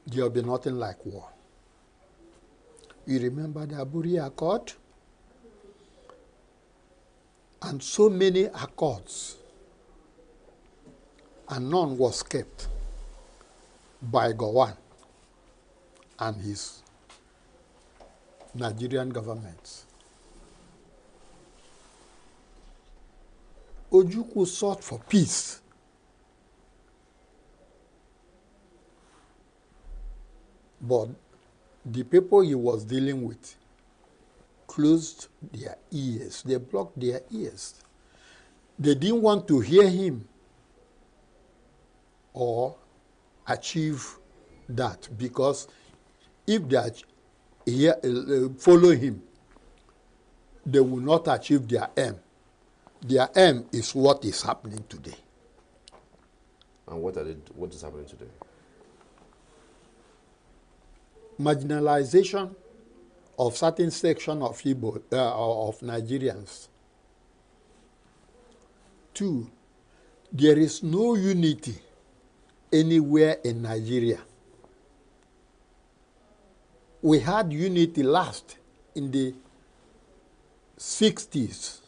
there will be nothing like war. You remember the Aburi Accord? And so many accords, and none was kept by Gowon and his Nigerian government. Ojukwu sought for peace. But the people he was dealing with closed their ears. They blocked their ears. They didn't want to hear him or achieve that, because if they follow him, they will not achieve their aim. Their aim is what is happening today. And what is happening today? Marginalization of certain section of of Nigerians. 2, there is no unity anywhere in Nigeria. We had unity last in the 60s.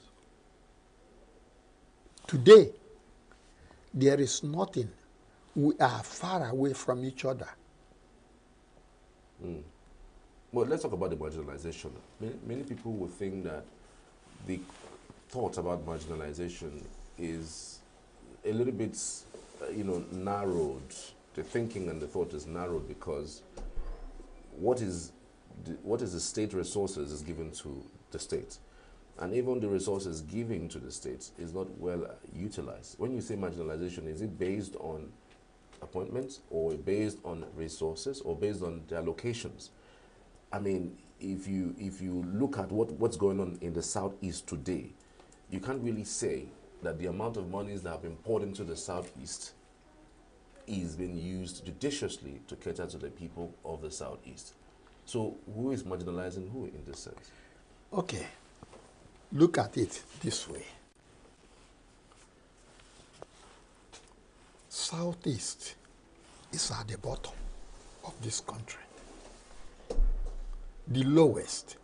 Today, there is nothing. We are far away from each other. Well, let's talk about the marginalization. Many people would think that the thought about marginalization is a little bit, narrowed. The thinking and the thought is narrowed because what is the state resources is given to the state. And even the resources given to the states is not well utilized. When you say marginalization, is it based on appointments or based on resources or based on their locations? I mean, if you look at what's going on in the Southeast today, you can't really say that the amount of monies that have been poured into the Southeast is being used judiciously to cater to the people of the Southeast. So who is marginalizing who in this sense? Okay. Look at it this way. Southeast is at the bottom of this country. The lowest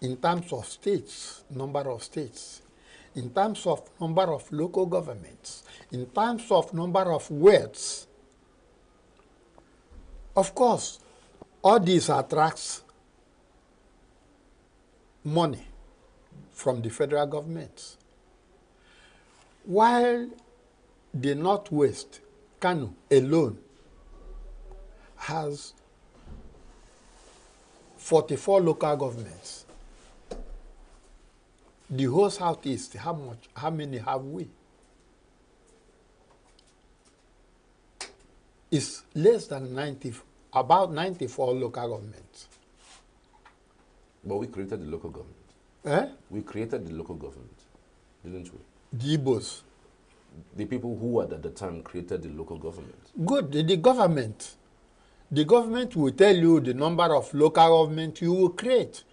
in terms of states, number of states, in terms of number of local governments, in terms of number of words. Of course, all these attracts money from the federal government. While the Northwest, Kano alone, has 44 local governments. The whole Southeast, how many have we? It's less than 90, about 94 local governments. But we created the local government. We created the local government, didn't we? The Igbos. The people who at the time created the local government. Good, the government. The government will tell you the number of local government you will create.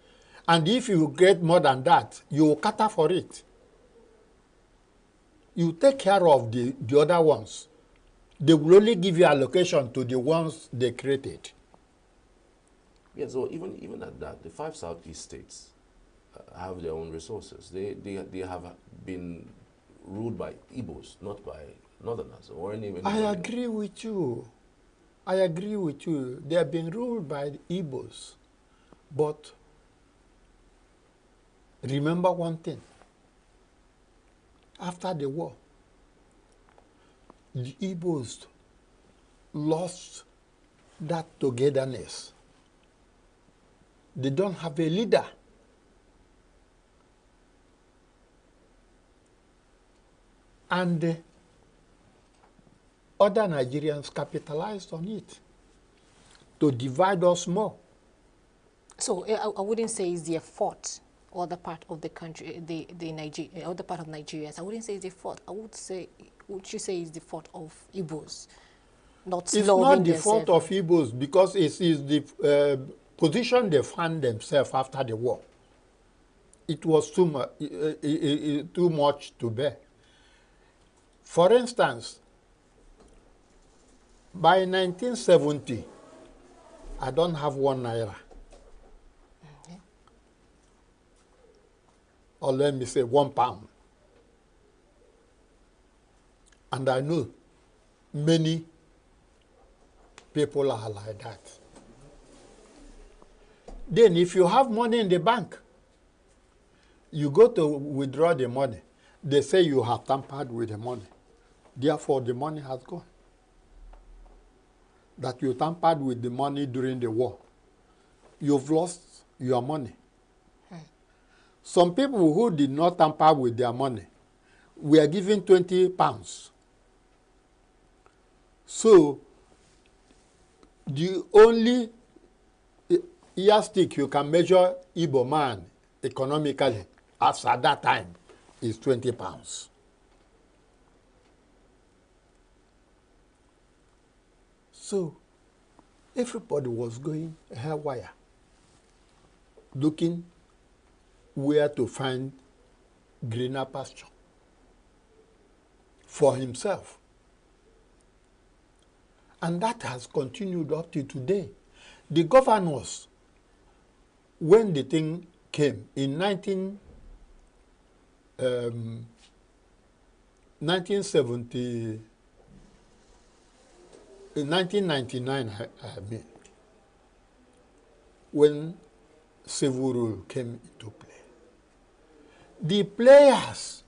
And if you create more than that, you will cater for it. You take care of the other ones. They will only give you allocation to the ones they created. Yeah, so even at that, the 5 Southeast states have their own resources. They have been ruled by Igbos, not by Northerners or any. I agree with you. I agree with you. They have been ruled by the Igbos. But remember one thing. After the war, the Igbos lost that togetherness. They don't have a leader. And other Nigerians capitalized on it to divide us more. So I wouldn't say it's their fault, other part of the country, other part of Nigeria. I wouldn't say it's their fault. Would you say it's the fault of Igbos? It's not the fault of Igbos because it is the position they found themselves after the war. It was too much to bear. For instance, by 1970, I don't have 1 naira. Okay. Or let me say 1 pound. And I know many people are like that. Then if you have money in the bank, you go to withdraw the money. They say you have tampered with the money. Therefore, the money has gone. That you tampered with the money during the war. You've lost your money. Some people who did not tamper with their money were given 20 pounds. So, the only yardstick you can measure Igbo man economically as at that time is 20 pounds. So, everybody was going haywire, looking where to find greener pasture for himself. And that has continued up to today. The governors, when the thing came in 1999, I mean, when civil rule came into play, the players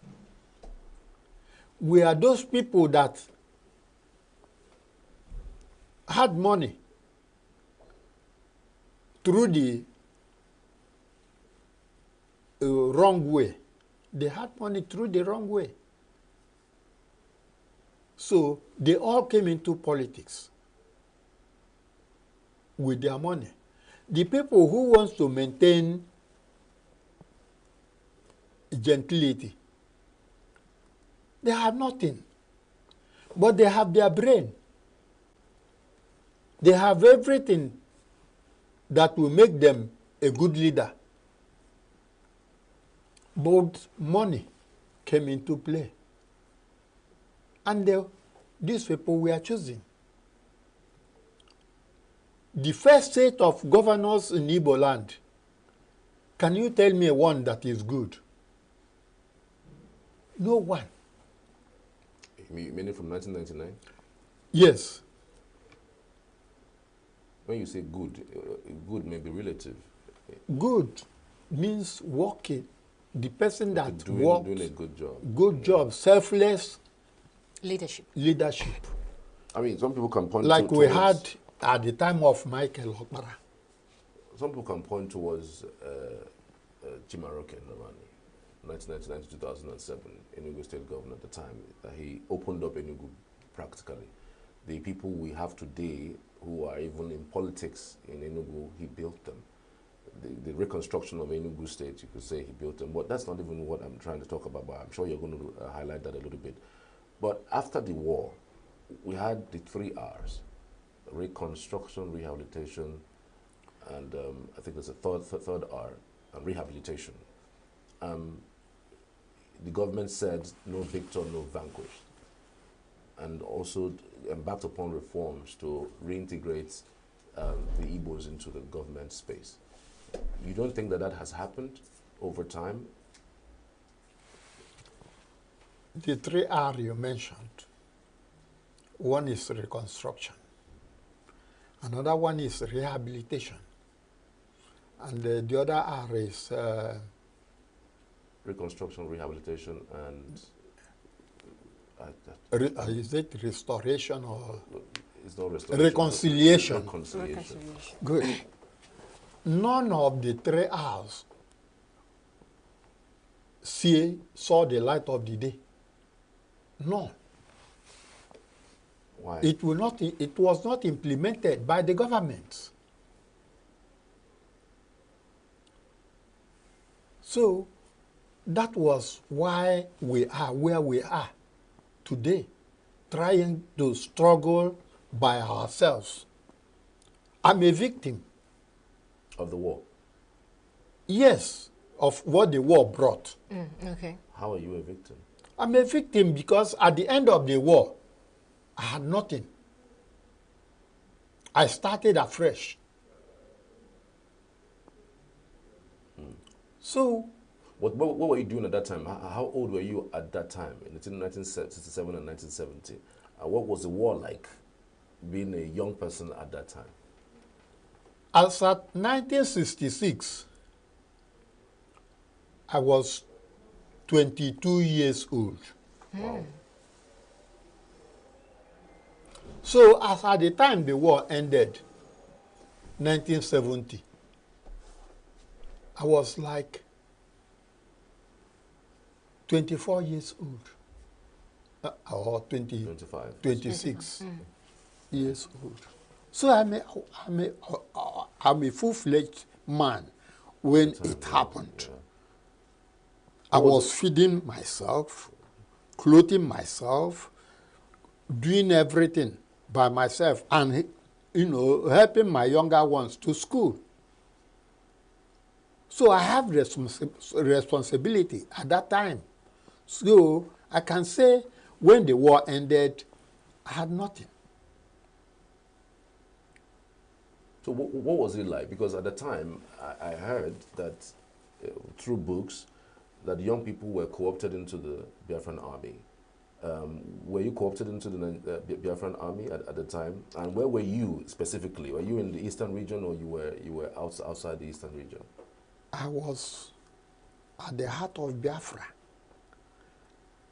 were those people that had money through the wrong way. They had money through the wrong way. So they all came into politics with their money. The people who want to maintain gentility, they have nothing, but they have their brain. They have everything that will make them a good leader. But money came into play. And these people were chosen. The first set of governors in Igbo land, can you tell me one that is good? No one. You mean it from 1999? Yes. When you say good, good may be relative. Good means working. The person that doing a good job. Good job, selfless Leadership. I mean, some people can point like we had at the time of Michael Okpara. Some people can point towards Chimaroke Normani, 1999 to 2007, Enugu State Governor at the time. He opened up Enugu practically. The people we have today who are even in politics in Enugu, he built them. The reconstruction of Enugu State, you could say he built them. But that's not even what I'm trying to talk about, but I'm sure you're going to highlight that a little bit. But after the war, we had the 3 R's: reconstruction, rehabilitation, and I think there's a third R, rehabilitation. The government said no victor, no vanquished, and also embarked upon reforms to reintegrate the Igbos into the government space. You don't think that has happened over time? The 3 R you mentioned, one is reconstruction, another one is rehabilitation, and the other R is reconstruction, rehabilitation, and is it restoration or it's not restoration? Reconciliation. Reconciliation. Good. None of the 3 R's saw the light of the day. No. Why? It was not implemented by the government. So that was why we are where we are today, trying to struggle by ourselves. I'm a victim. Of the war? Yes, of what the war brought. Okay. How are you a victim? I'm a victim because at the end of the war, I had nothing. I started afresh. So What were you doing at that time? How old were you at that time, in 1967 and 1970? What was the war like, being a young person at that time? as at 1966, I was 22 years old. Wow. So as at the time the war ended, 1970, I was like 24 years old. Or 25. 26 years old. So I'm a full-fledged man when it happened. Yeah. I was feeding myself, clothing myself, doing everything by myself, and helping my younger ones to school. So I have responsibility at that time. So I can say when the war ended, I had nothing. So what was it like? Because at the time, I heard that through books, that young people were co-opted into the Biafran army. Were you co-opted into the Biafran army at the time? And where were you specifically? Were you in the eastern region, or you were outside the eastern region? I was at the heart of Biafra.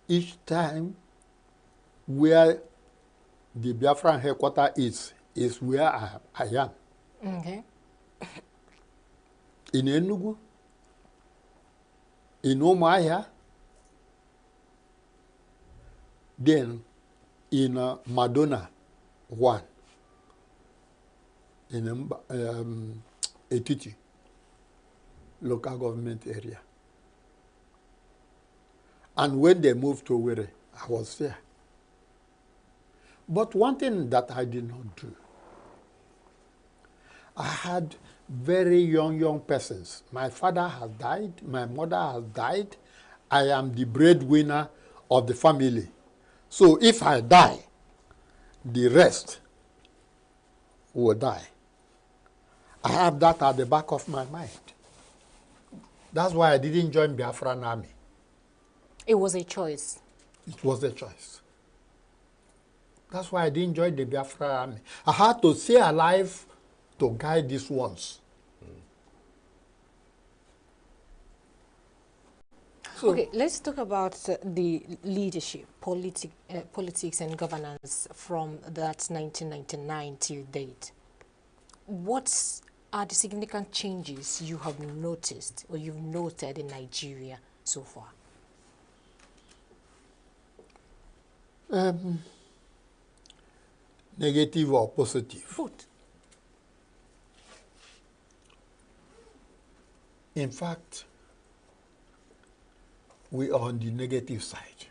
Each time where the Biafran headquarters is where I am. Okay. In ENUGU, in Umuahia, then in Madonna 1, in Etiti, local government area. And when they moved to Owerri, I was there. But one thing that I did not do, I had very young persons. My father has died, my mother has died. I am the breadwinner of the family. So if I die, the rest will die. I have that at the back of my mind. That's why I didn't join Biafran army. It was a choice. It was a choice. That's why I didn't join the Biafra army. I had to stay alive to guide these ones. So, Okay, let's talk about the leadership, politics and governance from that 1999 till date. What are the significant changes you have noticed or you've noted in Nigeria so far? negative or positive? Both. In fact, we are on the negative side.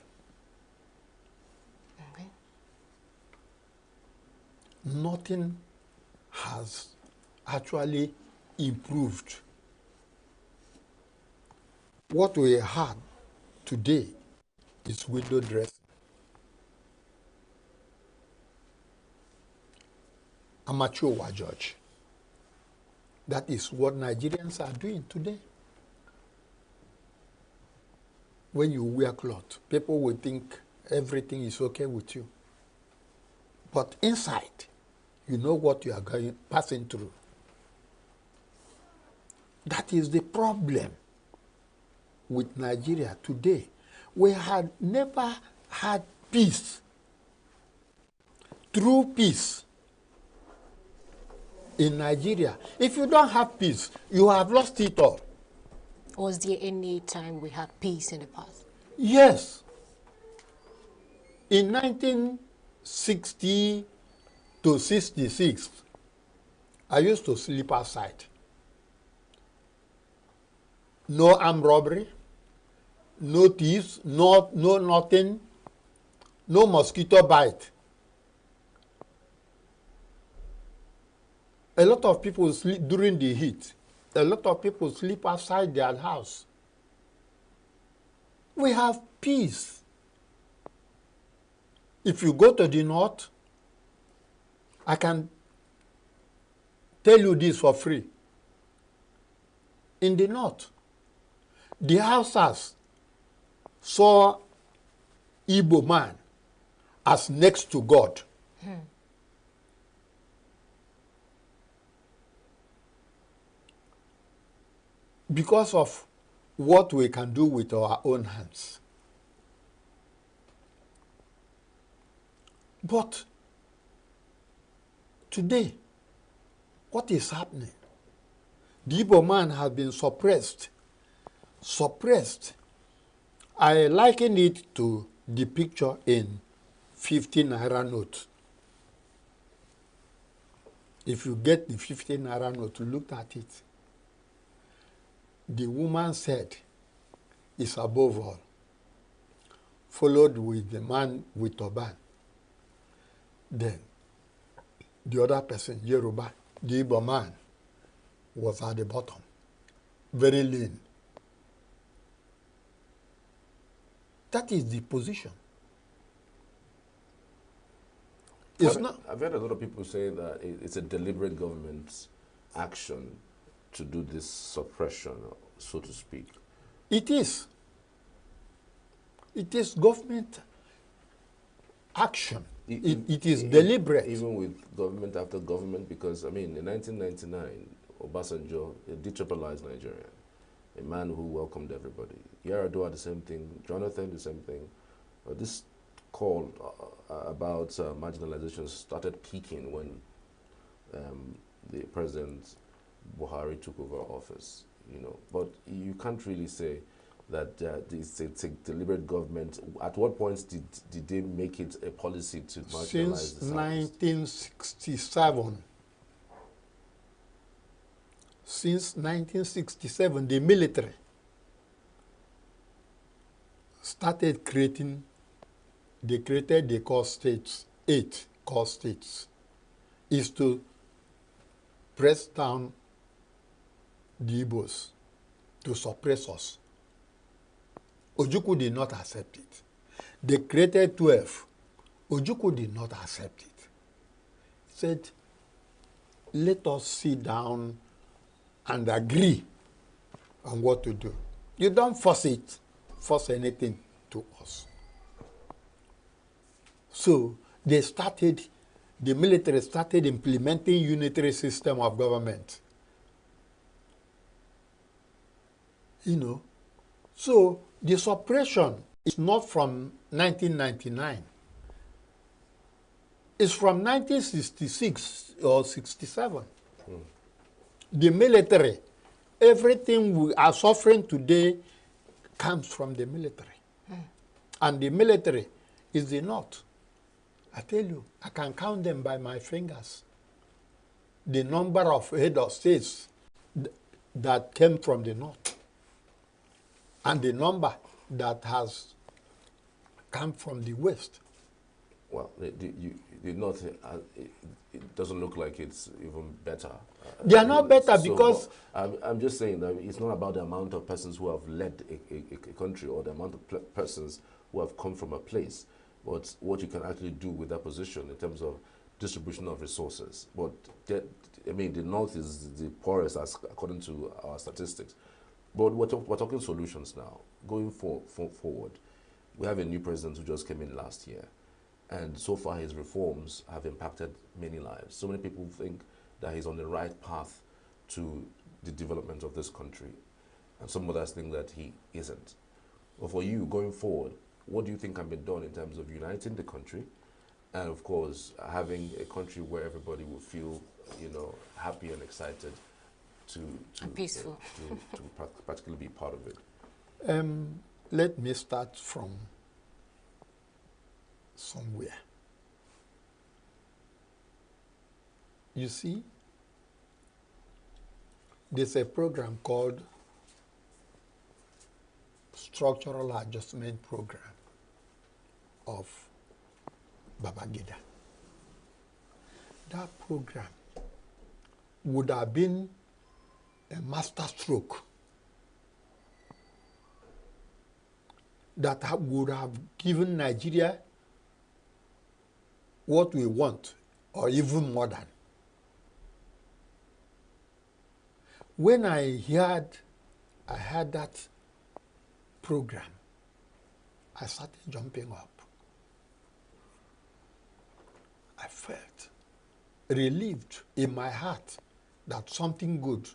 Okay. Nothing has actually improved. What we had today is window dressing. Amateur war judge. That is what Nigerians are doing today. When you wear clothes, people will think everything is okay with you. But inside, you know what you are passing through. That is the problem with Nigeria today. We had never had peace, true peace in Nigeria. If you don't have peace, you have lost it all. Was there any time we had peace in the past? Yes. In 1960 to 66, I used to sleep outside. No armed robbery, no thieves, no nothing, no mosquito bite. A lot of people sleep during the heat. A lot of people sleep outside their house. We have peace. If you go to the north, I can tell you this for free. In the north, The Hausas saw Igbo man as next to God. Because of what we can do with our own hands. But today, what is happening? The Igbo man has been suppressed. Suppressed. I liken it to the picture in 50 Naira note. If you get the 50 Naira note, look at it. The woman's head is above all, followed with the man with turban. Then the other person, Yoruba, the Igbo man, was at the bottom, very lean. That is the position. It's not. I've heard a lot of people say that it's a deliberate government action to do this suppression, so to speak. It is. It is government action. It is deliberate. Even with government after government, because, I mean, in 1999, Obasanjo detribalized Nigeria, a man who welcomed everybody. Yar'Adua, the same thing. Jonathan, the same thing. This call about marginalization started peaking when the President Buhari took over office, you know. But you can't really say that it's a deliberate government. At what point did they make it a policy to marginalize Since the Southeast? 1967. Since 1967, the military started creating, they created the core states, 8 core states, is to press down the Igbos, to suppress us. Ojukwu did not accept it. They created 12. Ojukwu did not accept it. He said, let us sit down and agree on what to do. You don't force anything to us. So the military started implementing unitary system of government. You know, so the suppression is not from 1999. It's from 1966 or 67. The military, everything we are suffering today comes from the military. And the military is the North. I tell you, I can count them by my fingers. The number of head of states that came from the North. And the number that has come from the West. Well, the North, it doesn't look like it's even better. They are not better because... I'm just saying that it's not about the amount of persons who have led a country or the amount of persons who have come from a place, but what you can actually do with that position in terms of distribution of resources. But, I mean, the North is the poorest according to our statistics. But we're talking solutions now. Going forward, we have a new president who just came in last year. And so far, his reforms have impacted many lives. So many people think that he's on the right path to the development of this country. And some others think that he isn't. But for you, going forward, what do you think can be done in terms of uniting the country? And of course, having a country where everybody will feel, you know, happy and excited to peaceful. to practically be part of it. Let me start from somewhere. You see, there's a program called Structural Adjustment Program of Babangida. That program would have been a masterstroke that would have given Nigeria what we want, or even more than. When I heard that program, I started jumping up. I felt relieved in my heart that something good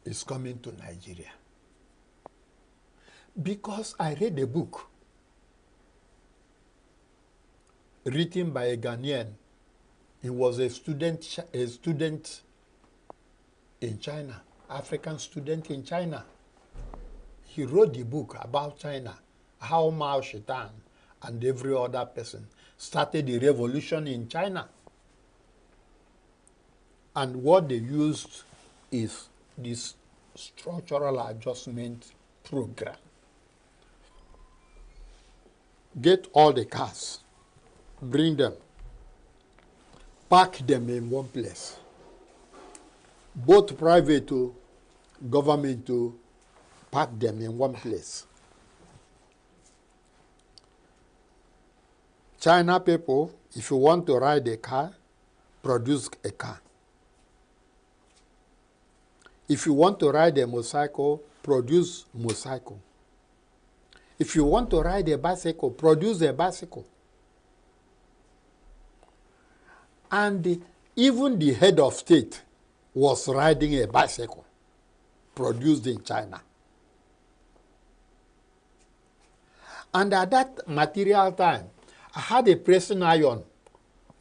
is coming to Nigeria. Because I read a book written by a Ghanaian. He was a student in China, African student in China. He wrote the book about China, how Mao Zedong and every other person started the revolution in China. And what they used is this structural adjustment program. Get all the cars, bring them, park them in one place. Both private to government to park them in one place. China people, if you want to ride a car, produce a car. If you want to ride a motorcycle, produce motorcycle. If you want to ride a bicycle, produce a bicycle. And even the head of state was riding a bicycle produced in China. And at that material time, I had a pressing iron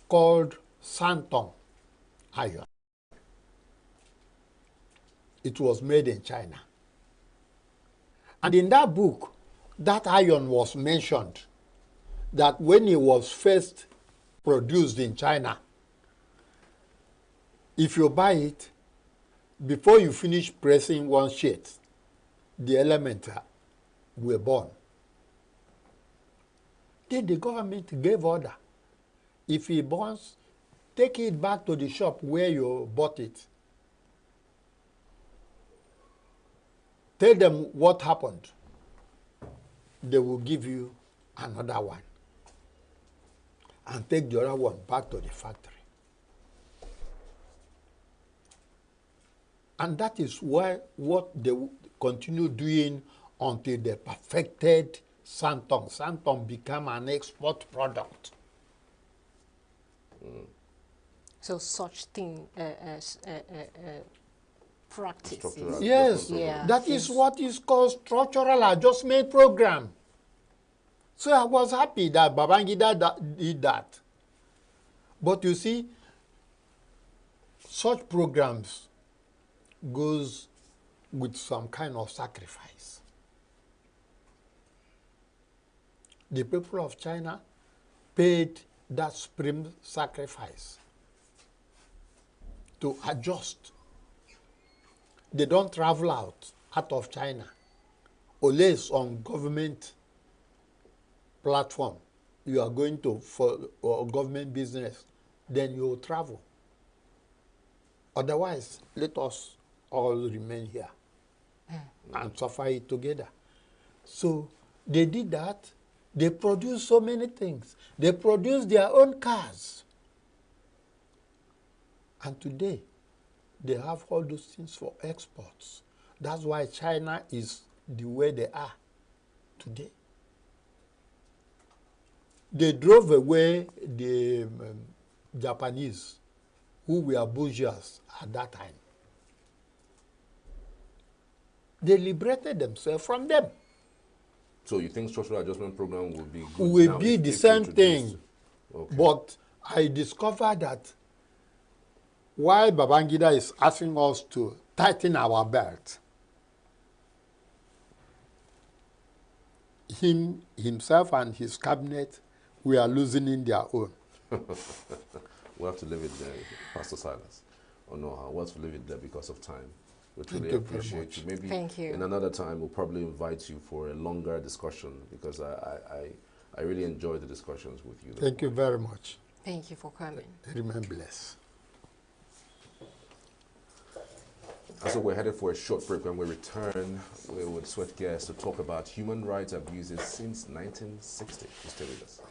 called Santon iron. It was made in China. And in that book, that iron was mentioned that when it was first produced in China, if you buy it, before you finish pressing one sheet, the elements were born. Then the government gave order. If it burns, take it back to the shop where you bought it. Tell them what happened. They will give you another one. And take the other one back to the factory. And that is what they continue doing until they perfected Santon. Santon became an export product. So such thing practices. Yes, yeah, that is what is called structural adjustment program. So I was happy that Babangida did that. But you see, such programs goes with some kind of sacrifice. The people of China paid that supreme sacrifice to adjust. They don't travel out of China, unless on government platform. You are going to for government business, then you will travel. Otherwise, let us all remain here and suffer it together. So they did that. They produced so many things. They produced their own cars. And today, they have all those things for exports. That's why China is the way they are today. They drove away the Japanese, who were bourgeois at that time. They liberated themselves from them. So you think structural adjustment program will be good Will now be if the it's same introduced? thing. Okay. But I discovered that while Babangida is asking us to tighten our belt, himself and his cabinet, we are losing their own. We'll have to leave it there, Pastor Silas. Or no, we'll have to leave it there because of time. We Thank truly you very appreciate much. you. Maybe Thank you. in another time we'll probably invite you for a longer discussion because I really enjoy the discussions with you. Thank you very much. Thank you for coming. Remain blessed. And so we're headed for a short break. When we return, we would switch gears to talk about human rights abuses since 1960. Stay with us.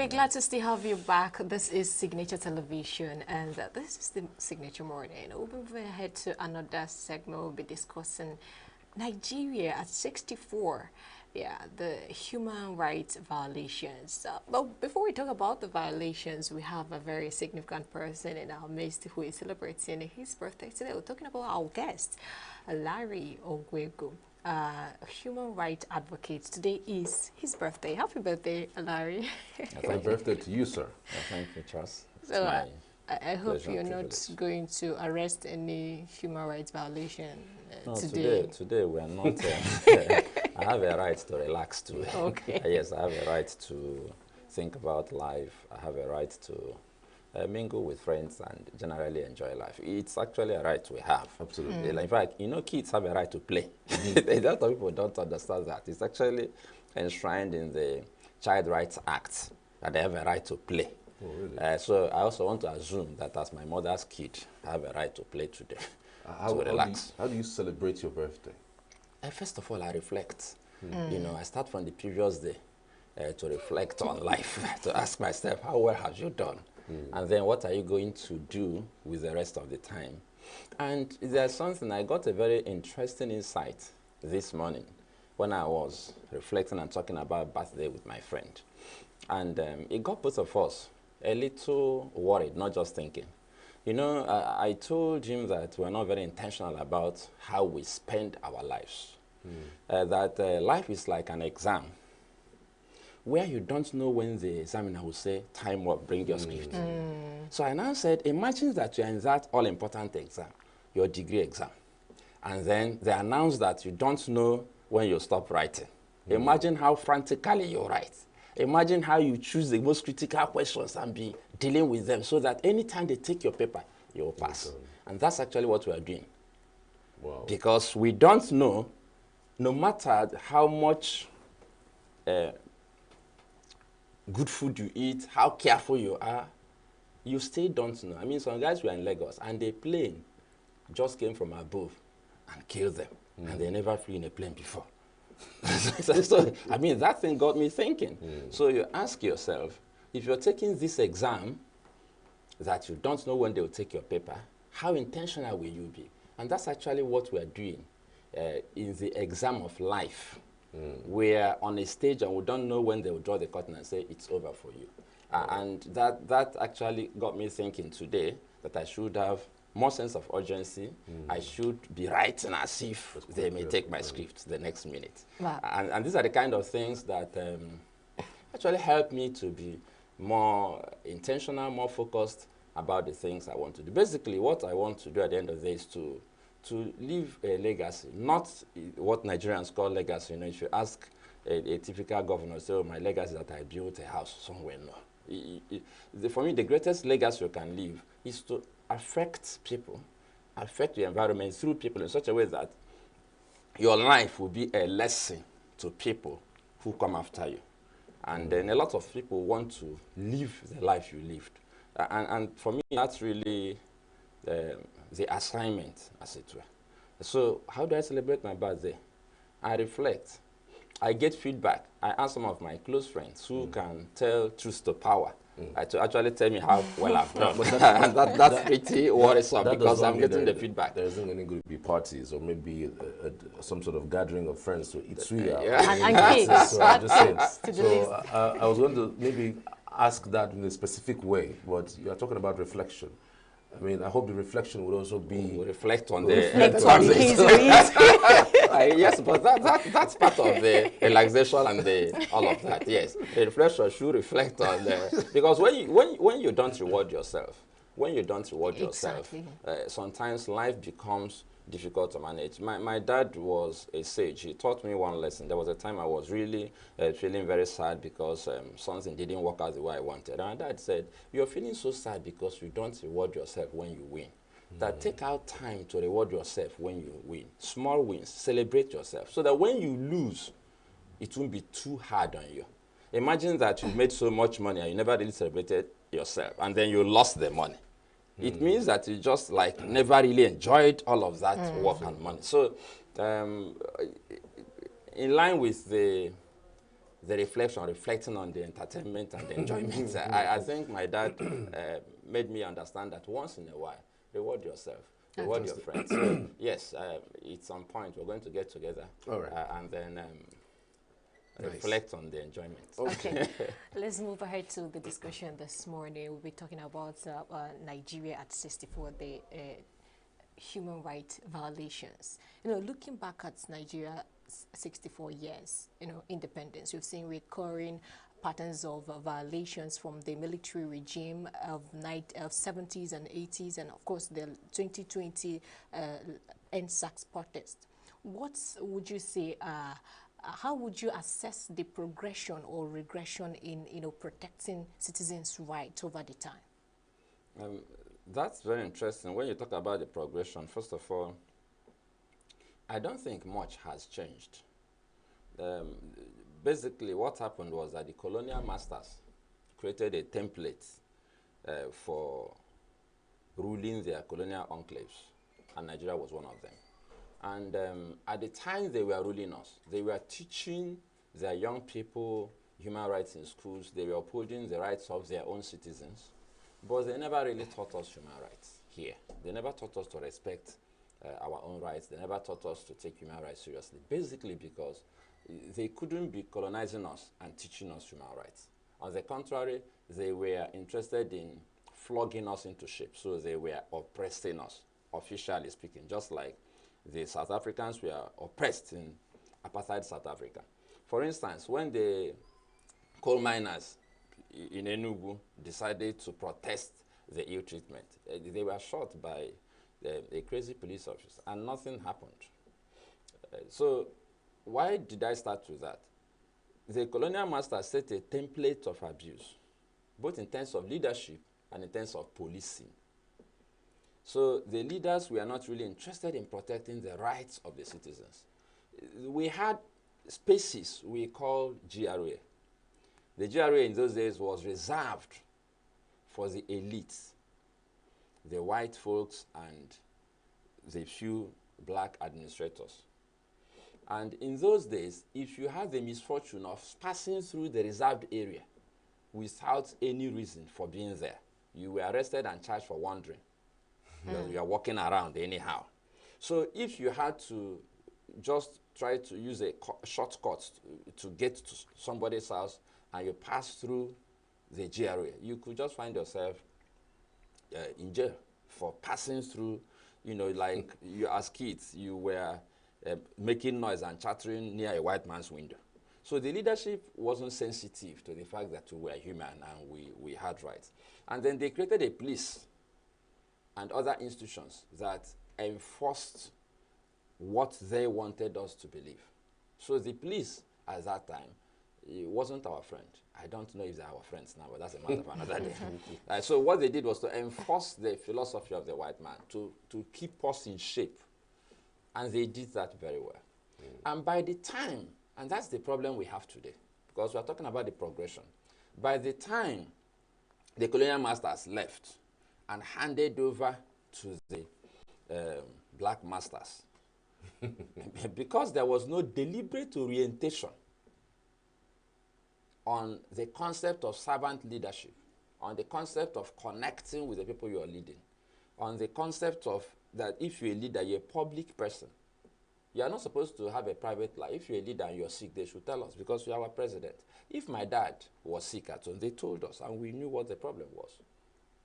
We're glad to still have you back. This is Signature Television, and this is the Signature Morning. We'll be moving ahead to another segment. We'll be discussing Nigeria at 64. Yeah, the human rights violations. But before we talk about the violations, we have a very significant person in our midst who is celebrating his birthday today. We're talking about our guest, Larry Ogwegu, human rights advocate. Today is his birthday. Happy birthday, Larry. Happy birthday to you, sir. Thank you, Charles. So I hope you're not going to arrest any human rights violation today. Today we are not. I have a right to relax too. Okay. Yes, I have a right to think about life. I have a right to mingle with friends and generally enjoy life. It's actually a right we have. Absolutely. In fact, kids have a right to play. A lot of people don't understand that. It's actually enshrined in the Child Rights Act that they have a right to play. Oh, really? So I also want to assume that as my mother's kid, I have a right to play today, to relax. How do you celebrate your birthday? First of all, I reflect. I start from the previous day to reflect on life, to ask myself, how well have you done? And then what are you going to do with the rest of the time? And there's something, I got a very interesting insight this morning when I was reflecting and talking about birthday with my friend. And it got both of us a little worried, not just thinking. I told him that we're not very intentional about how we spend our lives. That life is like an exam where you don't know when the examiner will say, time up, bring your script. So I now said, imagine that you're in that all-important exam, your degree exam. And then they announce that you don't know when you stop writing. Imagine how frantically you write. Imagine how you choose the most critical questions and be dealing with them so that anytime they take your paper, you'll pass. And that's actually what we are doing. Wow. Because we don't know, no matter how much good food you eat, how careful you are, you still don't know. I mean, some guys were in Lagos and a plane just came from above and killed them. And they never flew in a plane before. So, I mean, that thing got me thinking. So you ask yourself, if you're taking this exam that you don't know when they'll take your paper, how intentional will you be? And that's actually what we're doing in the exam of life. We're on a stage and we don't know when they'll draw the curtain and say, it's over for you. And that actually got me thinking today that I should have more sense of urgency. I should be writing as if they may take my script the next minute. Wow. And these are the kind of things that actually help me to be more intentional, more focused about the things I want to do. Basically, what I want to do at the end of the day is to leave a legacy, not what Nigerians call legacy. If you ask a typical governor, say, oh, my legacy is that I built a house somewhere. No. For me, the greatest legacy you can leave is to affect people, affect the environment through people in such a way that your life will be a lesson to people who come after you. And then a lot of people want to live the life you lived. And for me, that's really the assignment, as it were. So how do I celebrate my birthday? I reflect. I get feedback. I ask some of my close friends who can tell truth to power. To actually tell me how well I've done. But that's pretty worrisome because I'm getting the feedback. There isn't any going to be parties or maybe some sort of gathering of friends to eat suya. And kids. So I'm just saying. So I was going to maybe ask that in a specific way, but you are talking about reflection. I mean, I hope the reflection would also be... We reflect on Reflect the on the history. yes, but that's part of the relaxation and all of that, yes. The reflection should reflect on because when you don't reward yourself, Exactly. Sometimes life becomes difficult to manage. My dad was a sage. He taught me one lesson. There was a time I was really feeling very sad because something didn't work out the way I wanted. And my dad said, you're feeling so sad because you don't reward yourself when you win. That take out time to reward yourself when you win. Small wins, celebrate yourself. So that when you lose, it won't be too hard on you. Imagine that you made so much money and you never really celebrated yourself, and then you lost the money. It means that you just like never really enjoyed all of that work and money. So in line with the the reflection, reflecting on the entertainment and the enjoyment. I think my dad made me understand that once in a while, reward yourself, reward your friends. So, yes, it's on point. We're going to get together. All right. And then Nice. reflect on the enjoyment. Okay, let's move ahead to the discussion this morning. We'll be talking about Nigeria at 64, the human rights violations. You know, looking back at Nigeria 64 years, you know, independence, we've seen recurring patterns of violations from the military regime of 70s and 80s, and of course the 2020 NSACS protest. What would you say? How would you assess the progression or regression in, you know, protecting citizens' rights over the time? That's very interesting. When you talk about the progression, first of all, I don't think much has changed. Basically, what happened was that the colonial masters created a template for ruling their colonial enclaves, and Nigeria was one of them. And at the time they were ruling us, they were teaching their young people human rights in schools. They were upholding the rights of their own citizens. But they never really taught us human rights here. They never taught us to respect our own rights. They never taught us to take human rights seriously, basically because they couldn't be colonizing us and teaching us human rights. On the contrary, they were interested in flogging us into shape. So they were oppressing us, officially speaking, just like the South Africans were oppressed in apartheid South Africa. For instance, when the coal miners in ENUGU decided to protest the ill treatment, they were shot by a crazy police officer, and nothing happened. So why did I start with that? The colonial master set a template of abuse, both in terms of leadership and in terms of policing. So the leaders were not really interested in protecting the rights of the citizens. We had spaces we call GRA. The GRA in those days was reserved for the elites, the white folks and the few black administrators. And in those days, if you had the misfortune of passing through the reserved area without any reason for being there, you were arrested and charged for wandering. You are walking around anyhow. So if you had to just try to use a shortcut to get to somebody's house and you pass through the GRA, you could just find yourself in jail for passing through, you know, like you as kids, you were making noise and chattering near a white man's window. So the leadership wasn't sensitive to the fact that we were human and we had rights. And then they created a police and other institutions that enforced what they wanted us to believe. So the police at that time, it wasn't our friend. I don't know if they're our friends now, but that's a matter of another day. So what they did was to enforce the philosophy of the white man, to keep us in shape. And they did that very well. And by the time, and that's the problem we have today, because we're talking about the progression. By the time the colonial masters left and handed over to the black masters, because there was no deliberate orientation on the concept of servant leadership, on the concept of connecting with the people you are leading, on the concept of that if you're a leader, you're a public person. You are not supposed to have a private life. If you're a leader and you're sick, they should tell us because you are our president. If my dad was sick at home, they told us and we knew what the problem was.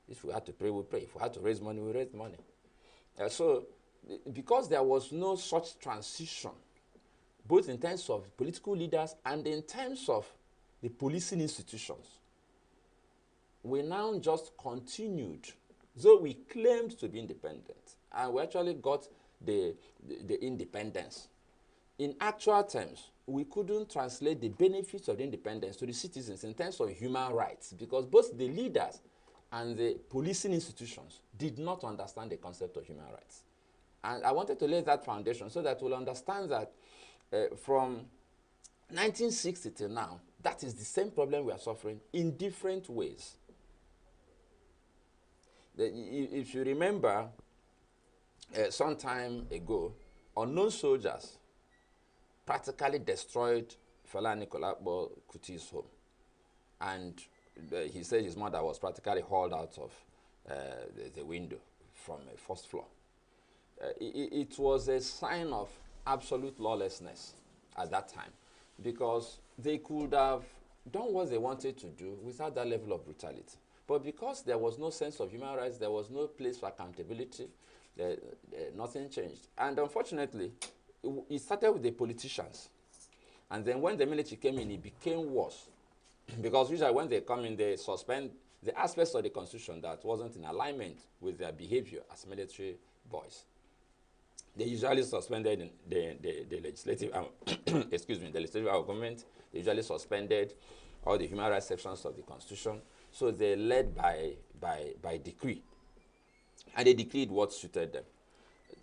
If we had to pray, we pray. If we had to raise money, we raised money. So because there was no such transition, both in terms of political leaders and in terms of the policing institutions, we now just continued, though we claimed to be independent, and we actually got the independence. In actual terms, we couldn't translate the benefits of the independence to the citizens in terms of human rights because both the leaders and the policing institutions did not understand the concept of human rights. And I wanted to lay that foundation so that we'll understand that from 1960 till now, that is the same problem we are suffering in different ways. If you remember, some time ago, unknown soldiers practically destroyed Fela Nikolakbo Kuti's home. And he said his mother was practically hauled out of the window from a first floor. It was a sign of absolute lawlessness at that time, because they could have done what they wanted to do without that level of brutality. But because there was no sense of human rights, there was no place for accountability, nothing changed. And unfortunately, it started with the politicians. And then when the military came in, it became worse. Because usually when they come in, they suspend the aspects of the constitution that wasn't in alignment with their behavior as military boys. They usually suspended the legislative, excuse me, the legislative government. They usually suspended all the human rights sections of the constitution. So they led by decree. And they decreed what suited them.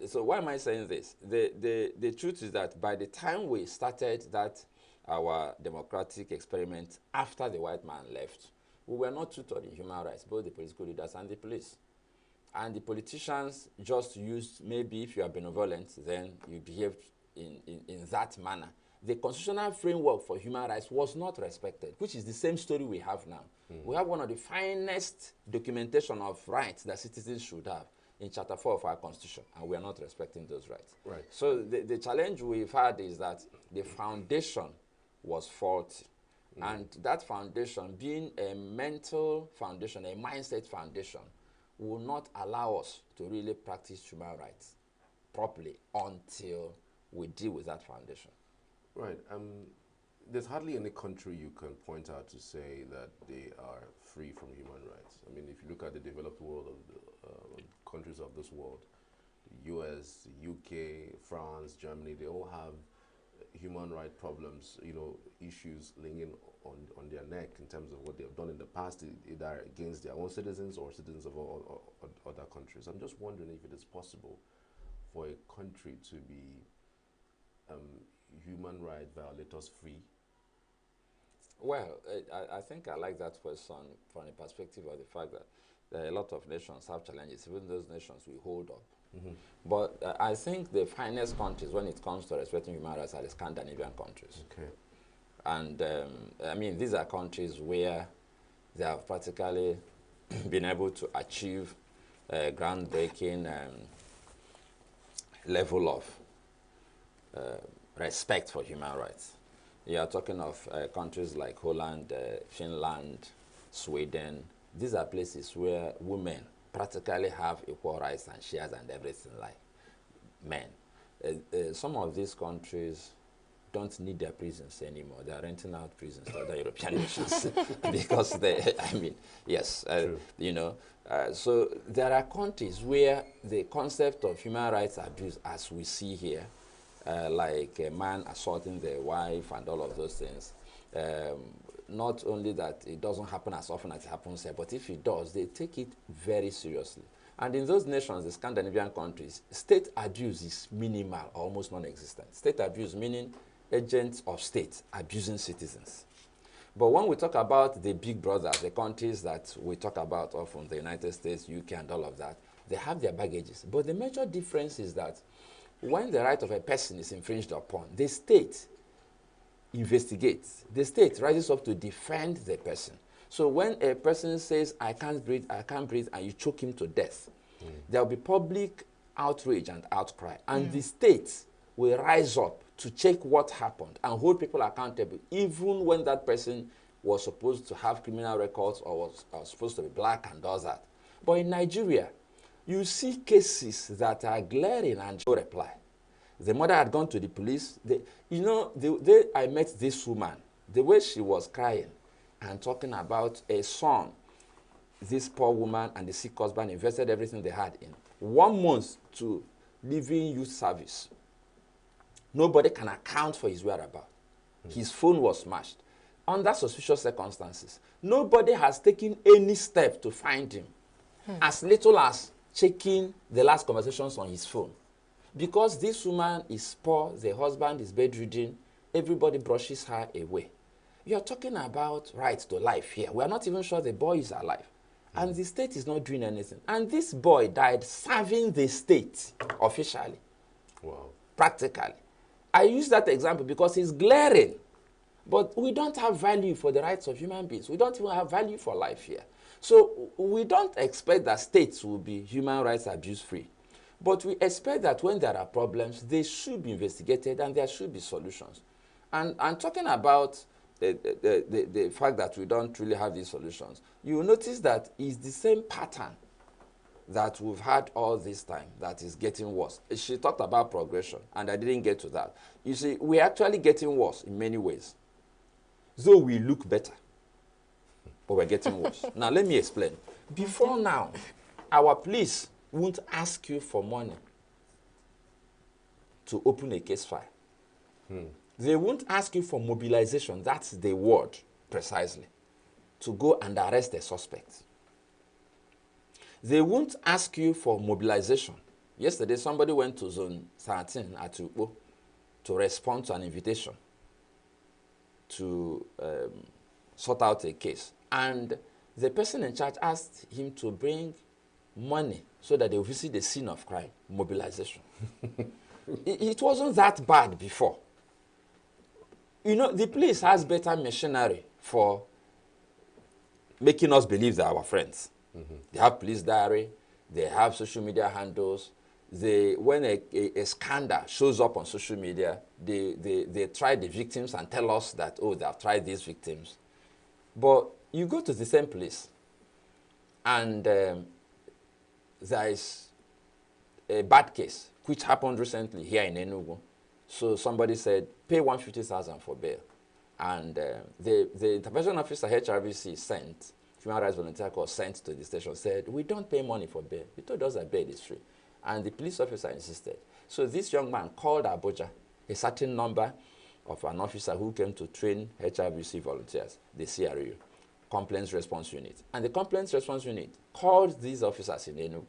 So why am I saying this? The truth is that by the time we started our democratic experiment after the white man left, we were not tutored in human rights, both the political leaders and the police. And the politicians just used, maybe if you are benevolent, then you behaved in that manner. The constitutional framework for human rights was not respected, which is the same story we have now. We have one of the finest documentation of rights that citizens should have in Chapter 4 of our Constitution, and we are not respecting those rights. Right. So the challenge we've had is that the foundation was faulty. And that foundation, being a mental foundation, a mindset foundation, will not allow us to really practice human rights properly until we deal with that foundation. Right. There's hardly any country you can point out to say that they are free from human rights. I mean, if you look at the developed world of the countries of this world, the US, the UK, France, Germany, they all have human rights problems, issues leaning on their neck in terms of what they have done in the past, either against their own citizens or citizens of all other countries. I'm just wondering if it is possible for a country to be human rights violators free. Well, I think I like that question from the perspective of the fact that a lot of nations have challenges, even those nations we hold up. But I think the finest countries when it comes to respecting human rights are the Scandinavian countries. Okay. And I mean, these are countries where they have practically been able to achieve a groundbreaking level of respect for human rights. You are talking of countries like Holland, Finland, Sweden. These are places where women practically have equal rights and shares and everything like men. Some of these countries don't need their prisons anymore. They are renting out prisons to other European nations because they, I mean, yes, so there are countries where the concept of human rights abuse, as we see here, like a man assaulting their wife and all of those things, not only that it doesn't happen as often as it happens here, but if it does, they take it very seriously. And in those nations, the Scandinavian countries, state abuse is minimal, almost non-existent. State abuse meaning agents of state abusing citizens. But when we talk about the big brothers, the countries that we talk about often, the United States, UK, and all of that, they have their baggages. But the major difference is that when the right of a person is infringed upon, the state investigates. The state rises up to defend the person. So when a person says, I can't breathe, and you choke him to death, there will be public outrage and outcry. And the state will rise up to check what happened and hold people accountable, even when that person was supposed to have criminal records or was supposed to be black and does that. But in Nigeria, you see cases that are glaring and no reply. The mother had gone to the police. The day I met this woman, the way she was crying and talking about a son, this poor woman and the sick husband invested everything they had in 1 month to leaving youth service. Nobody can account for his whereabouts. His phone was smashed. Under suspicious circumstances, nobody has taken any step to find him, as little as checking the last conversations on his phone. Because this woman is poor, the husband is bedridden, everybody brushes her away. You are talking about right to life here. We are not even sure the boy is alive. And the state is not doing anything. And this boy died serving the state officially. Wow. Practically. I use that example because it's glaring. But we don't have value for the rights of human beings. We don't even have value for life here. So we don't expect that states will be human rights abuse free. But we expect that when there are problems, they should be investigated and there should be solutions. And talking about the fact that we don't really have these solutions, you will notice that it's the same pattern that we've had all this time that is getting worse. She talked about progression, and I didn't get to that. You see, we're actually getting worse in many ways. Though we look better, but we're getting worse. Now, let me explain. Before now, our police won't ask you for money to open a case file. They won't ask you for mobilization, that's the word precisely, to go and arrest a suspect. They won't ask you for mobilization. Yesterday, somebody went to Zone 13 at Ukpo to respond to an invitation to sort out a case. And the person in charge asked him to bring money so that they will visit the scene of crime, mobilization. It wasn't that bad before. You know, the police has better machinery for making us believe they're our friends. They have police diary, they have social media handles. When a scandal shows up on social media, they try the victims and tell us that, oh, they have tried these victims. But you go to the same place, and there is a bad case, which happened recently here in ENUGU. So somebody said, pay 150,000 for bail. And the intervention officer HRVC sent, Human Rights Volunteer Corps sent to the station, said, we don't pay money for bail. He told us that bail is free. And the police officer insisted. So this young man called Abuja, a certain number of an officer who came to train HRVC volunteers, the CRU, Complaints Response Unit. And the Complaints Response Unit called these officers in ENUGU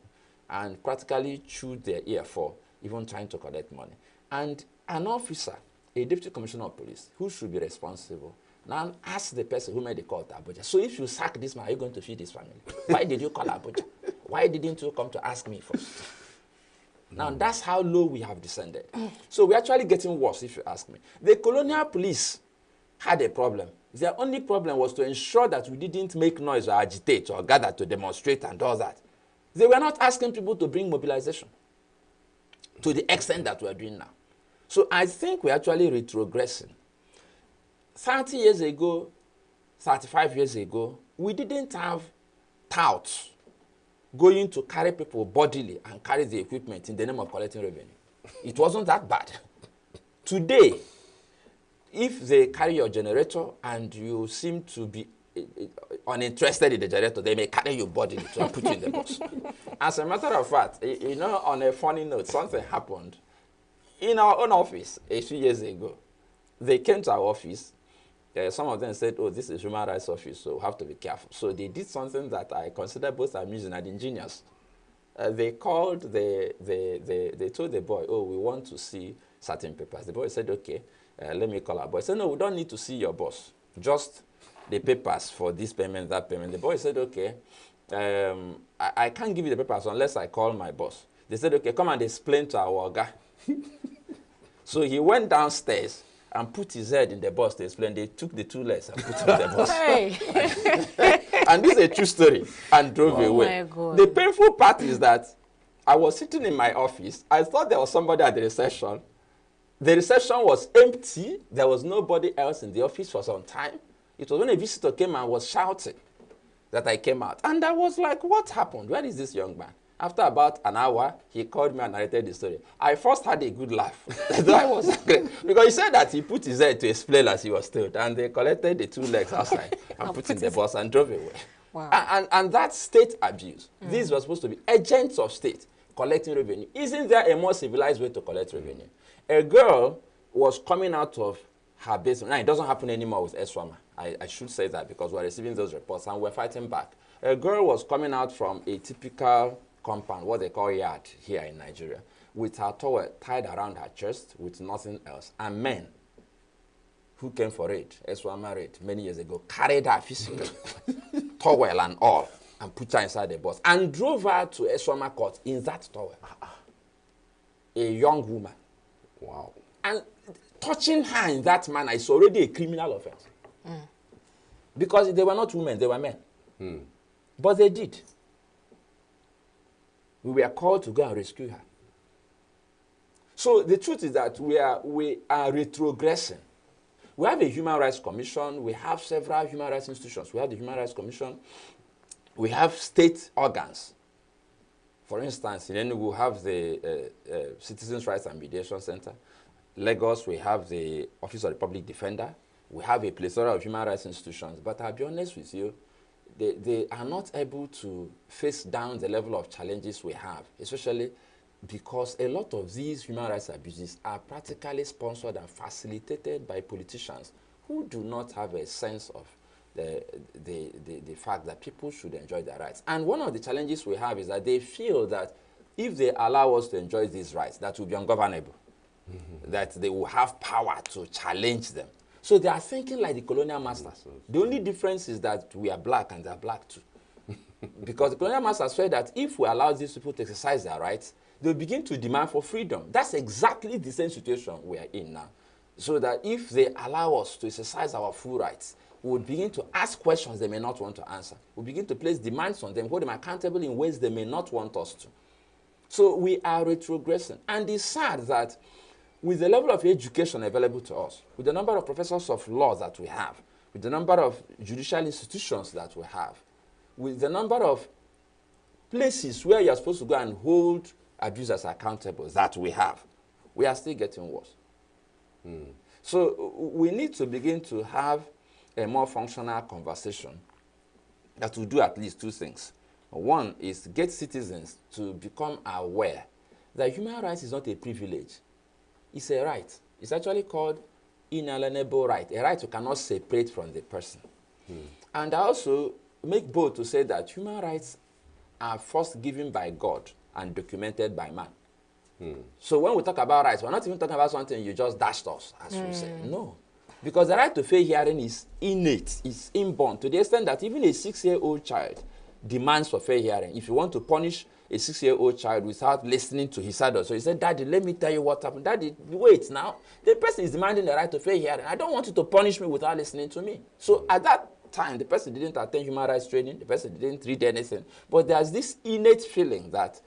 and practically chewed their ear for even trying to collect money. And an officer, a deputy commissioner of police, who should be responsible, now ask the person who made the call to Abuja, so if you sack this man, are you going to feed his family? Why did you call Abuja? Why didn't you come to ask me first? Now, that's how low we have descended. So we're actually getting worse, if you ask me. The colonial police had a problem. Their only problem was to ensure that we didn't make noise or agitate or gather to demonstrate and all that. They were not asking people to bring mobilization to the extent that we're doing now. So I think we're actually retrogressing. 30 years ago, 35 years ago, we didn't have touts going to carry people bodily and carry the equipment in the name of collecting revenue. It wasn't that bad. Today, if they carry your generator and you seem to be uninterested in the generator, they may carry you bodily to put you in the bus. As a matter of fact, you know, on a funny note, something happened in our own office a few years ago. They came to our office. Some of them said, oh, this is human rights office, so we have to be careful. So they did something that I consider both amusing and ingenious. They called, they told the boy, oh, we want to see certain papers. The boy said, okay, let me call our boy. He said, no, we don't need to see your boss, just the papers for this payment, that payment. The boy said, okay, I can't give you the papers unless I call my boss. They said, okay, come and explain to our guy. So he went downstairs and put his head in the bus to explain. They took the 2 legs and put him in the bus. Hey. And this is a true story, and drove away. My God. The painful part is that I was sitting in my office. I thought there was somebody at the reception. The reception was empty. There was nobody else in the office for some time. It was when a visitor came and was shouting that I came out. And I was like, what happened? Where is this young man? After about an hour, he called me and narrated the story. I first had a good laugh. I was because he said that he put his head to explain as he was told, and they collected the 2 legs outside and put in the bus and drove away. Wow. And that's state abuse. These were supposed to be agents of state collecting revenue. Isn't there a more civilized way to collect revenue? A girl was coming out of her basement. Now, it doesn't happen anymore with Eswama. I should say that because we're receiving those reports and we're fighting back. A girl was coming out from a typical compound, what they call yard here in Nigeria, with her towel tied around her chest with nothing else. And men who came for it, Eswama raid, many years ago, carried her physically, towel and all, and put her inside the bus, and drove her to Eswama court in that towel. A young woman. Wow. And touching her in that manner is already a criminal offense. Because they were not women, they were men. But they did. We were called to go and rescue her. So the truth is that we are retrogressing. We have a Human Rights Commission. We have several human rights institutions. We have the Human Rights Commission. We have state organs. For instance, in ENUGU, we have the Citizens' Rights and Mediation Center. Lagos, we have the Office of the Public Defender. We have a plethora of human rights institutions. But I'll be honest with you, they are not able to face down the level of challenges we have, especially because a lot of these human rights abuses are practically sponsored and facilitated by politicians who do not have a sense of the fact that people should enjoy their rights. And one of the challenges we have is that they feel that if they allow us to enjoy these rights, that will be ungovernable, that they will have power to challenge them. So they are thinking like the colonial masters. The only difference is that we are black and they are black too. Because the colonial masters said that if we allow these people to exercise their rights, they'll begin to demand for freedom. That's exactly the same situation we are in now. So that if they allow us to exercise our full rights, we would begin to ask questions they may not want to answer. We begin to place demands on them, hold them accountable in ways they may not want us to. So we are retrogressing. And it's sad that with the level of education available to us, with the number of professors of law that we have, with the number of judicial institutions that we have, with the number of places where you're supposed to go and hold abusers accountable that we have, we are still getting worse. So we need to begin to have a more functional conversation that will do at least two things. One is get citizens to become aware that human rights is not a privilege. It's a right. It's actually called inalienable right, a right you cannot separate from the person. And I also make bold to say that human rights are first given by God and documented by man. So when we talk about rights, we're not even talking about something you just dashed us, as we say. No. Because the right to fair hearing is innate, it's inborn, to the extent that even a 6-year-old child demands for fair hearing. If you want to punish a 6-year-old child without listening to his adult, so he said, Daddy, let me tell you what happened. Daddy, wait now. The person is demanding the right to fair hearing. I don't want you to punish me without listening to me. So at that time, the person didn't attend human rights training. The person didn't read anything. But there's this innate feeling that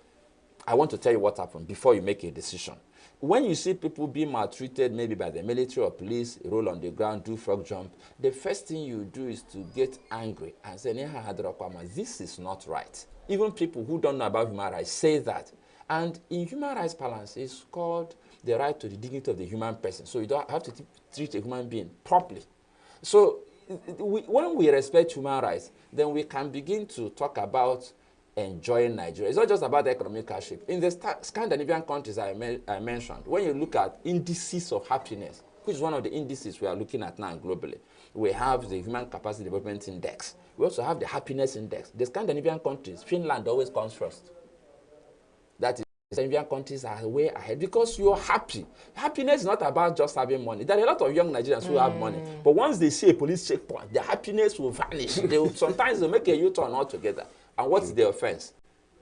I want to tell you what happened before you make a decision. When you see people being maltreated, maybe by the military or police, roll on the ground, do frog jump, the first thing you do is to get angry and say, this is not right. Even people who don't know about human rights say that. And in human rights balance, it's called the right to the dignity of the human person. So you don't have to treat a human being properly. So when we respect human rights, then we can begin to talk about enjoying Nigeria. It's not just about economic hardship. In the Scandinavian countries I mentioned, when you look at indices of happiness, which is one of the indices we are looking at now globally, we have the Human Capacity Development Index. We also have the Happiness Index. The Scandinavian countries, Finland always comes first. That is, the Scandinavian countries are way ahead because you're happy. Happiness is not about just having money. There are a lot of young Nigerians who have money, but once they see a police checkpoint, the happiness will vanish. Sometimes they'll make a U-turn altogether. And what's the offense?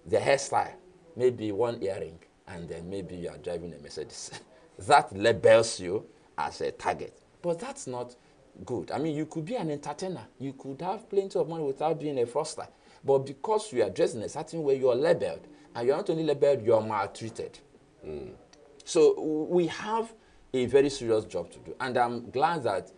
The hairstyle, maybe one earring, and then maybe you are driving a Mercedes. That labels you as a target. But that's not good. I mean, you could be an entertainer. You could have plenty of money without being a fraudster. But because you are dressed in a certain way, you are labeled. And you're not only labeled, you're maltreated. So we have a very serious job to do. And I'm glad that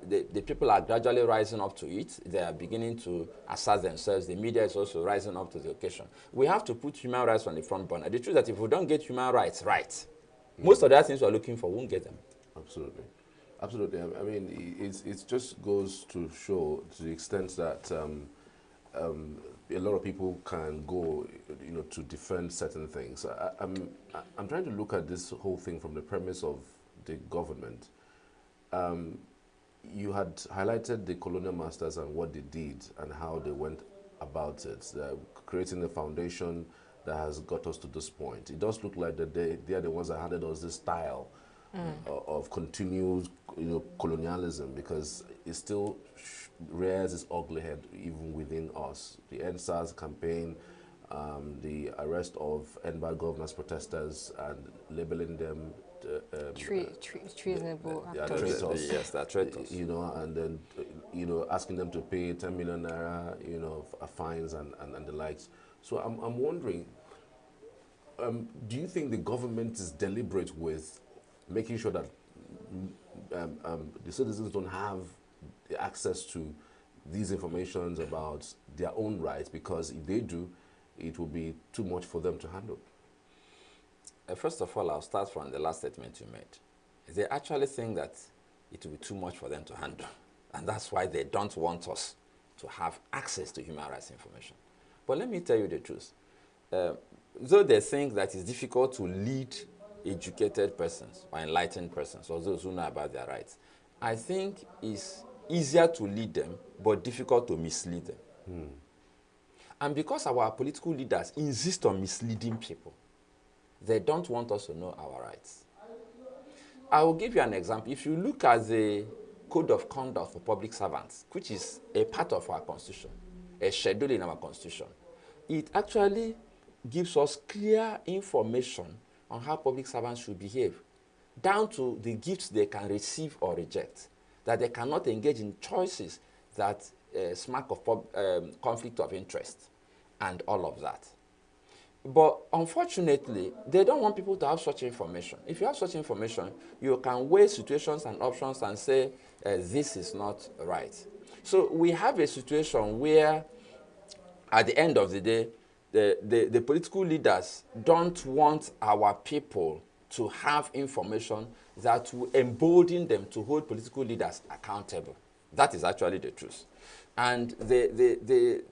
the people are gradually rising up to it. They are beginning to assert themselves. The media is also rising up to the occasion. We have to put human rights on the front burner. The truth is that if we don't get human rights right, most of the other things we're looking for won't get them. Absolutely. Absolutely. I mean, it just goes to show to the extent that a lot of people can go, to defend certain things. I'm trying to look at this whole thing from the premise of the government. You had highlighted the colonial masters and what they did and how they went about it, creating a foundation that has got us to this point. It does look like that they are the ones that handed us this style of continued colonialism, because it still rears its ugly head even within us. The NSAS campaign, the arrest of NBAR governance protesters and labeling them treasonable they are actors. traitors. Yes, they're traitors. You know, and then asking them to pay 10 million naira, fines and the likes. So I'm wondering, do you think the government is deliberate with making sure that the citizens don't have the access to these informations about their own rights? Because if they do, it will be too much for them to handle. First of all, I'll start from the last statement you made. They actually think that it will be too much for them to handle. And that's why they don't want us to have access to human rights information. But let me tell you the truth. Though they think that it's difficult to lead educated persons or enlightened persons or those who know about their rights, I think it's easier to lead them but difficult to mislead them. And because our political leaders insist on misleading people, they don't want us to know our rights. I will give you an example. If you look at the Code of Conduct for Public Servants, which is a part of our Constitution, a schedule in our Constitution, it actually gives us clear information on how public servants should behave, down to the gifts they can receive or reject, that they cannot engage in choices that smack of conflict of interest, and all of that. But unfortunately, they don't want people to have such information. If you have such information, you can weigh situations and options and say, this is not right. So we have a situation where, at the end of the day, the political leaders don't want our people to have information that will embolden them to hold political leaders accountable. That is actually the truth. And the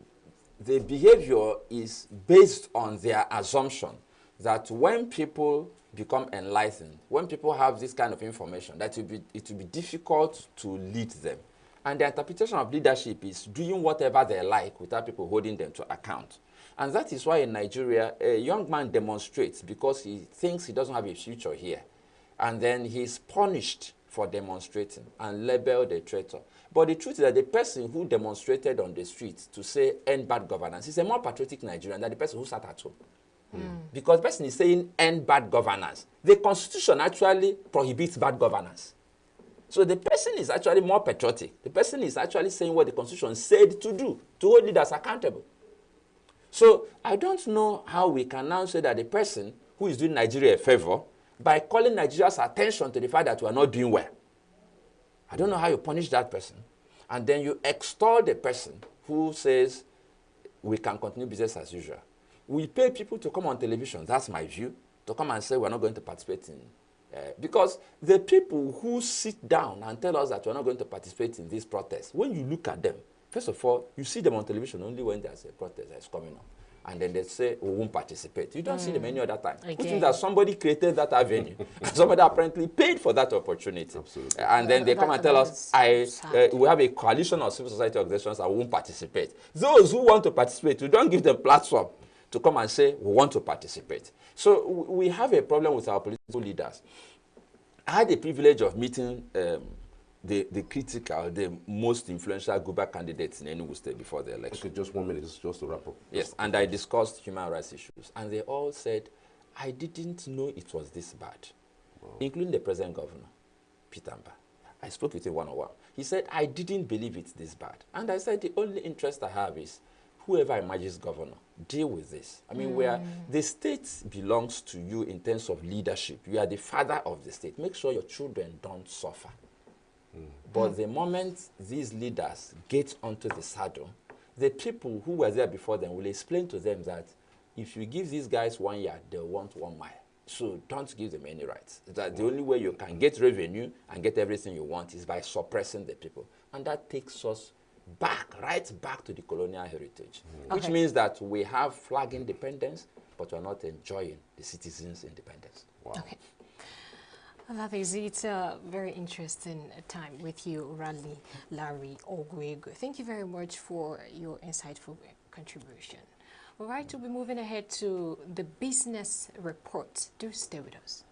behavior is based on their assumption that when people become enlightened, when people have this kind of information, that it will be difficult to lead them. And the interpretation of leadership is doing whatever they like without people holding them to account. And that is why in Nigeria, a young man demonstrates because he thinks he doesn't have a future here. And then he's punished for demonstrating and labeled a traitor. But the truth is that the person who demonstrated on the street to say end bad governance is a more patriotic Nigerian than the person who sat at home. Because the person is saying end bad governance. The Constitution actually prohibits bad governance. So the person is actually more patriotic. The person is actually saying what the Constitution said to do, to hold leaders accountable. So I don't know how we can now say that the person who is doing Nigeria a favor by calling Nigeria's attention to the fact that we are not doing well. I don't know how you punish that person. And then you extol the person who says we can continue business as usual. We pay people to come on television, that's my view, to come and say we're not going to participate in. Because the people who sit down and tell us that we're not going to participate in this protest, when you look at them, first of all, you see them on television only when there's a protest that's coming on. And then they say, we won't participate. You don't see them any other time. Which means that somebody created that avenue. And somebody apparently paid for that opportunity. Absolutely. And then they come and tell us, we have a coalition of civil society organizations that won't participate. Those who want to participate, you don't give them platform to come and say, we want to participate. So we have a problem with our political leaders. I had the privilege of meeting the critical, the most influential Guba candidates in ENUGU State before the election. Okay, just 1 minute, just to wrap up. Yes, and I discussed human rights issues. And they all said, I didn't know it was this bad, including the present governor, Peter Mba. I spoke with him one-on-one. He said, I didn't believe it's this bad. And I said, the only interest I have is whoever emerges governor, deal with this. I mean, where the state belongs to you in terms of leadership, you are the father of the state. Make sure your children don't suffer. But the moment these leaders get onto the saddle, the people who were there before them will explain to them that if you give these guys 1 yard, they'll want 1 mile. So don't give them any rights. That the only way you can get revenue and get everything you want is by suppressing the people. And that takes us back, right back to the colonial heritage, which means that we have flag independence, but we're not enjoying the citizens' independence. Wow. Okay. Well, that is it. A very interesting time with you, Larry Ogwego. Thank you very much for your insightful contribution. All right, we'll be moving ahead to the business report. Do stay with us.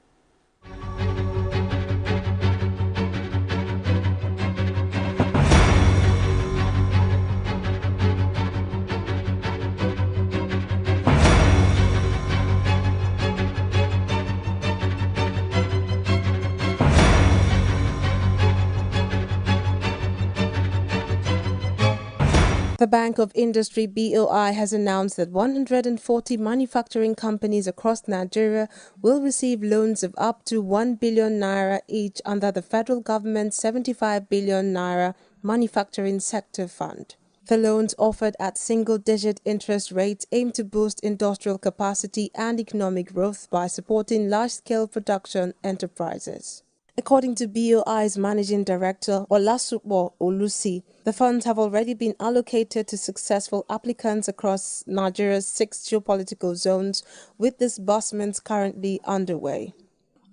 The Bank of Industry (BOI) has announced that 140 manufacturing companies across Nigeria will receive loans of up to 1 billion naira each under the federal government's 75 billion naira Manufacturing Sector Fund. The loans offered at single-digit interest rates aim to boost industrial capacity and economic growth by supporting large-scale production enterprises. According to BOI's Managing Director, Olasupo Olusi, the funds have already been allocated to successful applicants across Nigeria's 6 geopolitical zones, with disbursements currently underway.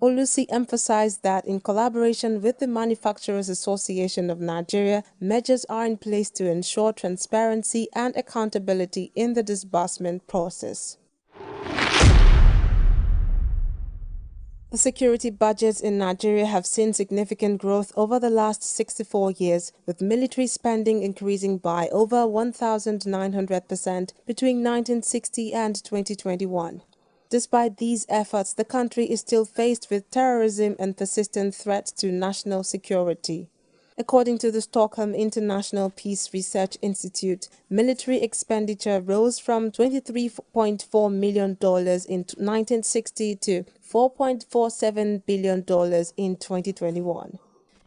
Olusi emphasized that in collaboration with the Manufacturers Association of Nigeria, measures are in place to ensure transparency and accountability in the disbursement process. The security budgets in Nigeria have seen significant growth over the last 64 years, with military spending increasing by over 1,900% between 1960 and 2021. Despite these efforts, the country is still faced with terrorism and persistent threats to national security. According to the Stockholm International Peace Research Institute, military expenditure rose from $23.4 million in 1960 to $4.47 billion in 2021.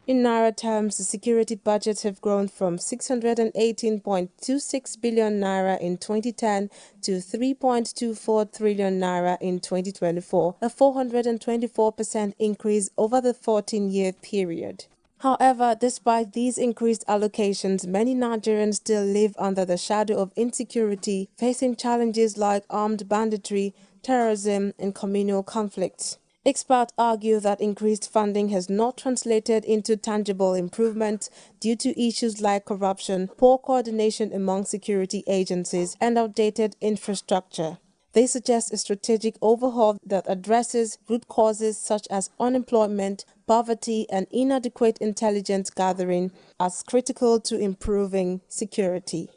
In Naira terms, the security budgets have grown from 618.26 billion Naira in 2010 to 3.24 trillion Naira in 2024, a 424% increase over the 14-year period. However, despite these increased allocations, many Nigerians still live under the shadow of insecurity, facing challenges like armed banditry, terrorism, and communal conflicts. Experts argue that increased funding has not translated into tangible improvements due to issues like corruption, poor coordination among security agencies, and outdated infrastructure. They suggest a strategic overhaul that addresses root causes such as unemployment, poverty, and inadequate intelligence gathering as critical to improving security.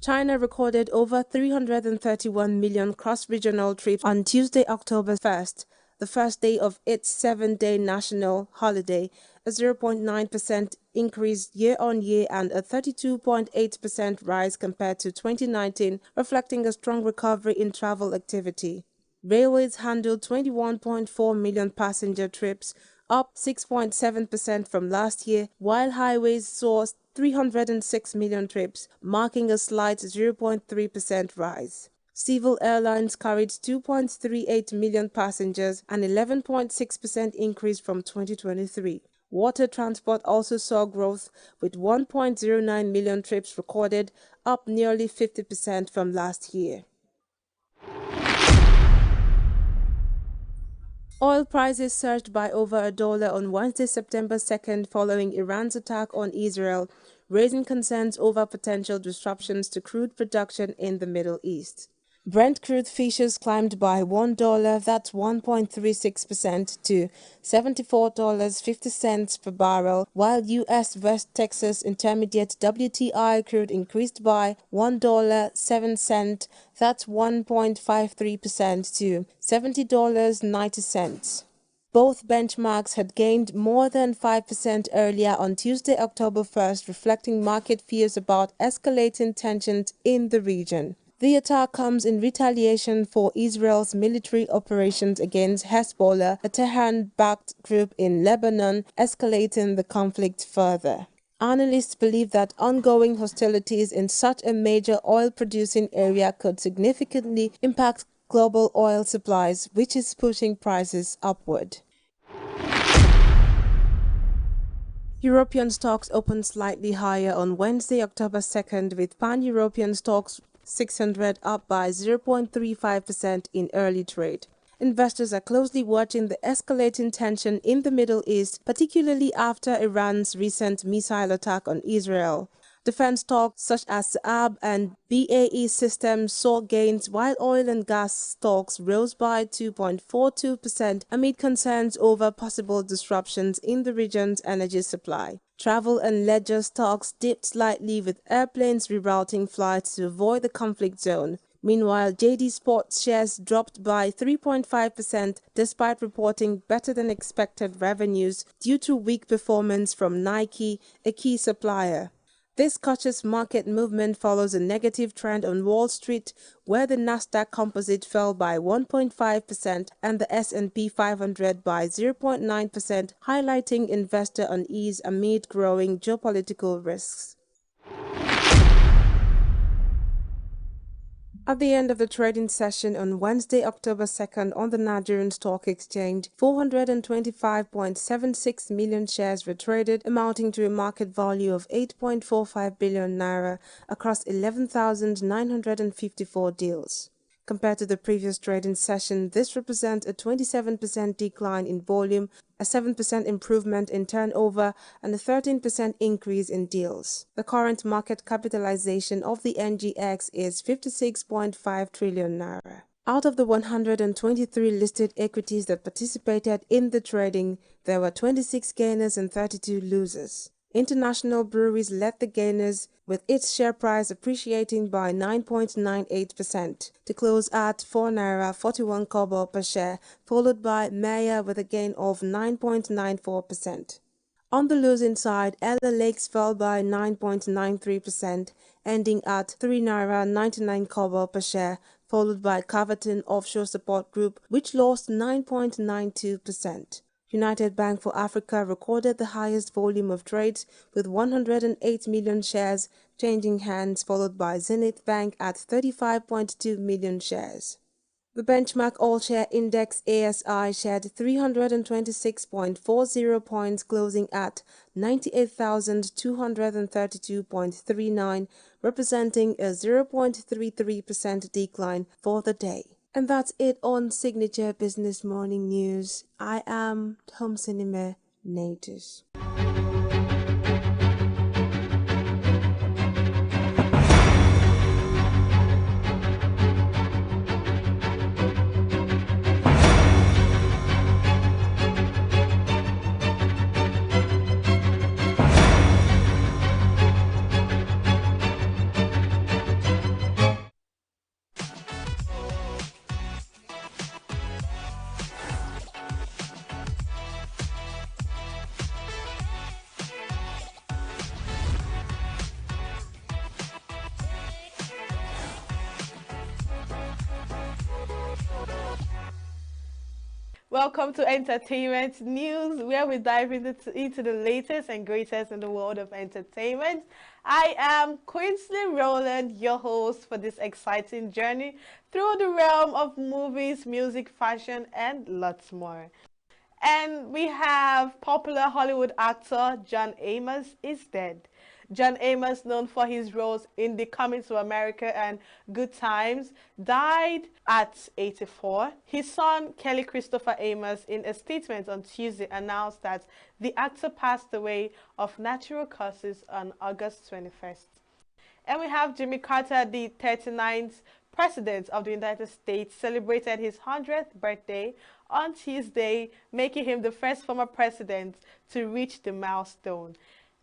China recorded over 331 million cross-regional trips on Tuesday, October 1st, the first day of its 7-day national holiday, a 0.9% increase year-on-year and a 32.8% rise compared to 2019, reflecting a strong recovery in travel activity. Railways handled 21.4 million passenger trips, up 6.7% from last year, while highways saw 306 million trips, marking a slight 0.3% rise. Civil airlines carried 2.38 million passengers, an 11.6% increase from 2023. Water transport also saw growth, with 1.09 million trips recorded, up nearly 50% from last year. Oil prices surged by over $1 on Wednesday, September 2nd, following Iran's attack on Israel, raising concerns over potential disruptions to crude production in the Middle East. Brent crude futures climbed by $1, that's 1.36%, to $74.50 per barrel, while U.S. West Texas Intermediate WTI crude increased by $1.07, that's 1.53%, to $70.90. Both benchmarks had gained more than 5% earlier on Tuesday, October 1st, reflecting market fears about escalating tensions in the region. The attack comes in retaliation for Israel's military operations against Hezbollah, a Tehran-backed group in Lebanon, escalating the conflict further. Analysts believe that ongoing hostilities in such a major oil-producing area could significantly impact global oil supplies, which is pushing prices upward. European stocks opened slightly higher on Wednesday, October 2nd, with Pan-European stocks 600 up by 0.35% in early trade. Investors are closely watching the escalating tension in the Middle East, particularly after Iran's recent missile attack on Israel. Defense stocks such as Saab and BAE Systems saw gains, while oil and gas stocks rose by 2.42% amid concerns over possible disruptions in the region's energy supply. Travel and leisure stocks dipped slightly, with airplanes rerouting flights to avoid the conflict zone. Meanwhile, JD Sports shares dropped by 3.5% despite reporting better than expected revenues due to weak performance from Nike, a key supplier. This cautious market movement follows a negative trend on Wall Street, where the Nasdaq Composite fell by 1.5% and the S&P 500 by 0.9%, highlighting investor unease amid growing geopolitical risks. At the end of the trading session on Wednesday, October 2nd on the Nigerian Stock Exchange, 425.76 million shares were traded, amounting to a market value of 8.45 billion naira across 11,954 deals. Compared to the previous trading session, this represents a 27% decline in volume, a 7% improvement in turnover, and a 13% increase in deals. The current market capitalization of the NGX is 56.5 trillion naira. Out of the 123 listed equities that participated in the trading, there were 26 gainers and 32 losers. International breweries led the gainers, with its share price appreciating by 9.98% to close at 4 naira 41 kobo per share, followed by Maya with a gain of 9.94%. On the losing side, Ella Lakes fell by 9.93%, ending at 3 naira 99 kobo per share, followed by Caverton Offshore Support Group, which lost 9.92%. United Bank for Africa recorded the highest volume of trades with 108 million shares changing hands, followed by Zenith Bank at 35.2 million shares. The benchmark all-share index ASI shared 326.40 points, closing at 98,232.39, representing a 0.33% decline for the day. And that's it on Signature Business Morning News. I am Thompson Natus. Welcome to Entertainment News, where we dive into the latest and greatest in the world of entertainment. I am Quinsley Rowland, your host for this exciting journey through the realm of movies, music, fashion, and lots more. And we have popular Hollywood actor John Amos is dead. John Amos, known for his roles in The Coming to America and Good Times, died at 84. His son, Kelly Christopher Amos, in a statement on Tuesday, announced that the actor passed away of natural causes on August 21st. And we have Jimmy Carter, the 39th President of the United States, celebrated his 100th birthday on Tuesday, making him the first former president to reach the milestone.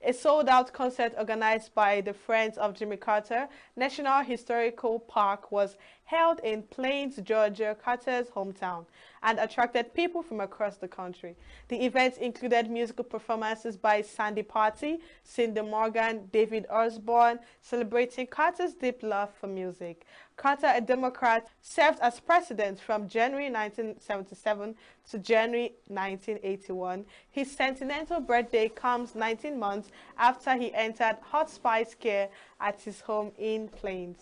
A sold-out concert organized by the Friends of Jimmy Carter National Historical Park was held in Plains, Georgia, Carter's hometown, and attracted people from across the country. The event included musical performances by Sandy Patty, Cindy Morgan, David Osborne, celebrating Carter's deep love for music. Carter, a Democrat, served as president from January 1977 to January 1981. His sentimental birthday comes 19 months after he entered hot spice care at his home in Plains.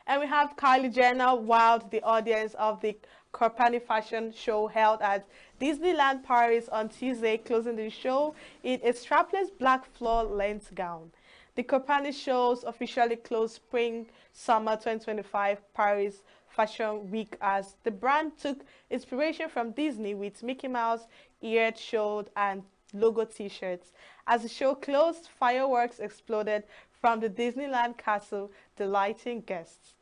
And we have Kylie Jenner wowed the audience of the Copernic fashion show held at Disneyland Paris on Tuesday, closing the show in a strapless black floor-length gown. The Copernic shows officially closed Spring-Summer 2025 Paris Fashion Week as the brand took inspiration from Disney with Mickey Mouse eared showed and logo t-shirts. As the show closed, fireworks exploded from the Disneyland castle, delighting guests.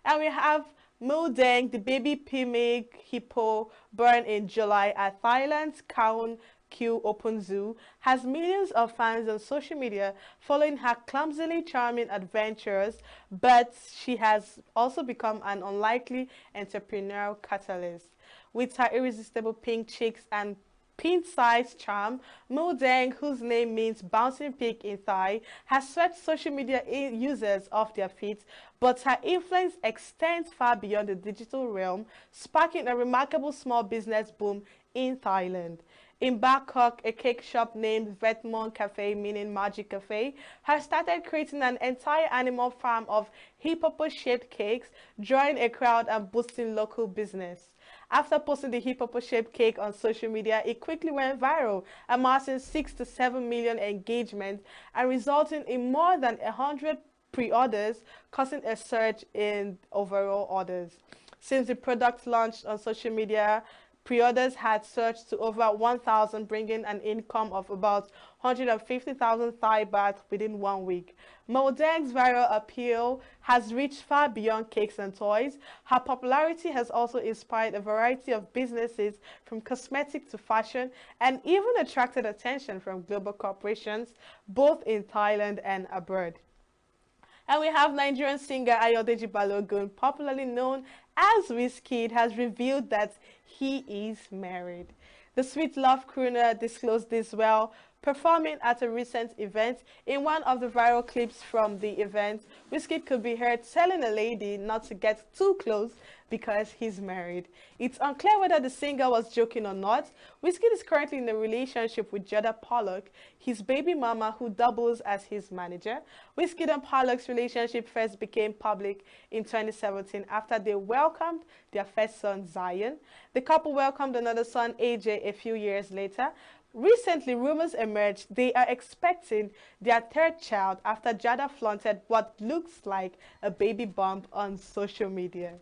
And we have Mudeng, the baby pygmy hippo born in July at Thailand's Khao Q Open Zoo, has millions of fans on social media following her clumsily charming adventures, but she has also become an unlikely entrepreneurial catalyst. With her irresistible pink cheeks and pin-sized charm, Mo Deng, whose name means bouncing pig in Thai, has swept social media users off their feet, but her influence extends far beyond the digital realm, sparking a remarkable small business boom in Thailand. In Bangkok, a cake shop named Vetmon Cafe, meaning Magic Cafe, has started creating an entire animal farm of hippopo-shaped cakes, drawing a crowd and boosting local business. After posting the hippopo-shaped cake on social media, it quickly went viral, amassing 6 to 7 million engagements and resulting in more than 100 pre-orders, causing a surge in overall orders. Since the product launched on social media, pre-orders had surged to over 1,000, bringing an income of about 150,000 Thai baht within 1 week. Mo Deng's viral appeal has reached far beyond cakes and toys. Her popularity has also inspired a variety of businesses, from cosmetics to fashion, and even attracted attention from global corporations, both in Thailand and abroad. And we have Nigerian singer Ayodeji Balogun, popularly known as Wizkid, has revealed that he is married. The sweet love crooner disclosed this while performing at a recent event. In one of the viral clips from the event, Wizkid could be heard telling a lady not to get too close because he's married. It's unclear whether the singer was joking or not. Wizkid is currently in a relationship with Jada Pollock, his baby mama, who doubles as his manager. Wizkid and Pollock's relationship first became public in 2017 after they welcomed their first son, Zion. The couple welcomed another son, AJ, a few years later. Recently, rumors emerged they are expecting their third child after Jada flaunted what looks like a baby bump on social media.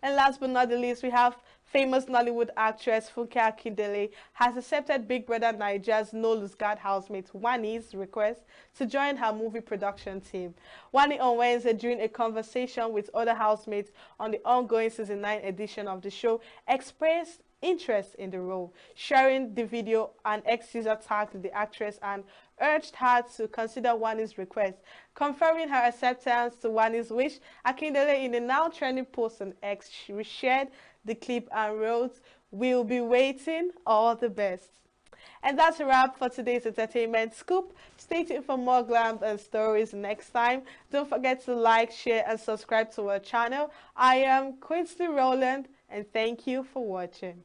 And last but not the least, we have famous Nollywood actress Funke Akindele has accepted Big Brother Nigeria's No Lose Guard housemate Wani's request to join her movie production team. Wani on Wednesday, during a conversation with other housemates on the ongoing season 9 edition of the show, expressed interest in the role. Sharing the video, an ex-user tagged the actress and urged her to consider Wani's request. Confirming her acceptance to Wani's wish, Akindele, in a now trending post on X, shared the clip and wrote, "We'll be waiting, all the best." And that's a wrap for today's entertainment scoop. Stay tuned for more glam and stories next time. Don't forget to like, share, and subscribe to our channel. I am Quincy Rowland, and thank you for watching.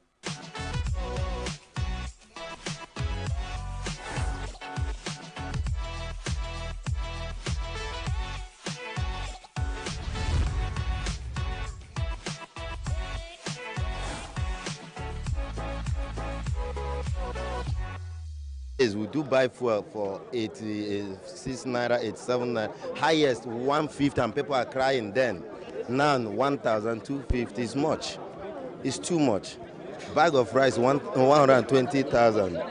We do buy fuel for 86 naira, 87 naira, highest 150, and people are crying then. Now 1,250 is much. It's too much. Bag of rice 120,000.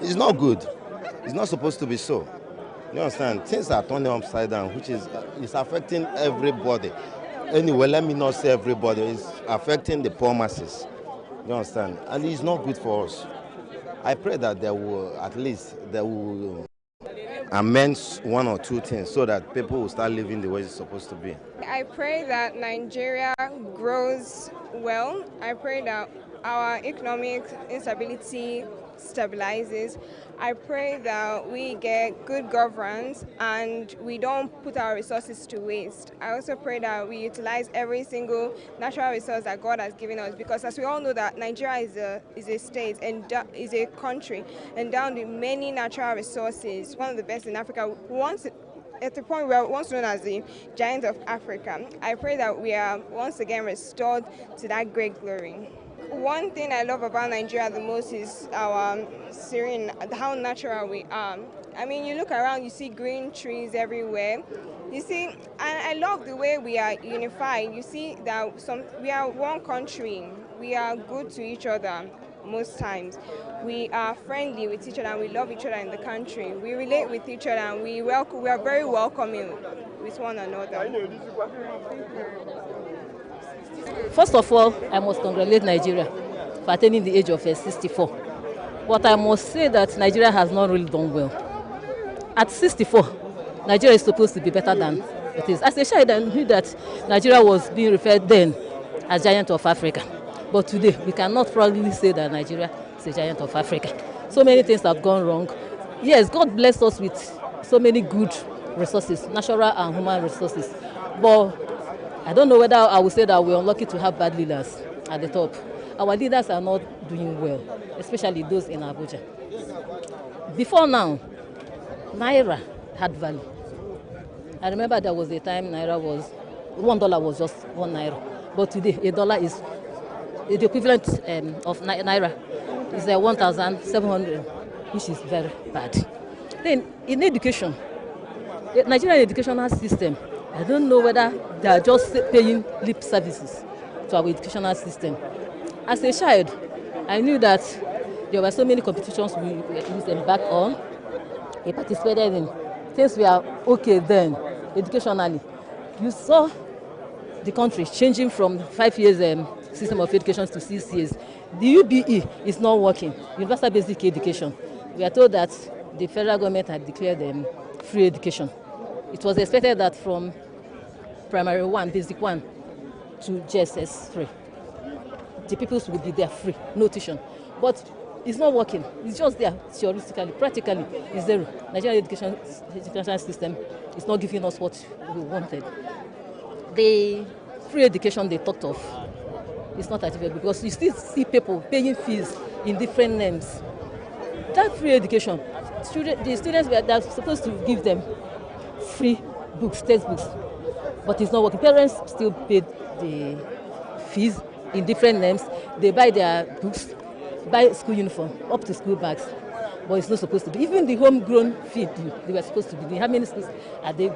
It's not good. It's not supposed to be so. You understand? Things are turning upside down, which is it's affecting everybody. Anyway, let me not say everybody. It's affecting the poor masses. You understand? And it's not good for us. I pray that they will amend one or two things so that people will start living the way it's supposed to be. I pray that Nigeria grows well. I pray that our economic instability stabilizes. I pray that we get good governance and we don't put our resources to waste. I also pray that we utilize every single natural resource that God has given us, because as we all know that Nigeria is a state and is a country endowed with many natural resources, one of the best in Africa. At the point we are once known as the giant of Africa. I pray that we are once again restored to that great glory. One thing I love about Nigeria the most is our serene, how natural we are. I mean, you look around, you see green trees everywhere. You see, and I love the way we are unified. You see that we are one country. We are good to each other most times. We are friendly with each other and we love each other in the country. We relate with each other and we are very welcoming with one another. First of all, I must congratulate Nigeria for attaining the age of 64. But I must say that Nigeria has not really done well. At 64, Nigeria is supposed to be better than it is. As a child, I knew that Nigeria was being referred then as giant of Africa. But today, we cannot proudly say that Nigeria is a giant of Africa. So many things have gone wrong. Yes, God blessed us with so many good resources, natural and human resources. But I don't know whether I would say that we're unlucky to have bad leaders at the top. Our leaders are not doing well, especially those in Abuja. Before now, Naira had value. I remember there was a time Naira was, $1 was just 1 Naira. But today, $1 is the equivalent of Naira is 1,700, which is very bad. Then in education, the Nigerian educational system, I don't know whether they are just paying lip services to our educational system. As a child, I knew that there were so many competitions we used them back on. We participated in. Things were okay then, educationally. You saw the country changing from 5 years system of education to 6 years. The UBE is not working, Universal Basic Education. We are told that the federal government had declared free education. It was expected that from primary 1, basic 1 to JSS 3, the pupils will be there free, no tuition. But it's not working. It's just there theoretically, practically it's zero. Nigerian education system is not giving us what we wanted. The free education they talked of is not achievable because you still see people paying fees in different names. That free education, the students they're supposed to give them free books, textbooks, but it's not working. Parents still pay the fees in different names. They buy their books, buy school uniform, up to school bags, but it's not supposed to be. Even the homegrown feed they were supposed to be doing. How many schools are they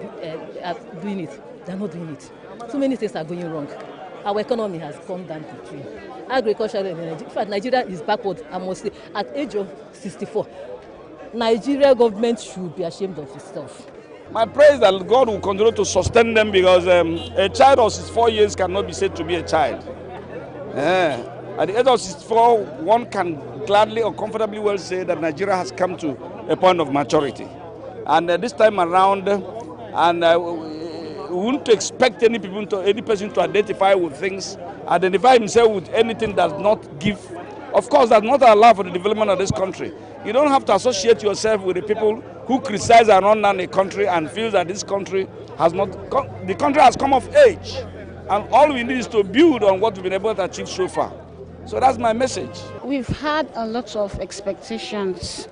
are doing it? They're not doing it. So many things are going wrong. Our economy has come down to tree. Agriculture in Nigeria, in fact, Nigeria is backward, I must say, at age of 64. Nigeria government should be ashamed of itself. My prayer is that God will continue to sustain them because a child of 64 years cannot be said to be a child. At the age of 64, one can gladly or comfortably well say that Nigeria has come to a point of maturity. And this time around, we wouldn't expect any person to identify with things, identify himself with anything that does not give, of course, does not allow for the development of this country. You don't have to associate yourself with the people who criticize and run down the country and feel that this country has not, the country has come of age. And all we need is to build on what we've been able to achieve so far. So that's my message. We've had a lot of expectations,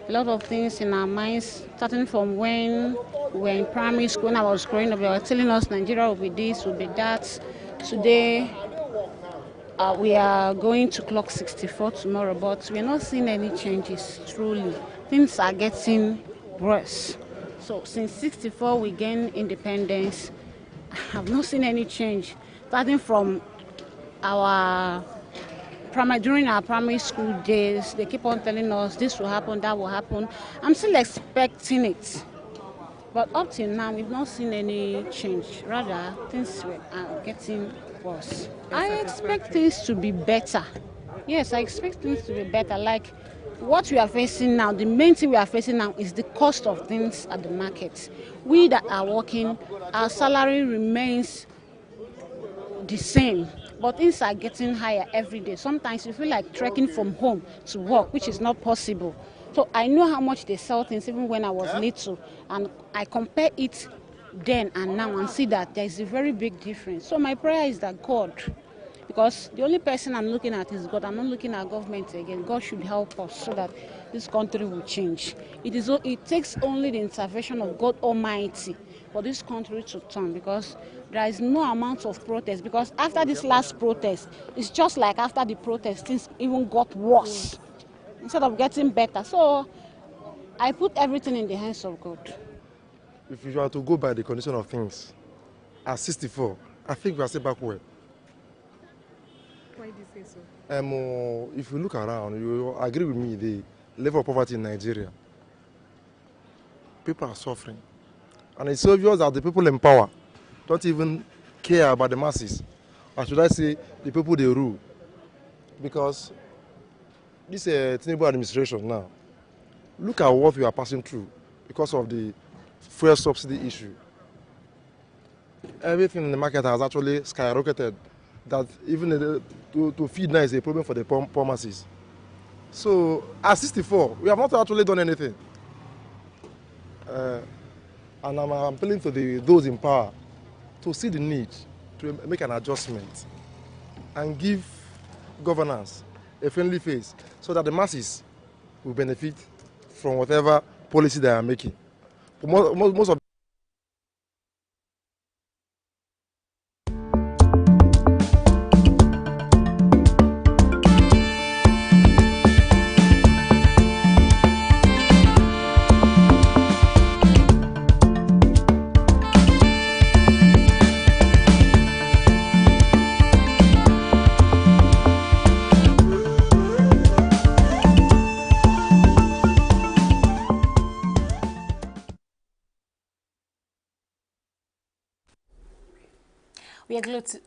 a lot of things in our minds, starting from when we were in primary school. When I was growing up, they were telling us Nigeria will be this, will be that. Today, we are going to clock 64 tomorrow, but we're not seeing any changes, truly. Things are getting worse. So since 64, we gained independence. I have not seen any change. Starting from during our primary school days, they keep on telling us this will happen, that will happen. I'm still expecting it. But up till now, we've not seen any change. Rather, things are getting worse. I expect things to be better. Yes, I expect things to be better. Like what we are facing now, the main thing we are facing now is the cost of things at the market. We that are working, our salary remains the same, but things are getting higher every day. Sometimes you feel like trekking from home to work, which is not possible. So I know how much they sell things even when I was little, and I compare it then and now and see that there is a very big difference. So my prayer is that God, because the only person I'm looking at is God, I'm not looking at government again. God should help us so that this country will change. It takes only the intervention of God Almighty for this country to turn, because there is no amount of protest. Because after this last protest, it's just like after the protest, things even got worse instead of getting better. So I put everything in the hands of God. If you are to go by the condition of things, at 64, I think we are still backward. Why do you say so? If you look around, you agree with me, the level of poverty in Nigeria, people are suffering. And it's obvious that the people in power don't even care about the masses. Or should I say, the people they rule. Because this Tinubu administration now, look at what we are passing through because of the fuel subsidy issue. Everything in the market has actually skyrocketed. That even to feed now is a problem for the poor masses. So at 64, we have not actually done anything. And I'm appealing to those in power to see the need to make an adjustment and give governance a friendly face so that the masses will benefit from whatever policy they are making. Most of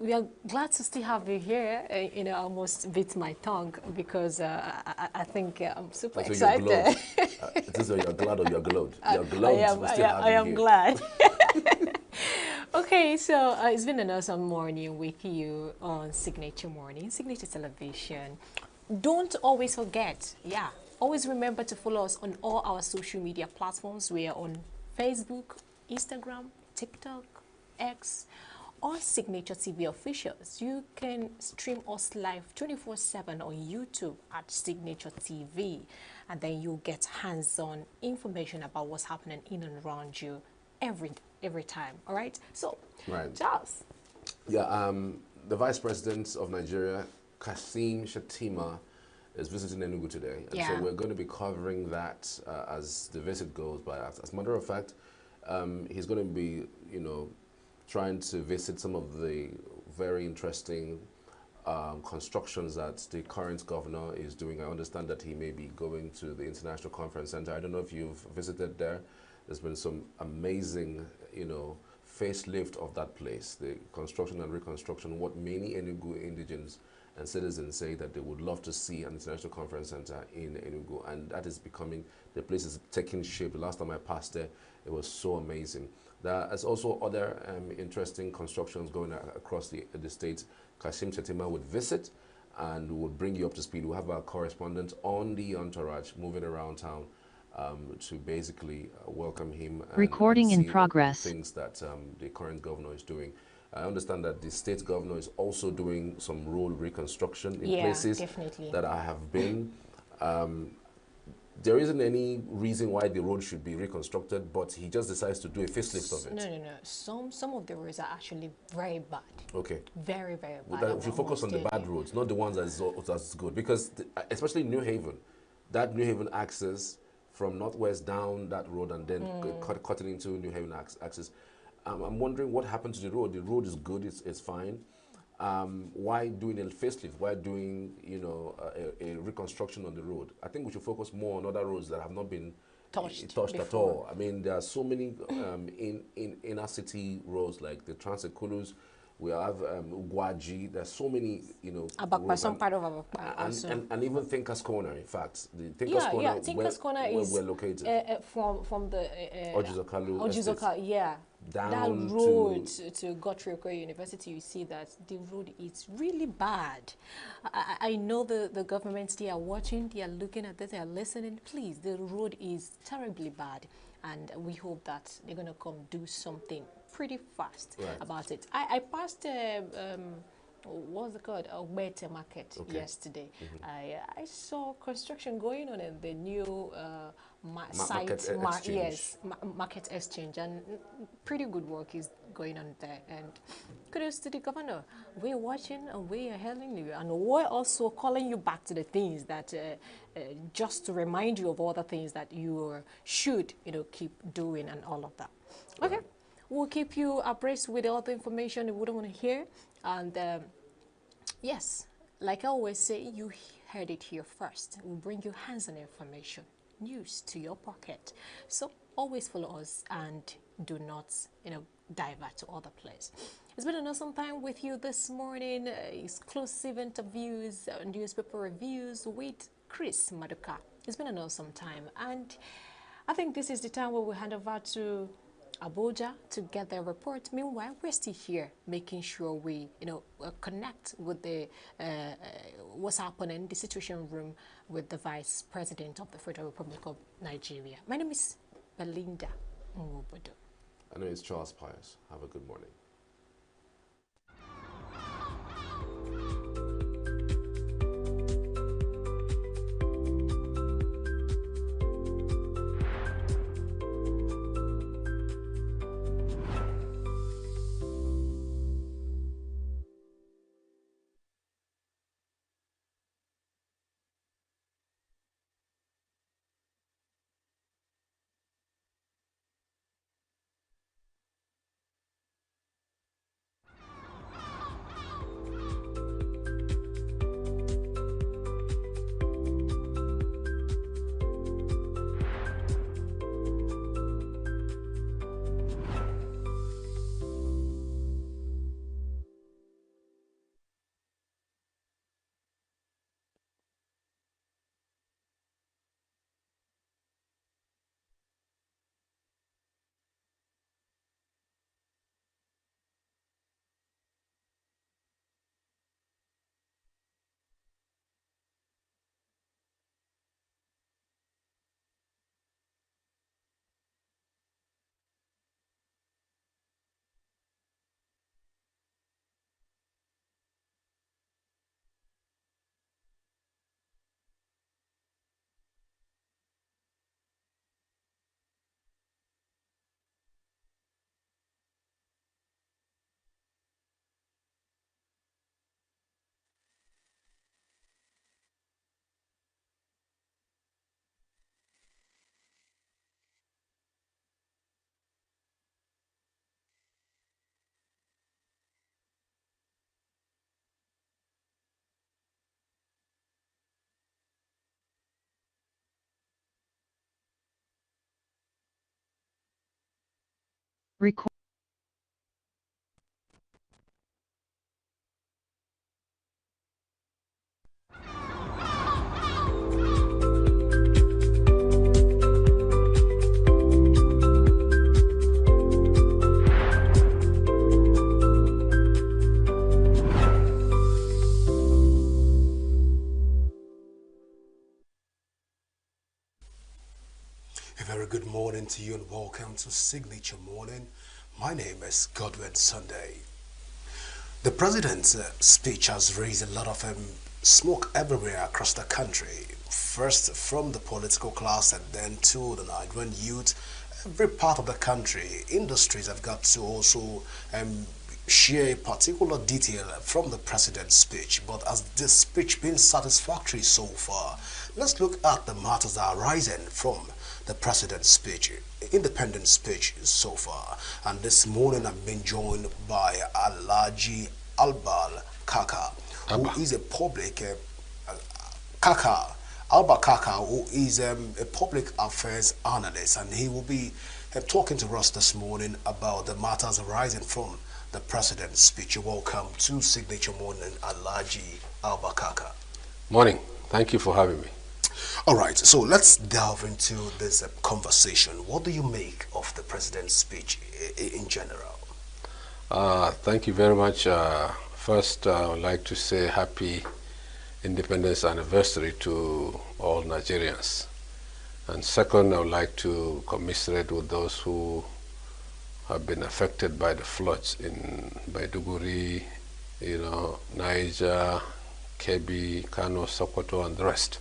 We are glad to still have you here. I almost bit my tongue because I think I'm super excited. It is you're glad or you're glowed? You're glowed. I am glad. Okay, so it's been an awesome morning with you on Signature Morning, Signature Television. Don't always forget, always remember to follow us on all our social media platforms. We are on Facebook, Instagram, TikTok, X, or Signature TV Officials. You can stream us live 24/7 on YouTube at Signature TV, and then you'll get hands-on information about what's happening in and around you every time. All right, so Charles. The Vice President of Nigeria, Kashim Shettima, is visiting ENUGU today, and so we're going to be covering that as the visit goes by. As a matter of fact, he's going to be, trying to visit some of the very interesting constructions that the current governor is doing. I understand that he may be going to the International Conference Center. I don't know if you've visited there. There's been some amazing, facelift of that place, the construction and reconstruction. What many ENUGU indigenes and citizens say that they would love to see an International Conference Center in ENUGU, and that is becoming, the place is taking shape. The last time I passed there, it was so amazing. There's also other interesting constructions going across the state. Kashim Shettima would visit and would bring you up to speed. We'll have our correspondent on the entourage moving around town to basically welcome him and in see progress. things that the current governor is doing. I understand that the state governor is also doing some road reconstruction in places that I have been. There isn't any reason why the road should be reconstructed, but he just decides to do a facelift of it. No. Some of the roads are actually very bad. Okay. Very, very bad. If you focus on the bad roads, not the ones that's good, because especially New Haven, that New Haven access from northwest down that road and then cutting into New Haven access. I'm wondering what happened to the road. The road is good, it's fine. Why doing a facelift? Why doing a reconstruction on the road? I think we should focus more on other roads that have not been touched at all. I mean, there are so many in inner city roads like the Transit Kulus. We have Ugwaji. There's so many, Abakpa, some part of Abakpa and even Thinkers Corner. In fact, the Thinkers Corner, Thinkers Corner is we're located from the Ojizokalu down that road to Gotrioka University. You see that the road is really bad. I know the governments, they are watching, they are looking at this, they are listening. Please, the road is terribly bad, and we hope that they're going to come do something pretty fast about it. I passed what's it called, Ogbete Market yesterday. I saw construction going on in the new market exchange, and pretty good work is going on there. And kudos to the governor. We're watching and we are hailing you, and we're also calling you back to the things that just to remind you of all the things that you should keep doing and all of that. Okay. We'll keep you abreast with all the information you wouldn't want to hear. And yes, like I always say, you heard it here first. We'll bring you hands-on information, news to your pocket. So always follow us and do not, divert to other places. It's been an awesome time with you this morning. Exclusive interviews, newspaper reviews with Chris Maduka. It's been an awesome time, and I think this is the time where we hand over to Abuja to get their report. Meanwhile, we're still here making sure we, connect with the what's happening, the Situation Room with the Vice President of the Federal Republic of Nigeria. My name is Belinda Nwubodo. I know it's Charles Pius. Have a good morning. Record. A very good morning to you and welcome to Signature Morning. My name is Godwin Sunday. The president's speech has raised a lot of smoke everywhere across the country. First from the political class and then to the Nigerian youth. Every part of the country, industries have got to also share a particular detail from the president's speech. But has this speech been satisfactory so far? Let's look at the matters that are arising from the president's speech, independent speech so far. And this morning I've been joined by Alhaji Albal Kaka, who is a public Alba Kaka, who is a public affairs analyst, and he will be talking to us this morning about the matters arising from the president's speech. You're welcome to Signature Morning, Alhaji Alba Kaka. Morning. Thank you for having me. All right, so let's delve into this conversation. What do you make of the president's speech in general? Thank you very much. First, I would like to say happy independence anniversary to all Nigerians. And second, I would like to commiserate with those who have been affected by the floods in Maiduguri, Niger, Kebbi, Kano, Sokoto, and the rest.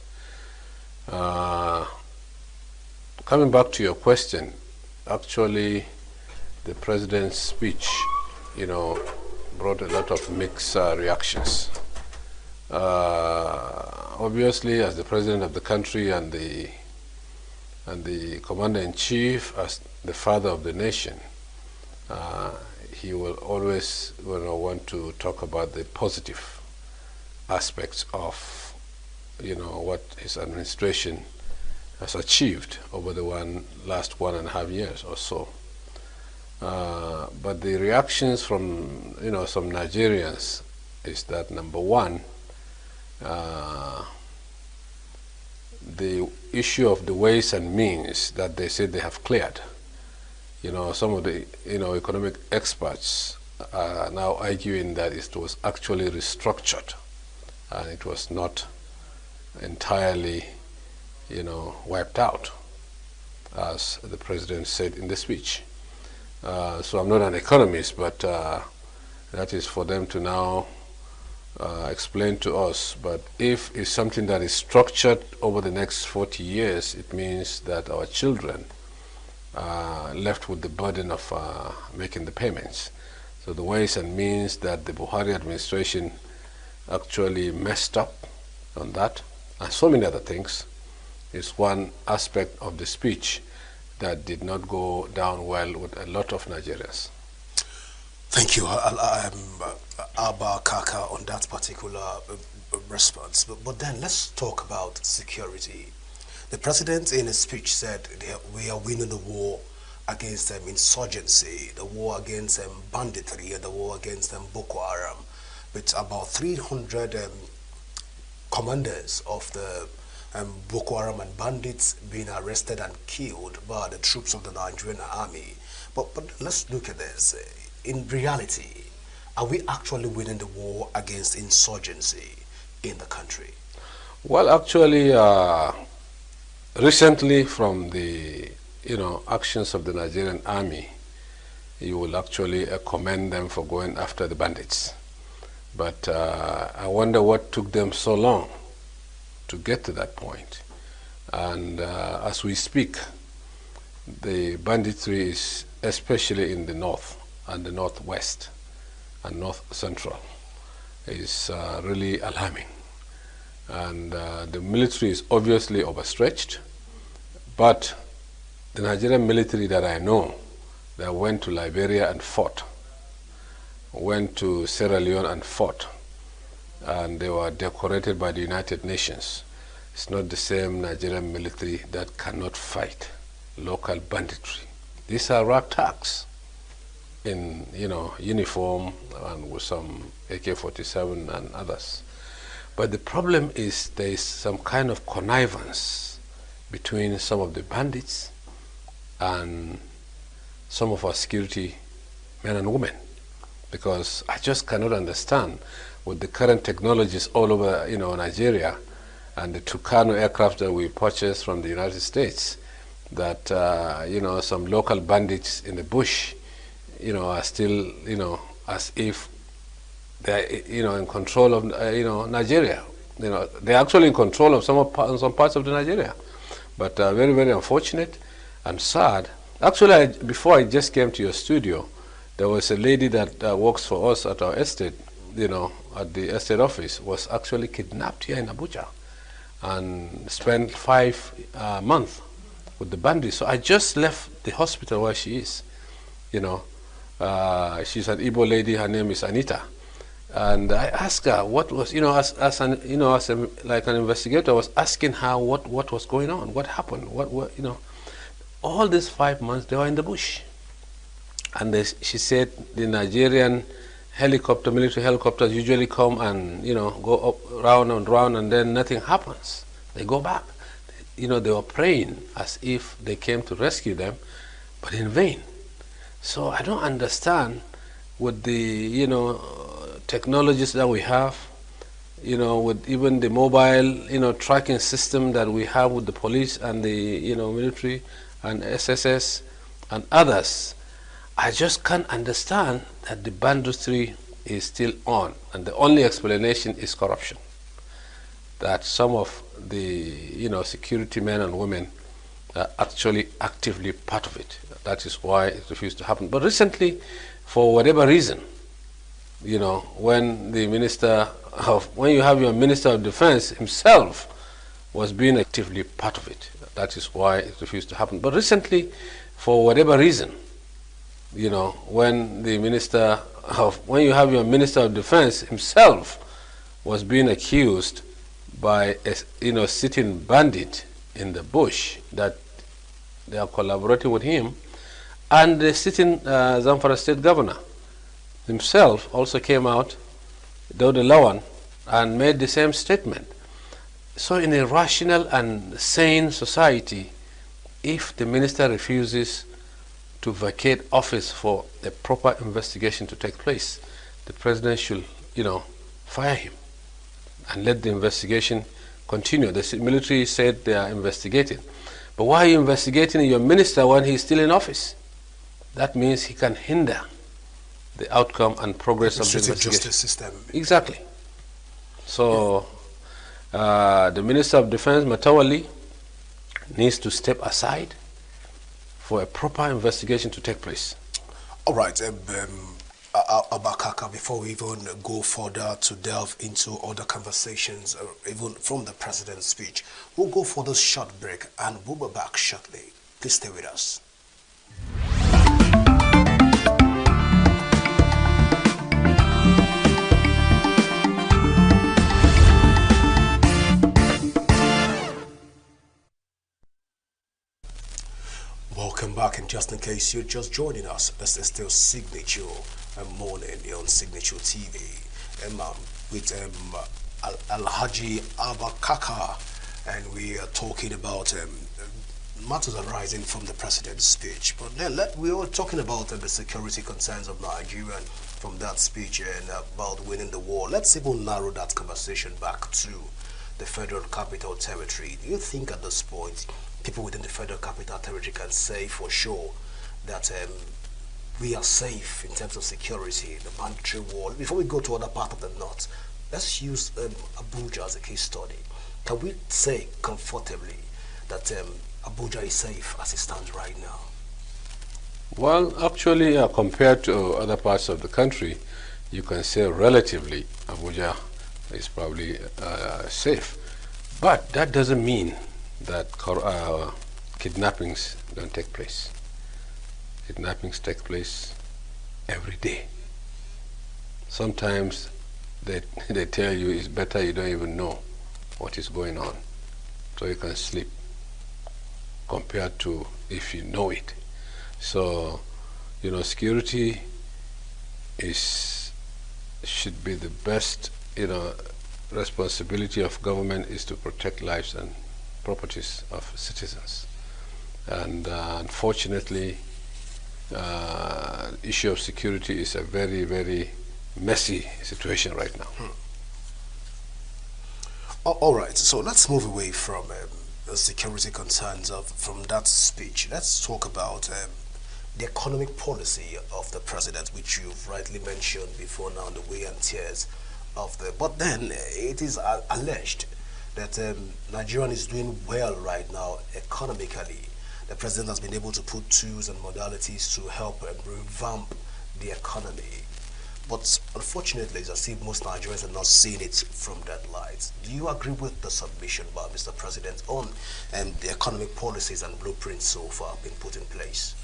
Coming back to your question, actually the president's speech, brought a lot of mixed reactions. Obviously, as the president of the country and the commander-in-chief, as the father of the nation, he will always want to talk about the positive aspects of what his administration has achieved over the last 1.5 years or so. But the reactions from some Nigerians is that, number one, the issue of the ways and means that they say they have cleared. Some of the economic experts are now arguing that it was actually restructured and it was not entirely wiped out, as the president said in the speech. So I'm not an economist, but that is for them to now explain to us. But if it's something that is structured over the next 40 years, it means that our children are left with the burden of making the payments. So the ways and means that the Buhari administration actually messed up on that, and so many other things, is one aspect of the speech that did not go down well with a lot of Nigerians. Thank you, Abba Kaka, on that particular response. But then let's talk about security. The president in a speech said that we are winning the war against insurgency, the war against banditry, and the war against Boko Haram, with about 300 commanders of the Boko Haram and bandits being arrested and killed by the troops of the Nigerian army. But let's look at this. In reality, are we actually winning the war against insurgency in the country? Well, actually, recently from the actions of the Nigerian army, you will actually commend them for going after the bandits. But I wonder what took them so long to get to that point. And as we speak, the banditry is especially in the north and the northwest and north central is really alarming. And the military is obviously overstretched, but the Nigerian military that I know that went to Liberia and fought, went to Sierra Leone and fought, and they were decorated by the United Nations. It's not the same Nigerian military that cannot fight local banditry. These are ragtags in uniform and with some AK-47 and others. But the problem is there is some kind of connivance between some of the bandits and some of our security men and women, because I just cannot understand with the current technologies all over Nigeria and the Tucano aircraft that we purchased from the United States, that some local bandits in the bush are still as if they're in control of Nigeria. They're actually in control of some parts of the Nigeria, but very, very unfortunate and sad. Actually, before I just came to your studio, there was a lady that works for us at our estate, at the estate office, was actually kidnapped here in Abuja and spent 5 months with the bandits. So I just left the hospital where she is. She's an Igbo lady. Her name is Anita, and I asked her what was, like an investigator, I was asking her what was going on, what happened, all these 5 months they were in the bush, and she said the Nigerian military helicopters usually come and go up round and round, and then nothing happens. They go back. They were praying as if they came to rescue them, but in vain. So I don't understand with the technologies that we have, with even the mobile tracking system that we have with the police and the military and SSS and others. I just can't understand that the banditry is still on, and the only explanation is corruption. That some of the security men and women are actually actively part of it. That is why it refused to happen. But recently, for whatever reason, when you have your Minister of Defense himself was being actively part of it, that is why it refused to happen. But recently, for whatever reason, when you have your Minister of Defense himself was being accused by a sitting bandit in the bush, that they are collaborating with him, and the sitting Zamfara state governor himself also came out, Dawda Lawan, and made the same statement. So in a rational and sane society, if the minister refuses to vacate office for a proper investigation to take place, the president should, fire him and let the investigation continue. The military said they are investigating. But why are you investigating your minister when he's still in office? That means he can hinder the outcome and progress of the investigation. Justice system. Exactly. So the Minister of Defense, Matawali, needs to step aside for a proper investigation to take place. All right, Abakaka, before we even go further to delve into other conversations, even from the president's speech, we'll go for this short break and we'll be back shortly. Please stay with us. Welcome back, and just in case you're just joining us, this is still Signature Morning on Signature TV with Alhaji Abakaka, and we are talking about matters arising from the president's speech. But then we were talking about the security concerns of Nigeria from that speech and about winning the war. Let's even narrow that conversation back to the Federal Capital Territory. Do you think at this point people within the Federal Capital Territory can say for sure that we are safe in terms of security, the mandatory wall? Before we go to other part of the north, let's use Abuja as a case study. Can we say comfortably that Abuja is safe as it stands right now? Well, actually, compared to other parts of the country, you can say relatively Abuja is probably safe. But that doesn't mean that kidnappings don't take place. Kidnappings take place every day. Sometimes they tell you it's better you don't even know what is going on, so you can sleep, compared to if you know it. So, security should be the best, responsibility of government is to protect lives and properties of citizens. And unfortunately, issue of security is a very, very messy situation right now. All right, so let's move away from the security concerns from that speech. Let's talk about the economic policy of the president, which you've rightly mentioned before now, the way and tears of the. But then it is alleged that Nigeria is doing well right now economically. The president has been able to put tools and modalities to help revamp the economy. But unfortunately, it's as if most Nigerians are not seeing it from that light. Do you agree with the submission by Mr. President on the economic policies and blueprints so far been put in place?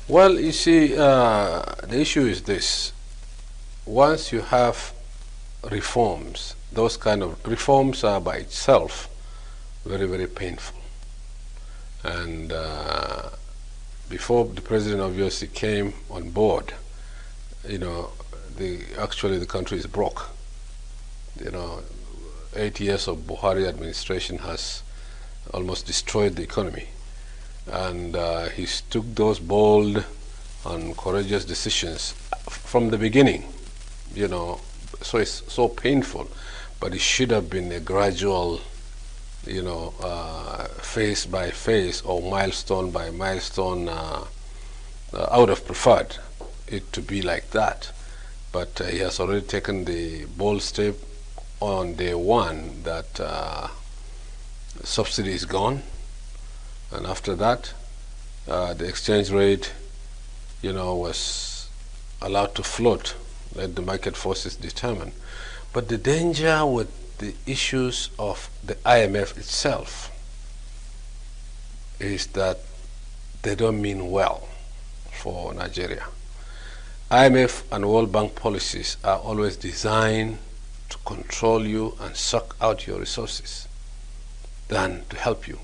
Well, you see, the issue is this. Once you have reforms, those kind of reforms are by itself very, very painful. And before the president obviously came on board, actually the country is broke. 8 years of Buhari administration has almost destroyed the economy. And he took those bold and courageous decisions from the beginning, so it's so painful, but it should have been a gradual, phase by phase or milestone by milestone. I would have preferred it to be like that, but he has already taken the bold step on day one that subsidy is gone, and after that the exchange rate was allowed to float, let the market forces determine. But the danger with the issues of the IMF itself is that they don't mean well for Nigeria. IMF and World Bank policies are always designed to control you and suck out your resources than to help you.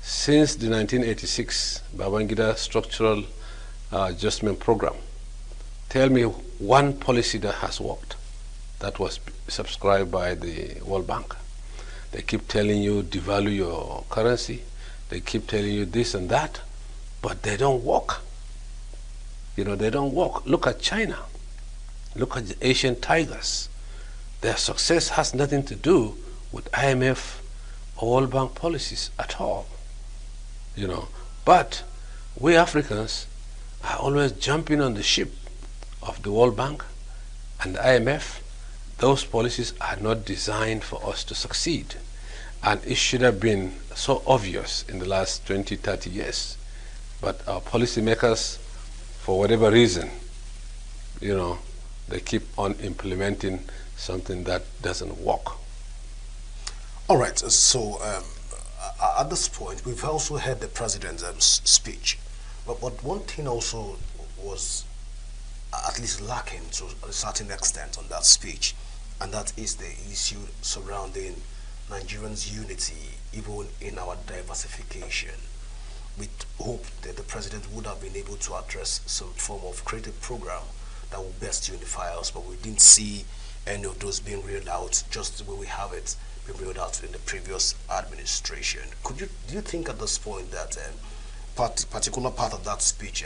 Since the 1986 Babangida Structural Adjustment Program, tell me one policy that has worked, that was subscribed by the World Bank. They keep telling you devalue your currency. They keep telling you this and that, but they don't work. You know, they don't work. Look at China. Look at the Asian tigers. Their success has nothing to do with IMF or World Bank policies at all. You know, but we Africans are always jumping on the ship of the World Bank and the IMF. Those policies are not designed for us to succeed. And it should have been so obvious in the last 20, 30 years. But our policymakers, for whatever reason, you know, they keep on implementing something that doesn't work. All right, so at this point, we've also heard the president's speech. But one thing also was at least lacking to a certain extent on that speech, and that is the issue surrounding Nigerians' unity, even in our diversification. We hope that the president would have been able to address some form of creative program that will best unify us, but we didn't see any of those being reeled out just the way we have it being reeled out in the previous administration. Do you think at this point that particular part of that speech,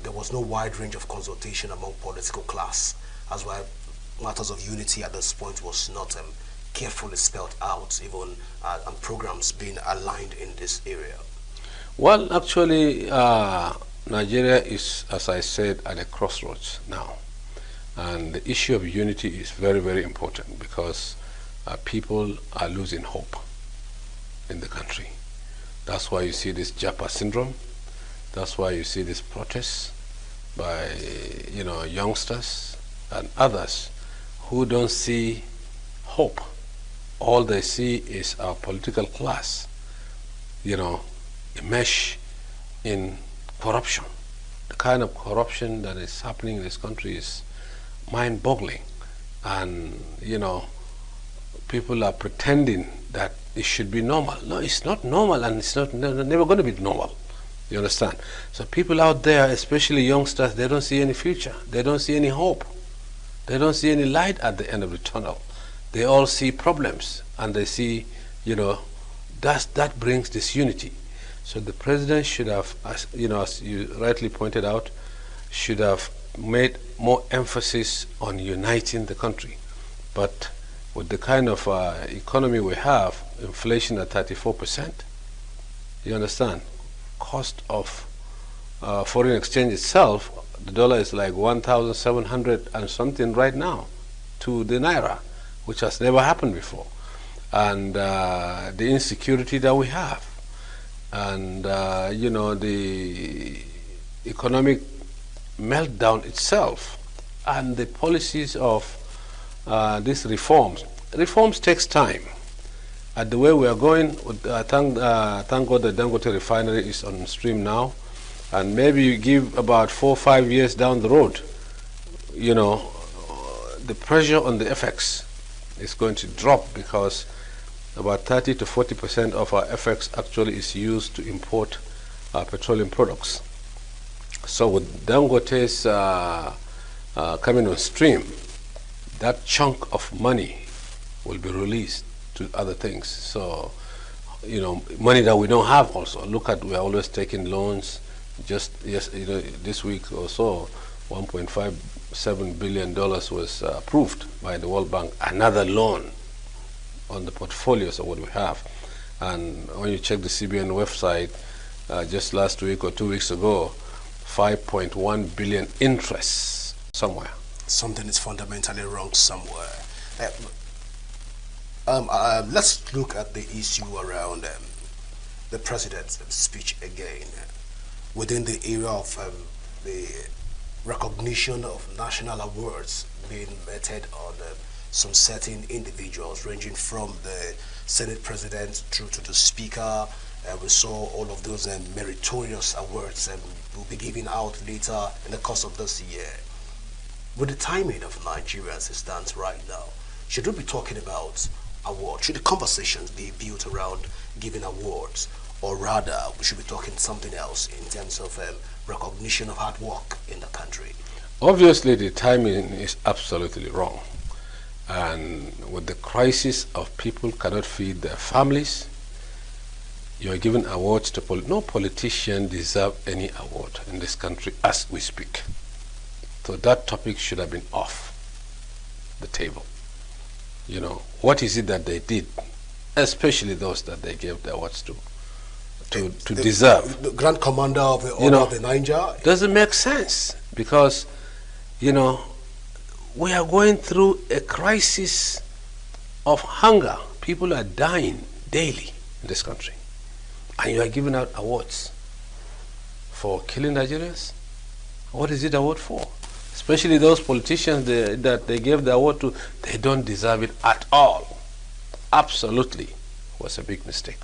there was no wide range of consultation among political class, as why matters of unity at this point was not carefully spelled out, even and programs being aligned in this area? Well, actually, Nigeria is, as I said, at a crossroads now. And the issue of unity is very, very important because people are losing hope in the country. That's why you see this Japa syndrome. That's why you see this protests by, you know, youngsters and others who don't see hope. All they see is our political class, you know, enmeshed in corruption. The kind of corruption that is happening in this country is mind-boggling. And, you know, people are pretending that it should be normal. No, it's not normal, and it's not never going to be normal. You understand? So people out there, especially youngsters, they don't see any future. They don't see any hope. They don't see any light at the end of the tunnel. They all see problems, and they see, you know, that brings disunity. So the president should have, as you rightly pointed out, should have made more emphasis on uniting the country. But with the kind of economy we have, inflation at 34%, you understand, cost of foreign exchange itself, the dollar is like 1,700 and something right now to the naira, which has never happened before. And the insecurity that we have, and you know, the economic meltdown itself, and the policies of these reforms. Reforms takes time. At the way we are going, thank God the Dangote refinery is on stream now, and maybe you give about 4 or 5 years down the road, you know, the pressure on the FX is going to drop, because about 30 to 40% of our FX actually is used to import petroleum products. So with Dangote's coming on stream, that chunk of money will be released to other things. So, you know, money that we don't have also. Look at, we're always taking loans. Just this week or so, $1.57 billion was approved by the World Bank, another loan on the portfolios of what we have. And when you check the CBN website, just last week or 2 weeks ago, 5.1 billion interest somewhere. Something is fundamentally wrong somewhere. Let's look at the issue around the president's speech again. Within the area of the recognition of national awards being meted on some certain individuals, ranging from the Senate president through to the speaker. We saw all of those meritorious awards will be given out later in the course of this year. With the timing of Nigeria as it stands right now, should we be talking about awards? Should the conversations be built around giving awards, or rather we should be talking something else in terms of recognition of hard work in the country? Obviously the timing is absolutely wrong. And with the crisis of people cannot feed their families, you are giving awards to no politician deserve any award in this country as we speak. So that topic should have been off the table. You know, what is it that they did, especially those that they gave the awards to deserve? The Grand Commander of the Order of the Niger? Doesn't make sense because, you know, we are going through a crisis of hunger. People are dying daily in this country. And you are giving out awards for killing Nigerians? What is it award for? Especially those politicians that they gave the award to, they don't deserve it at all. Absolutely. It was a big mistake.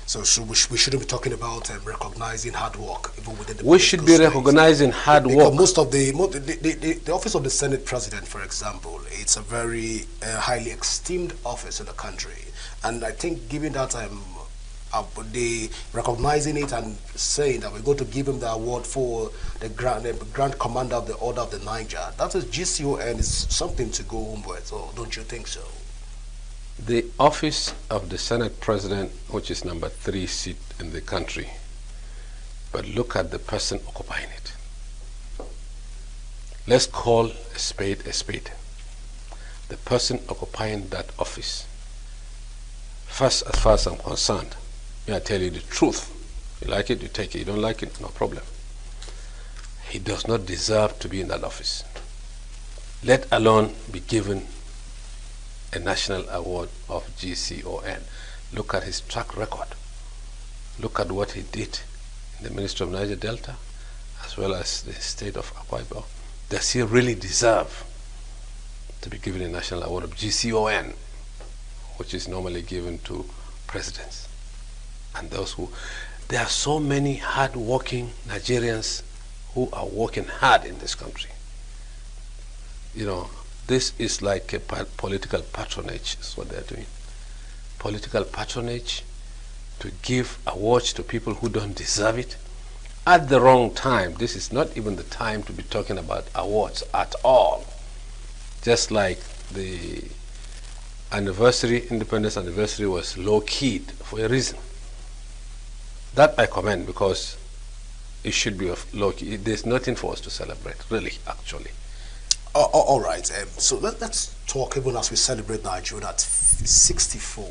So we shouldn't be talking about recognizing hard work even within the We should be recognizing hard work. Because most of the office of the Senate President, for example, it's a very highly esteemed office in the country. And I think given that the recognizing it and saying that we're going to give him the award for the Grand Commander of the Order of the Niger, that is GCON is something to go home with, or don't you think so? The office of the Senate President, which is number 3 seat in the country, but look at the person occupying it. Let's call a spade a spade. The person occupying that office, first, as far as I'm concerned, may I tell you the truth. You like it, you take it. You don't like it, no problem. He does not deserve to be in that office, let alone be given a national award of GCON. Look at his track record. Look at what he did in the Ministry of Niger Delta, as well as the state of Akwa Ibom. Does he really deserve to be given a national award of GCON, which is normally given to presidents? And those who, there are so many hard-working Nigerians who are working hard in this country. You know, this is like a political patronage, is what they're doing. Political patronage to give awards to people who don't deserve it at the wrong time. This is not even the time to be talking about awards at all. Just like the independence anniversary was low-keyed for a reason. That I commend, because it should be of low-key. There's nothing for us to celebrate, really, actually. All right, so let's talk, even as we celebrate Nigeria at 64,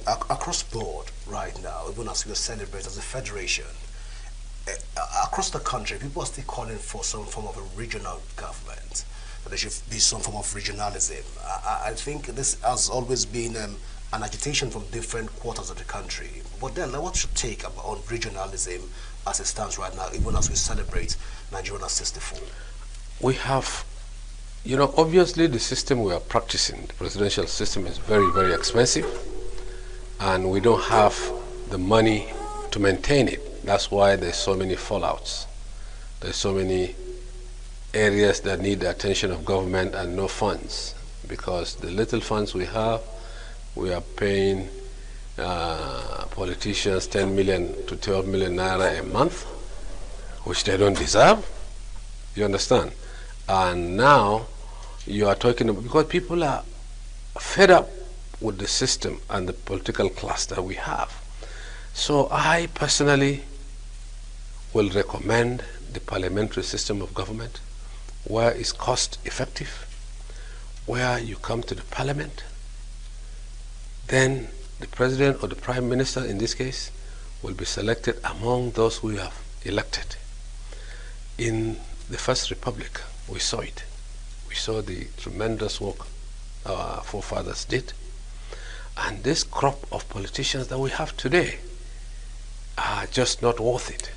across board right now, even as we celebrate as a federation, across the country, people are still calling for some form of a regional government. There should be some form of regionalism. I think this has always been an agitation from different quarters of the country. But then, what's your take on regionalism as it stands right now, even as we celebrate Nigeria at 64? We have, you know, obviously the system we are practicing, the presidential system, is very, very expensive, and we don't have the money to maintain it. That's why there's so many fallouts. There's so many areas that need the attention of government and no funds, because the little funds we have, we are paying politicians 10 million to 12 million naira a month, which they don't deserve. You understand? And now you are talking about, because people are fed up with the system and the political class that we have. So I personally will recommend the parliamentary system of government, where it's cost effective, where you come to the parliament, then the president or the prime minister in this case will be selected among those who have elected. In the First Republic, we saw it. We saw the tremendous work our forefathers did. And this crop of politicians that we have today are just not worth it.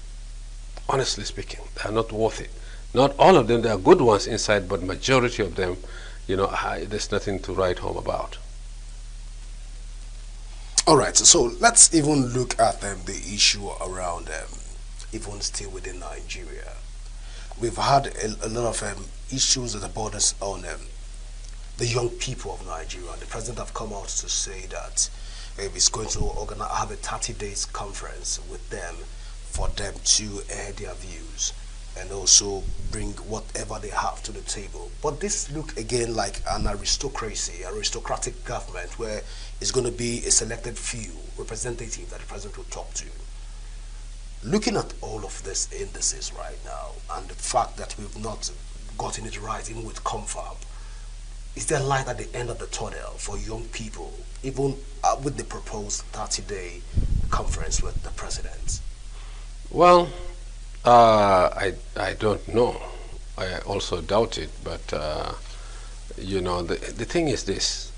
Honestly speaking, they are not worth it. Not all of them, there are good ones inside, but majority of them, you know, there's nothing to write home about. All right, so let's even look at the issue around even still within Nigeria. We've had a lot of issues at the borders on the young people of Nigeria. The president have come out to say that he's going to have a 30 days conference with them for them to air their views. and also bring whatever they have to the table. But this look again like an aristocratic government where it's going to be a selected few representatives that the president will talk to. Looking at all of these indices right now and the fact that we've not gotten it right even with confab, is there light at the end of the tunnel for young people, even with the proposed 30-day conference with the president? Well, I don't know. I also doubt it, but you know, the thing is this.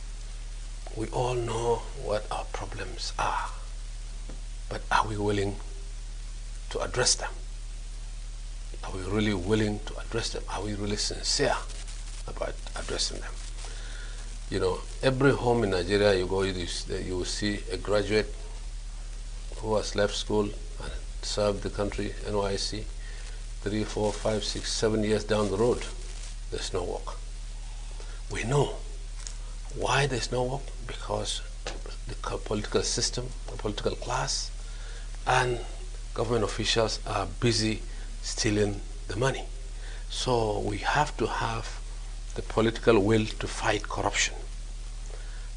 We all know what our problems are, but are we willing to address them? Are we really willing to address them? Are we really sincere about addressing them? You know, every home in Nigeria you go, you will see a graduate who has left school and served the country, NYC, 3, 4, 5, 6, 7 years down the road. There's no work. We know why there's no work, because the political system, the political class, and government officials are busy stealing the money. So we have to have the political will to fight corruption.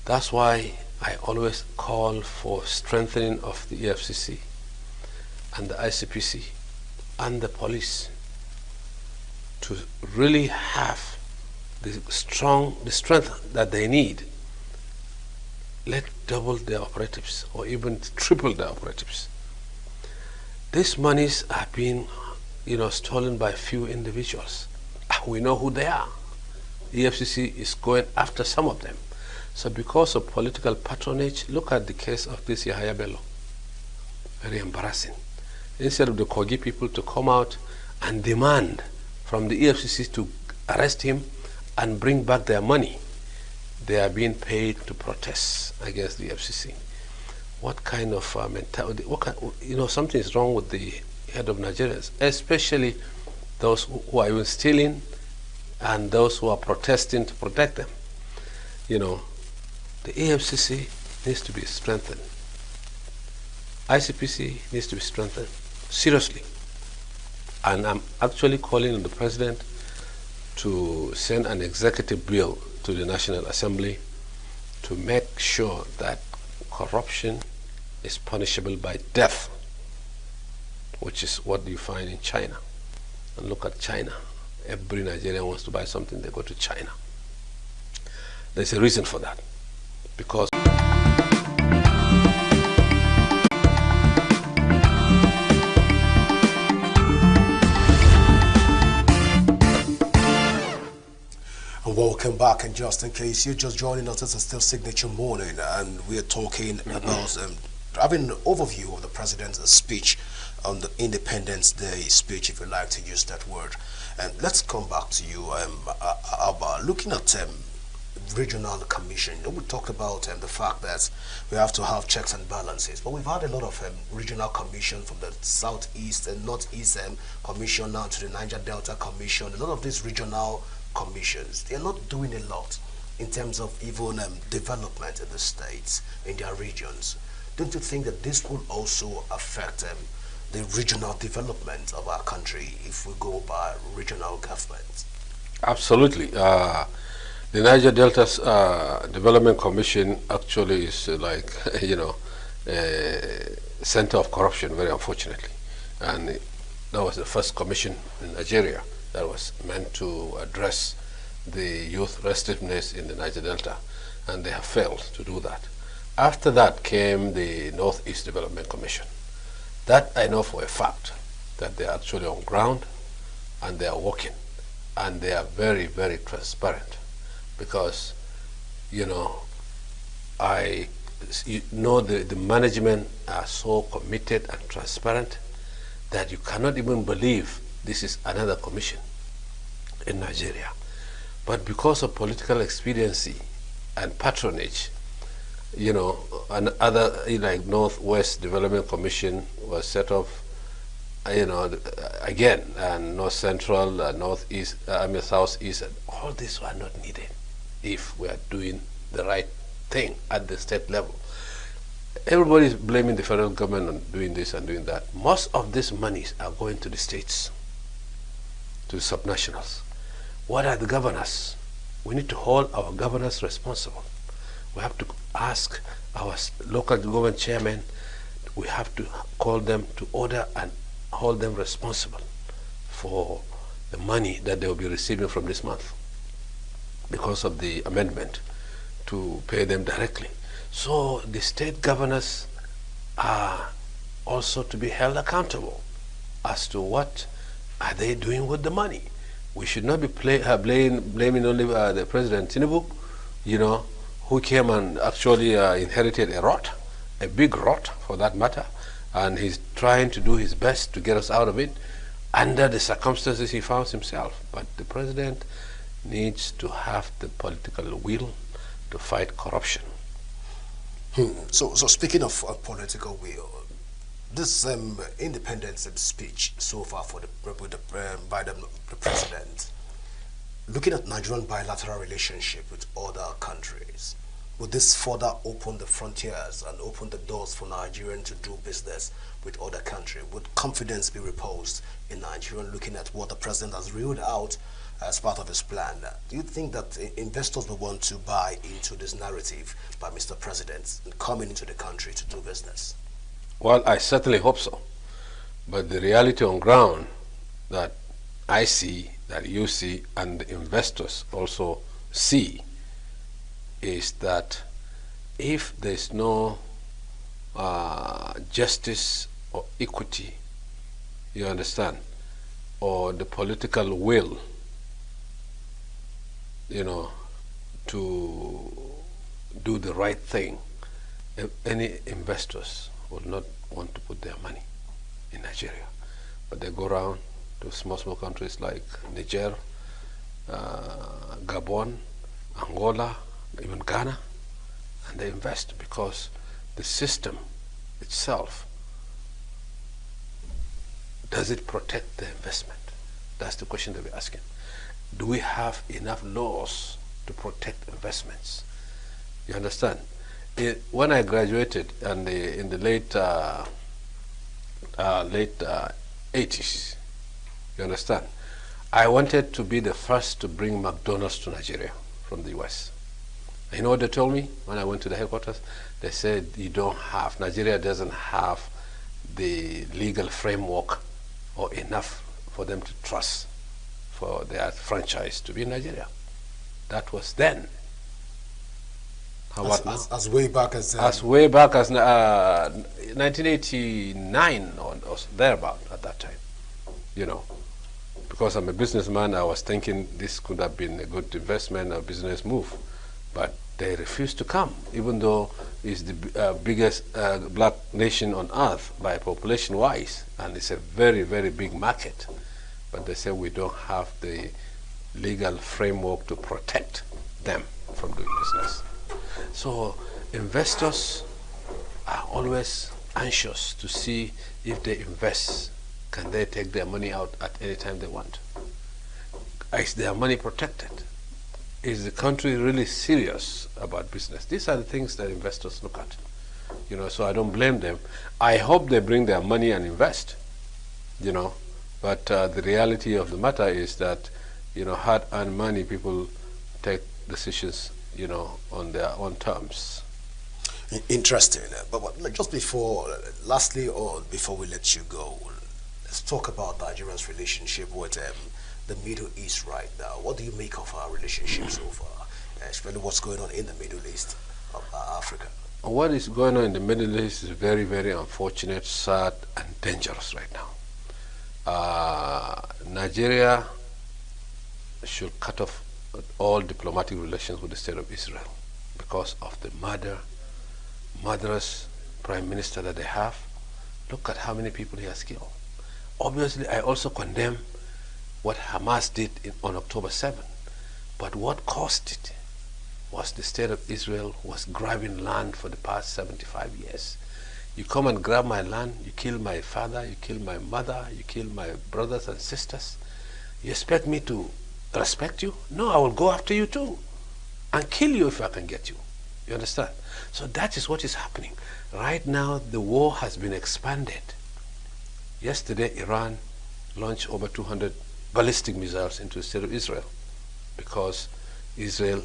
That's why I always call for strengthening of the EFCC and the ICPC and the police to really have the strength that they need. Let double their operatives or even triple their operatives. These monies are being, you know, stolen by few individuals. We know who they are. The EFCC is going after some of them. So because of political patronage, look at the case of this Yahaya Bello. Very embarrassing. Instead of the Kogi people to come out and demand from the EFCC to arrest him and bring back their money, they are being paid to protest against the EFCC. What kind of mentality? You know, something is wrong with the head of Nigerians, especially those who are even stealing and those who are protesting to protect them. You know, the EFCC needs to be strengthened. ICPC needs to be strengthened, seriously. And I'm actually calling on the president to send an executive bill to the National Assembly to make sure that corruption is punishable by death, which is what you find in China. And look at China. Every Nigerian wants to buy something, they go to China. There's a reason for that, because welcome back, and just in case you're just joining us, this is still Signature Morning, and we're talking about having an overview of the president's speech on the Independence Day speech, if you like to use that word. And let's come back to you, Alba, looking at regional commission. We talked about the fact that we have to have checks and balances, but we've had a lot of regional commission, from the southeast and northeast commission now to the Niger Delta commission. A lot of these regional commissions, they're not doing a lot in terms of even development in the states, in their regions. Don't you think that this could also affect the regional development of our country if we go by regional government? Absolutely. The Niger Delta's Development Commission actually is like, you know, a center of corruption, very unfortunately. And that was the first commission in Nigeria that was meant to address the youth restiveness in the Niger Delta, and they have failed to do that. After that came the Northeast Development Commission. That I know for a fact, that they are actually on ground and they are working, and they are very, very transparent, because, you know, the management are so committed and transparent that you cannot even believe this is another commission in Nigeria. But because of political expediency and patronage, you know, another, like Northwest Development Commission was set up, you know, again, and North Central, Northeast, Southeast, all these were not needed if we are doing the right thing at the state level. Everybody is blaming the federal government on doing this and doing that. Most of these monies are going to the states. to the subnationals. What are the governors? We need to hold our governors responsible. We have to ask our local government chairmen, we have to call them to order and hold them responsible for the money that they will be receiving from this month because of the amendment to pay them directly. So the state governors are also to be held accountable as to what are they doing with the money. We should not be blaming only the President ENUGU, you know, who came and actually inherited a rot, a big rot for that matter, and he's trying to do his best to get us out of it under the circumstances he found himself. But the President needs to have the political will to fight corruption. So speaking of political will, this independence speech so far for by the President, looking at Nigerian bilateral relationship with other countries, would this further open the frontiers and open the doors for Nigerians to do business with other countries? Would confidence be reposed in Nigeria looking at what the President has ruled out as part of his plan? Do you think that investors will want to buy into this narrative by Mr. President coming into the country to do business? Well, I certainly hope so. But the reality on ground that I see, that you see, and the investors also see is that if there's no justice or equity, you understand, or the political will, you know, to do the right thing, any investors will not want to put their money in Nigeria. But they go around to small countries like Niger, Gabon, Angola, even Ghana, and they invest because the system itself, does it protect the investment? That's the question that we're asking. Do we have enough laws to protect investments? You understand? When I graduated in the late 80s, you understand, I wanted to be the first to bring McDonald's to Nigeria from the US. You know what they told me when I went to the headquarters? They said, Nigeria doesn't have the legal framework or enough for them to trust for their franchise to be in Nigeria. That was then. How about now? As way back as... as way back as 1989 or thereabout at that time, you know. Because I'm a businessman, I was thinking this could have been a good investment or business move. But they refused to come, even though it's the biggest black nation on earth by population-wise, and it's a very, very big market. But they say we don't have the legal framework to protect them from doing business. So investors are always anxious to see if they invest, can they take their money out at any time they want? Is their money protected? Is the country really serious about business? These are the things that investors look at. You know, so I don't blame them. I hope they bring their money and invest, you know. But the reality of the matter is that, you know, hard-earned money, people take decisions, you know, on their own terms. Interesting. But just before, lastly, or before we let you go, let's talk about Nigeria's relationship with the Middle East right now. What do you make of our relationship so far, especially what's going on in the Middle East of Africa? What is going on in the Middle East is very, very unfortunate, sad, and dangerous right now. Nigeria should cut off all diplomatic relations with the state of Israel because of the murderous prime minister that they have. Look at how many people he has killed. Obviously, I also condemn what Hamas did on October 7. But what caused it was the state of Israel was grabbing land for the past 75 years. You come and grab my land, you kill my father, you kill my mother, you kill my brothers and sisters. You expect me to respect you? No, I will go after you too and kill you if I can get you. You understand? So that is what is happening. Right now, the war has been expanded. Yesterday, Iran launched over 200 ballistic missiles into the state of Israel, because Israel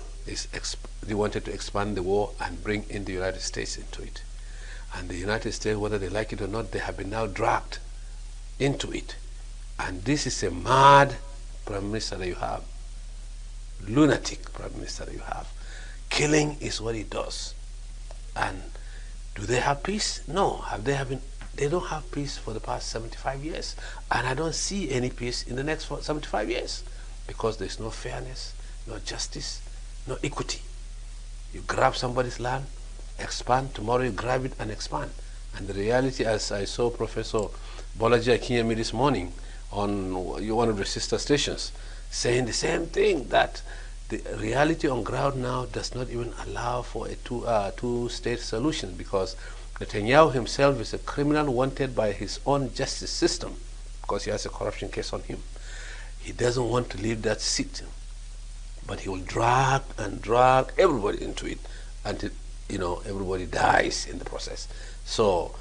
they wanted to expand the war and bring in the United States into it. And the United States, whether they like it or not, they have been now dragged into it. And this is a mad prime minister that you have, lunatic prime minister that you have. Killing is what he does. And do they have peace? No. They don't have peace for the past 75 years. And I don't see any peace in the next 75 years, because there's no fairness, no justice, no equity. You grab somebody's land, expand, tomorrow you grab it and expand. And the reality, as I saw Professor Bolaji Akinyemi this morning on one of the sister stations, saying the same thing, that the reality on ground now does not even allow for a two-state solution, because Netanyahu himself is a criminal wanted by his own justice system, because he has a corruption case on him. He doesn't want to leave that seat, but he will drag and drag everybody into it until everybody dies in the process. So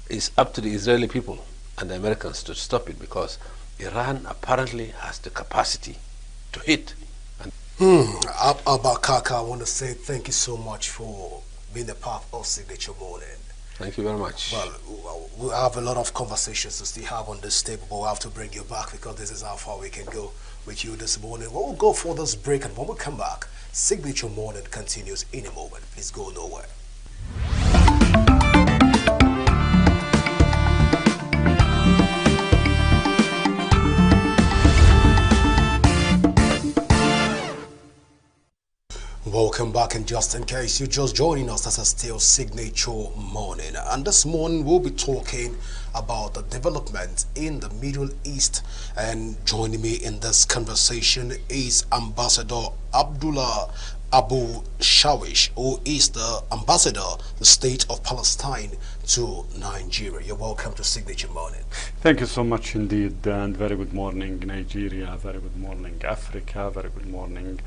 it's up to the Israeli people and the Americans to stop it, because Iran apparently has the capacity to hit. Abba Kaka, I want to say thank you so much for being a part of Signature Morning. Thank you very much. Well, we have a lot of conversations to still have on this table, but we'll have to bring you back, because this is how far we can go with you this morning. We'll go for this break, and when we come back, Signature Morning continues in a moment. Please go nowhere. Welcome back, and just in case you're just joining us, this is still Signature Morning, and this morning we'll be talking about the development in the Middle East, and joining me in this conversation is Ambassador Abdullah Abu Shawish, who is the ambassador of the State of Palestine to Nigeria. You're welcome to Signature Morning. Thank you so much indeed, and very good morning Nigeria, very good morning Africa, very good morning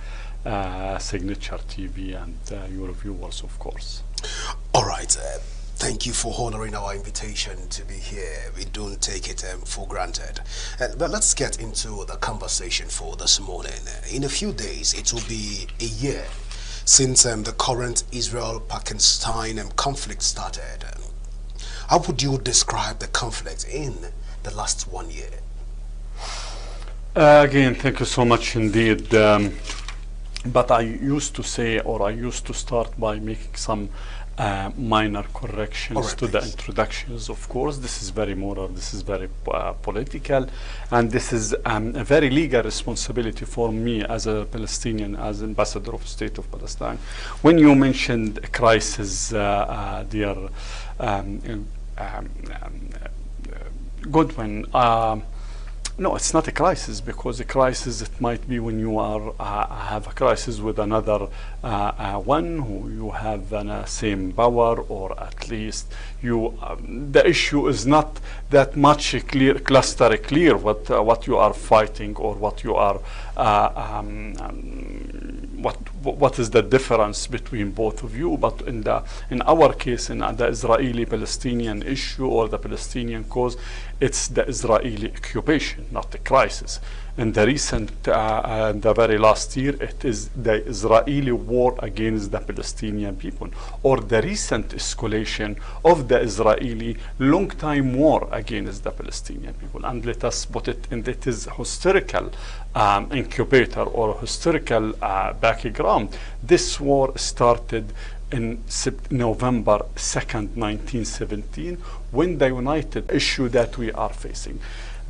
Signature TV, and your viewers, of course. All right, thank you for honoring our invitation to be here. We don't take it for granted. But let's get into the conversation for this morning. In a few days, it will be a year since the current Israel-Pakistan conflict started. How would you describe the conflict in the last 1 year? Again, thank you so much indeed. But I used to say, or I used to start by making some minor corrections to the introductions. Of course, this is very moral, this is very political, and this is a very legal responsibility for me as a Palestinian, as ambassador of the State of Palestine. When you mentioned a crisis, dear Godwin, no, it's not a crisis, because a crisis, it might be when you are have a crisis with another one who you have the same power, or at least you the issue is not that much cluster clear what you are fighting, or what you are what is the difference between both of you. But in our case, in the Israeli-Palestinian issue, or the Palestinian cause, it's the Israeli occupation, not the crisis. In the recent, the very last year, it is the Israeli war against the Palestinian people, or the recent escalation of the Israeli long-time war against the Palestinian people. And let us put it in, it is historical incubator, or historical background. This war started in November 2nd, 1917, when the United issue that we are facing.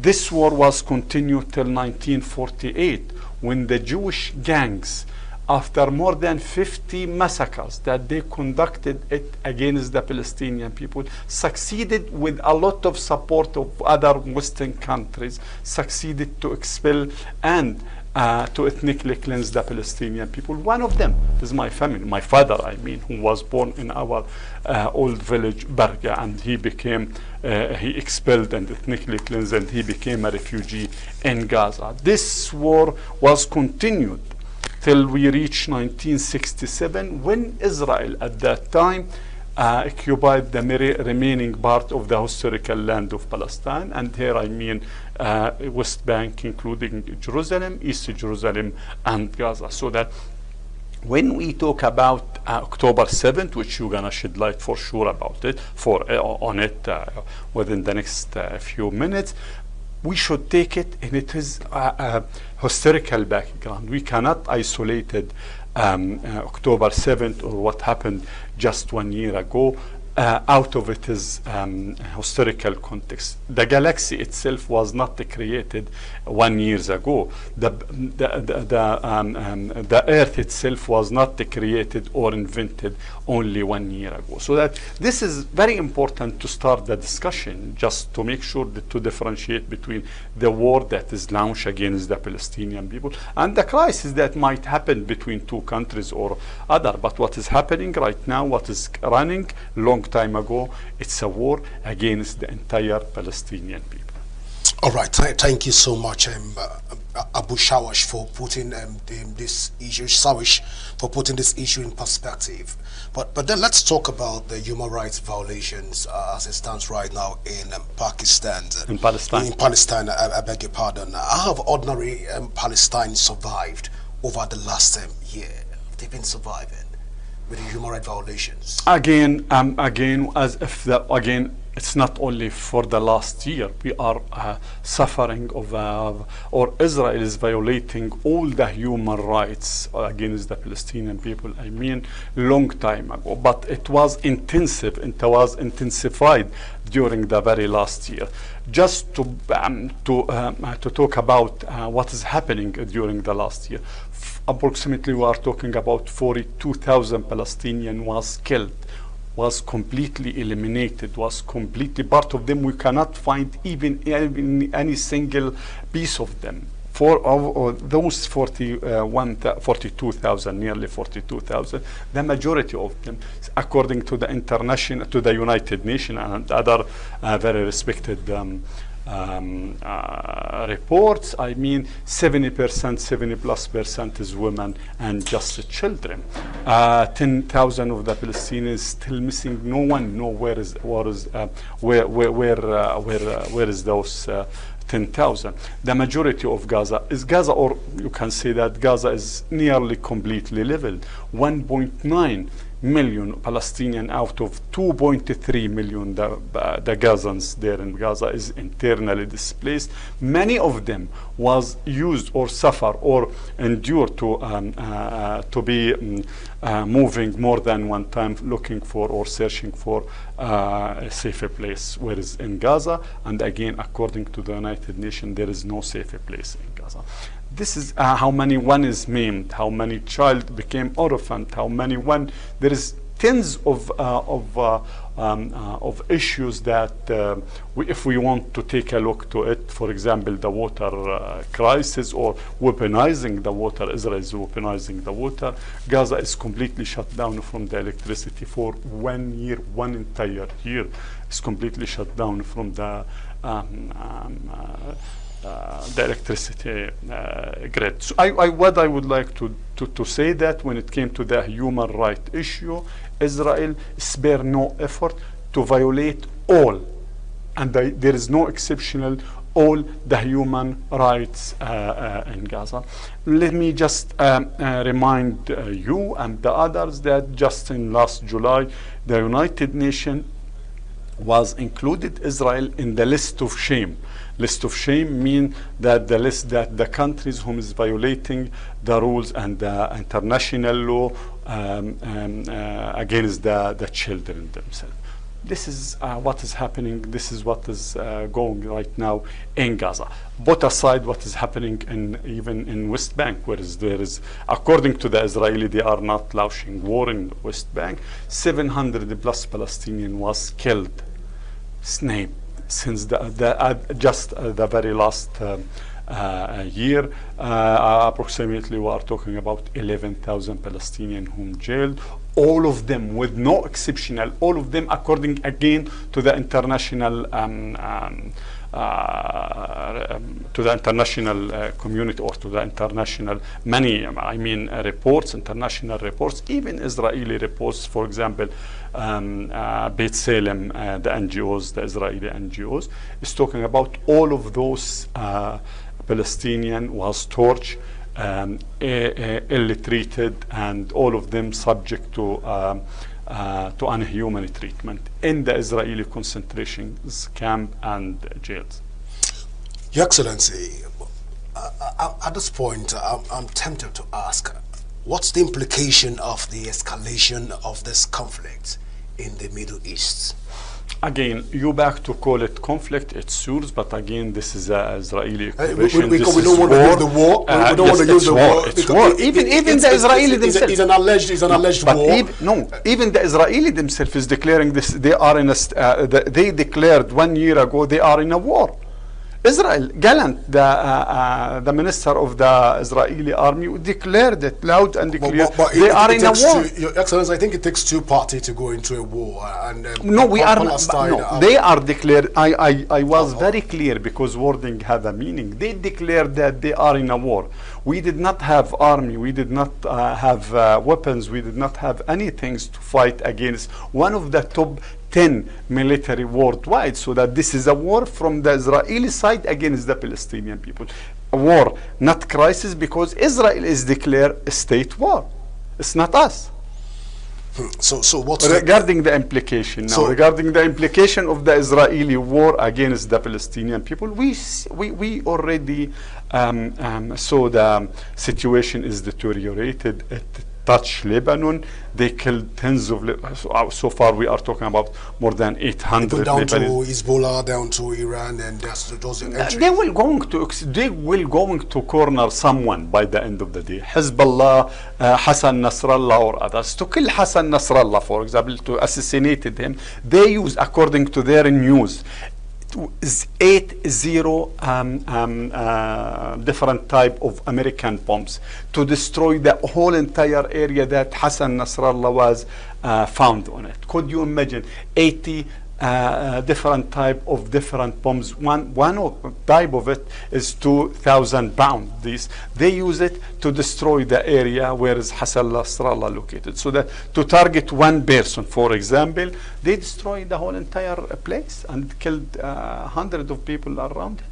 This war was continued till 1948, when the Jewish gangs, after more than 50 massacres that they conducted it against the Palestinian people, succeeded, with a lot of support of other Western countries, succeeded to expel and to ethnically cleanse the Palestinian people. One of them is my family, my father, I mean, who was born in our old village, Barga, and he became, he expelled and ethnically cleansed, and he became a refugee in Gaza. This war was continued till we reached 1967, when Israel at that time occupied the remaining part of the historical land of Palestine, and here I mean West Bank, including Jerusalem, East Jerusalem, and Gaza. So that when we talk about October 7th, which you're gonna shed light for sure about it, on it within the next few minutes, we should take it in its historical background. We cannot isolate it October 7th or what happened just 1 year ago out of its historical context. The galaxy itself was not created 1 year ago. The Earth itself was not created or invented only 1 year ago. So that this is very important to start the discussion, just to make sure that to differentiate between the war that is launched against the Palestinian people and the crisis that might happen between two countries or other. But what is happening right now, what is running long time ago, it's a war against the entire Palestinian people. All right, thank you so much, Abu Shawash, for putting this issue, in perspective. But then let's talk about the human rights violations as it stands right now in Pakistan. In Palestine. In Palestine, I beg your pardon. How have ordinary Palestine survived over the last year? They've been surviving with the human rights violations. Again, as if it's not only for the last year. We are suffering of, or Israel is violating all the human rights against the Palestinian people. I mean, long time ago. But it was intensive. It was intensified during the very last year. Just to talk about what is happening during the last year. Approximately, we are talking about 42,000 Palestinians was killed, was completely eliminated, was completely, part of them we cannot find even any single piece of them. For those 42,000, nearly 42,000, the majority of them, according to the United Nations and other very respected reports, I mean 70%, 70+% is women and just children. 10,000 of the Palestinians still missing. No one knows where is those 10,000. The majority of Gaza is Gaza, or you can say that Gaza is nearly completely leveled. 1.9 million Palestinians out of 2.3 million the Gazans there in Gaza is internally displaced. Many of them was used or suffer or endure to be moving more than one time, looking for or searching for a safer place, whereas in Gaza, and again according to the United Nations, there is no safer place in Gaza. This is how many one is maimed, how many child became orphaned, how many one. There is tens of issues that if we want to take a look to it, for example, the water crisis or weaponizing the water. Israel is weaponizing the water. Gaza is completely shut down from the electricity for 1 year, one entire year. It's completely shut down from the electricity grid. So what I would like to say that when it came to the human rights issue, Israel spare no effort to violate all, and there is no exceptional, all the human rights in Gaza. Let me just remind you and the others that just in last July, the United Nations was included Israel in the list of shame. List of shame mean that the list that the countries whom is violating the rules and the international law against the children themselves. This is what is happening. This is what is going right now in Gaza. Put aside what is happening even in West Bank, where there is, according to the Israeli, they are not launching war in West Bank. 700+ Palestinians was killed, sniped, since just the very last year. Approximately, we are talking about 11,000 Palestinians whom jailed. All of them, with no exceptional, all of them, according again to the international international community, or to the international reports, international reports, even Israeli reports. For example, Beit Salem, the NGOs, the Israeli NGOs, is talking about all of those Palestinian was tortured, ill-treated, and all of them subject to unhuman treatment in the Israeli concentration camp and jails. Your Excellency, at this point, I'm tempted to ask, what's the implication of the escalation of this conflict in the Middle East? Again, you back to call it conflict, it's yours, but again, this is an Israeli occupation. We don't want to use the war. We don't want to use the war. It's war. Even the Israeli themselves. It's an alleged war. Even the Israeli themselves is declaring this. They are in a. They declared 1 year ago they are in a war. Israel, Gallant, the minister of the Israeli army, declared it loud and clear. But they are in a war. Your Excellency, I think it takes two parties to go into a war. And no, we are no. They are declared. I was very clear because wording have a meaning. They declared that they are in a war. We did not have army. We did not have weapons. We did not have anything to fight against one of the top 10 military worldwide, so that this is a war from the Israeli side against the Palestinian people. A war, not crisis, because Israel is declared a state war. It's not us. So what's regarding the implication now? Regarding the implication of the Israeli war against the Palestinian people, we already saw the situation is deteriorated. It touched Lebanon. They killed tens of. So far, we are talking about more than 800. Down to Hezbollah, down to Iran, and those entries. They will going to corner someone by the end of the day. Hezbollah, Hassan Nasrallah, or others. To kill Hassan Nasrallah, for example, to assassinate him, they use, according to their news, 80 different type of American bombs to destroy the whole entire area that Hassan Nasrallah was found on it. Could you imagine 80 different type of different bombs? One type of it is 2,000 pounds. They use it to destroy the area where is Hassan Nasrallah located. So that to target one person, for example, they destroy the whole entire place and killed hundreds of people around it.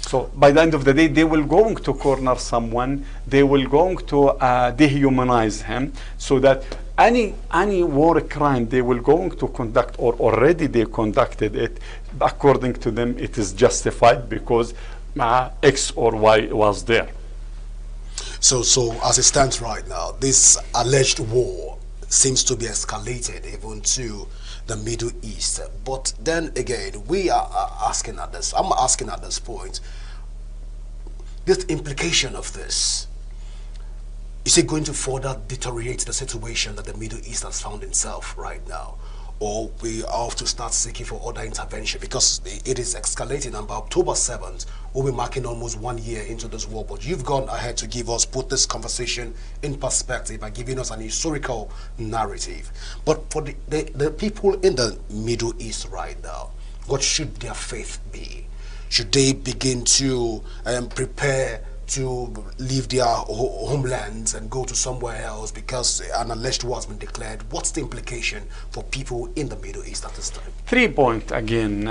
So by the end of the day, they will going to corner someone. They will going to dehumanize him, so that any war crime they will going to conduct, or already they conducted it, according to them, it is justified because X or Y was there. So as it stands right now, this alleged war seems to be escalated even to the Middle East. But then again, we are asking at this. I'm asking at this point, this implication of this. Is it going to further deteriorate the situation that the Middle East has found itself right now? Or we have to start seeking for other intervention, because it is escalating, and by October 7th, we'll be marking almost 1 year into this war. But you've gone ahead to put this conversation in perspective by giving us an historical narrative. But for the people in the Middle East right now, what should their faith be? Should they begin to prepare to leave their homelands and go to somewhere else because an alleged war has been declared? What's the implication for people in the Middle East at this time? 3 points again,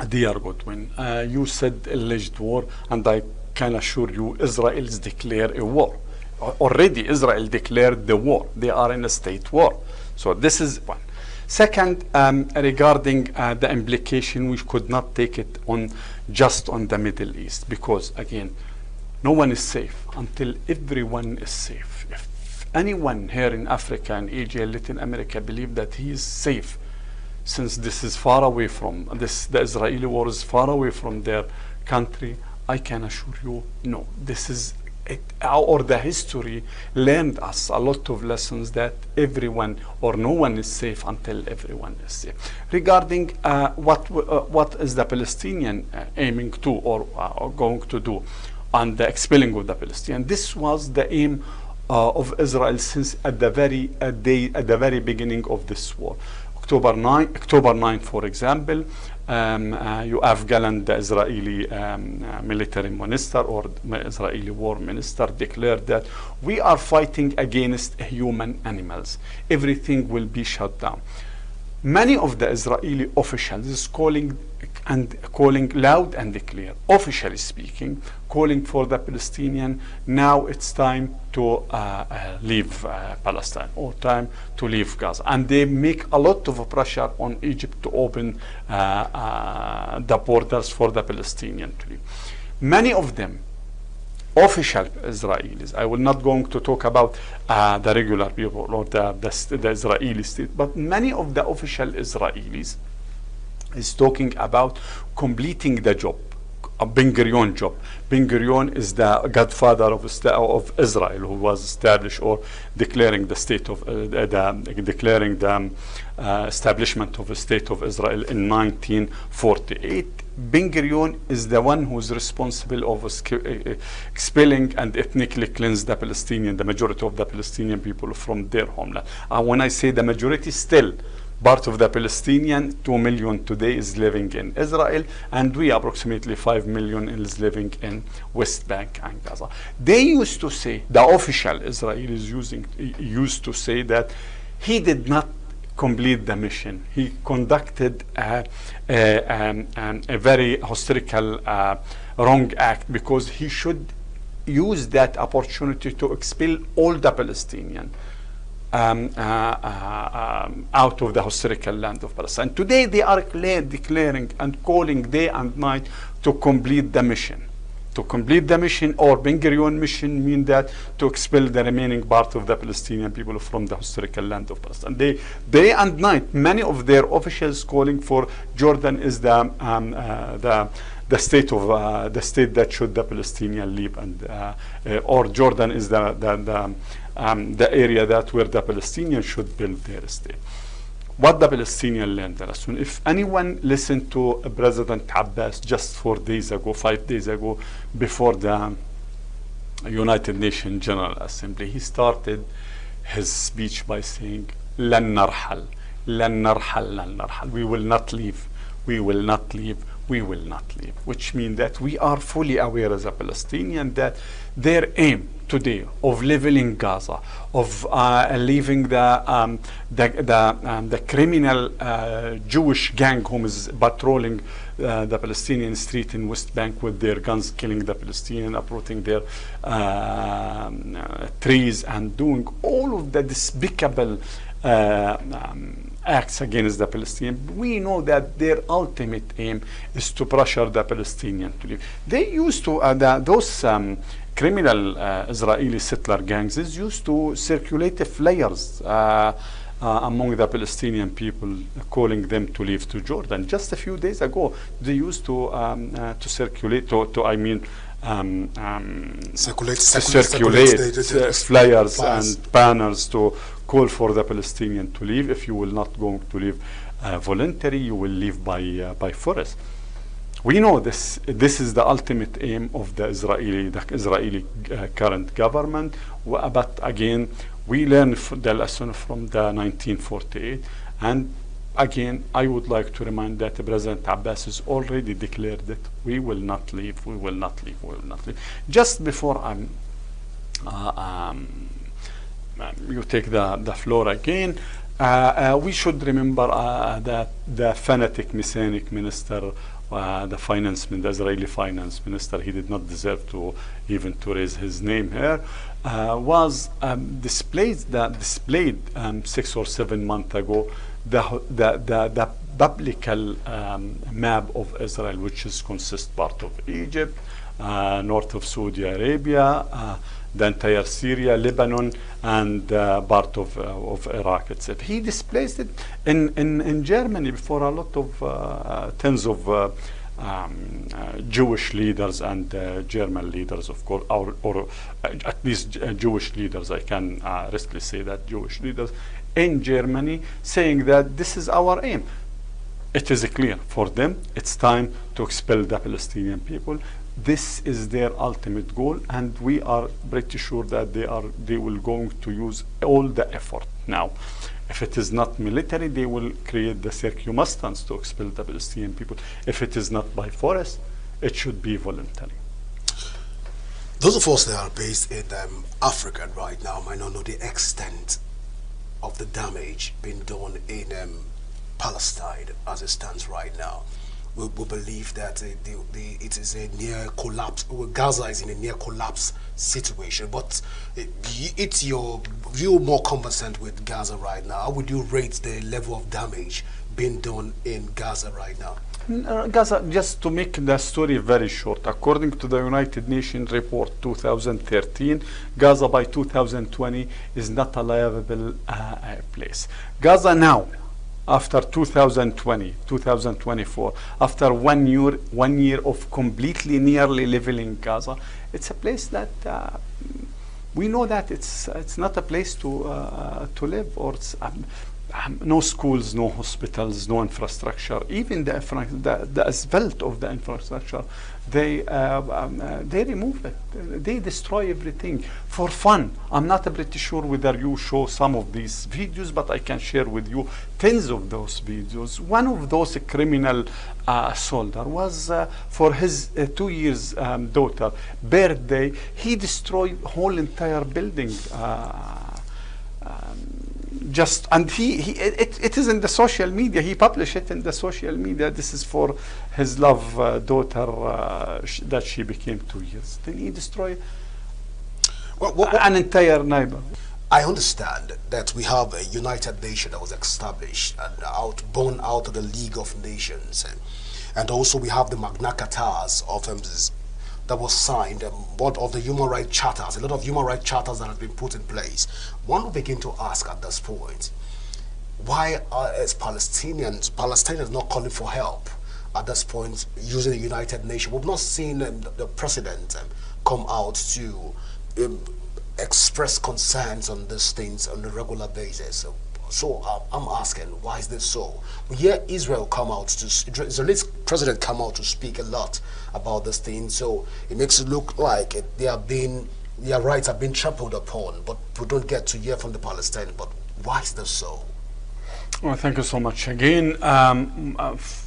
dear Godwin. You said alleged war, and I can assure you Israel's declared a war. Already Israel declared the war. They are in a state war. So this is one. Second, regarding the implication, we could not take it on just on the Middle East, because again, no one is safe until everyone is safe. If anyone here in Africa and Asia, Latin America, believe that he is safe, since this is far away from this, the Israeli war is far away from their country, I can assure you, no. This is it, or the history learned us a lot of lessons that everyone or no one is safe until everyone is safe. Regarding what is the Palestinian aiming to or going to do on the expelling of the Palestinian, this was the aim of Israel since at the very beginning of this war. October 9, for example, Yoav Gallant, the Israeli military minister or Israeli war minister, declared that we are fighting against human animals. Everything will be shut down. Many of the Israeli officials is calling loud and clear, officially speaking, calling for the Palestinian, now it's time to leave Palestine, or time to leave Gaza. And they make a lot of pressure on Egypt to open the borders for the Palestinian to leave. Many of them, official Israelis, I will not going to talk about the regular people or the Israeli state, but many of the official Israelis is talking about completing the job, a Ben Gurion job. Ben Gurion is the godfather of Israel, who was established or declaring the state of declaring the establishment of the state of Israel in 1948. Ben Gurion is the one who is responsible of expelling and ethnically cleanse the Palestinian, the majority of the Palestinian people from their homeland. When I say the majority, still part of the Palestinian, 2 million today is living in Israel, and we approximately 5 million is living in West Bank and Gaza. They used to say, the official Israelis used to say that he did not complete the mission. He conducted a very historical wrong act, because he should use that opportunity to expel all the Palestinians out of the historical land of Palestine. Today they are declaring and calling day and night to complete the mission. To complete the mission, or Ben Gurion mission, mean that to expel the remaining part of the Palestinian people from the historical land of Palestine. They day and night, many of their officials calling for Jordan is the state of the state that should the Palestinian leave, and or Jordan is the area that where the Palestinians should build their state. What the Palestinian learned the lesson. If anyone listened to President Abbas just 4 days ago, 5 days ago, before the United Nations General Assembly, he started his speech by saying, "لن نرحل, لن نرحل, لن نرحل." We will not leave. We will not leave. We will not leave. Which means that we are fully aware as a Palestinian that their aim today of leveling Gaza, of leaving the criminal Jewish gang who is patrolling the Palestinian street in West Bank with their guns, killing the Palestinian, uprooting their trees, and doing all of the despicable acts against the Palestinians. We know that their ultimate aim is to pressure the Palestinians to leave. They used to, those criminal Israeli settler gangs used to circulate flyers among the Palestinian people, calling them to leave to Jordan. Just a few days ago, they used to circulate, circulate flyers and banners to call for the Palestinian to leave. If you will not going to leave voluntary, you will leave by force. We know this. This is the ultimate aim of the Israeli current government. But again, we learn the lesson from the 1948, and again, I would like to remind that President Abbas has already declared that we will not leave. We will not leave. We will not leave. Just before you take the floor again, we should remember that the fanatic Messianic minister, the Israeli finance minister, he did not deserve to even to raise his name here, was displayed 6 or 7 months ago the biblical map of Israel, which consists part of Egypt, north of Saudi Arabia, the entire Syria, Lebanon, and part of Iraq itself. He displaced it in Germany before a lot of tens of Jewish leaders and German leaders, of course, or at least Jewish leaders. I can riskily say that Jewish leaders in Germany saying that this is our aim. It is clear for them. It's time to expel the Palestinian people. This is their ultimate goal, and we are pretty sure that they will going to use all the effort now. If it is not military, they will create the circumstance to expel the Palestinian people. If it is not by force, it should be voluntary. Those of us that are based in Africa right now might not know the extent of the damage being done in Palestine as it stands right now. We believe that it is a near collapse. Gaza is in a near collapse situation. But it's your view more conversant with Gaza right now. How would you rate the level of damage being done in Gaza right now? Gaza, just to make the story very short, according to the United Nations report 2013, Gaza by 2020 is not a livable place. Gaza now, after 2020, 2024, after 1 year of completely nearly leveling Gaza, it's a place that we know that it's not a place to live, or it's no schools, no hospitals, no infrastructure. Even the asphalt of the infrastructure, they remove it. They destroy everything for fun. I'm not pretty sure whether you show some of these videos, but I can share with you tens of those videos. One of those criminal soldier was for his 2 years daughter birthday. He destroyed whole entire building. And it is in the social media. He published it in the social media. This is for his love daughter that she became 2 years. Then he destroyed an entire neighborhood. I understand that we have a United Nations that was established and born out of the League of Nations, and also we have the Magna Cartas of that was signed, one of the human rights charters, a lot of human rights charters that have been put in place. One will begin to ask at this point, why are Palestinians not calling for help at this point using the United Nations? We've not seen the president come out to express concerns on these things on a regular basis. So I'm asking, why is this so? We hear Israel's president come out to speak a lot about this thing, so it makes it look like their rights have been trampled upon, but we don't get to hear from the Palestinians. But why is this so? Well, thank you so much. Again,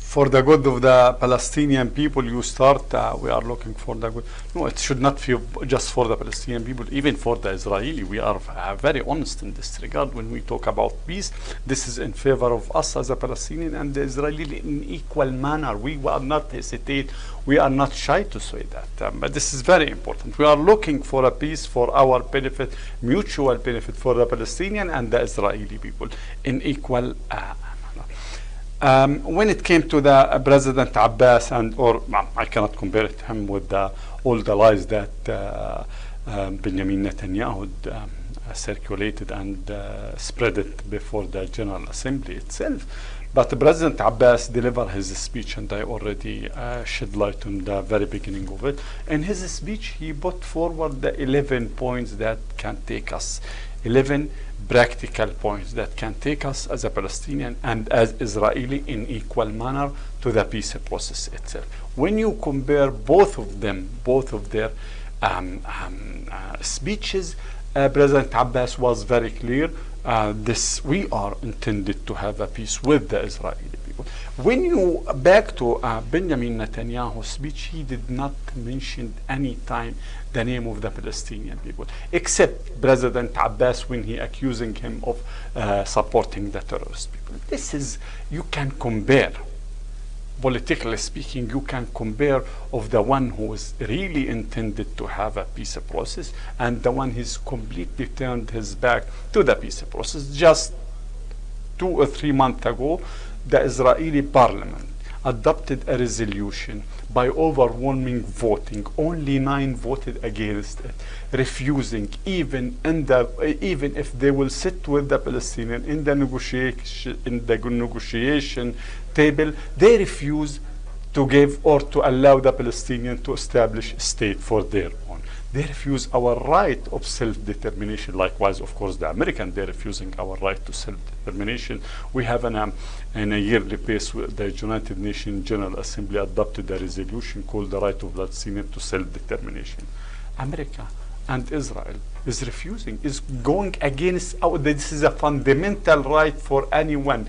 for the good of the Palestinian people, you start, we are looking for the good. No, it should not be just for the Palestinian people, even for the Israeli. We are very honest in this regard. When we talk about peace, this is in favor of us as a Palestinian and the Israeli in equal manner. We will not hesitate. We are not shy to say that. But this is very important. We are looking for a peace for our benefit, mutual benefit for the Palestinian and the Israeli people in equal when it came to the President Abbas, I cannot compare him with all the lies that Benjamin Netanyahu circulated and spread it before the General Assembly itself. But President Abbas delivered his speech, and I already shed light on the very beginning of it. In his speech, he put forward the 11 points that can take us, 11 practical points that can take us as a Palestinian and as Israeli in equal manner to the peace process itself. When you compare both of them, both of their speeches, President Abbas was very clear. We are intended to have a peace with the Israeli people. When you back to Benjamin Netanyahu's speech, he did not mention any time the name of the Palestinian people, except President Abbas when he accusing him of supporting the terrorist people. This is, you can compare, politically speaking, you can compare of the one who is really intended to have a peace process and the one who's completely turned his back to the peace process. Just 2 or 3 months ago, the Israeli parliament adopted a resolution by overwhelming voting. Only 9 voted against it, refusing even if they will sit with the Palestinians in the negotiation table, they refuse to give or to allow the Palestinians to establish a state for their own. They refuse our right of self-determination. Likewise, of course, the Americans, they're refusing our right to self-determination. We have in a yearly pace, the United Nations General Assembly adopted a resolution called the right of Palestinians to self-determination. America and Israel is refusing, is going against this is a fundamental right for anyone.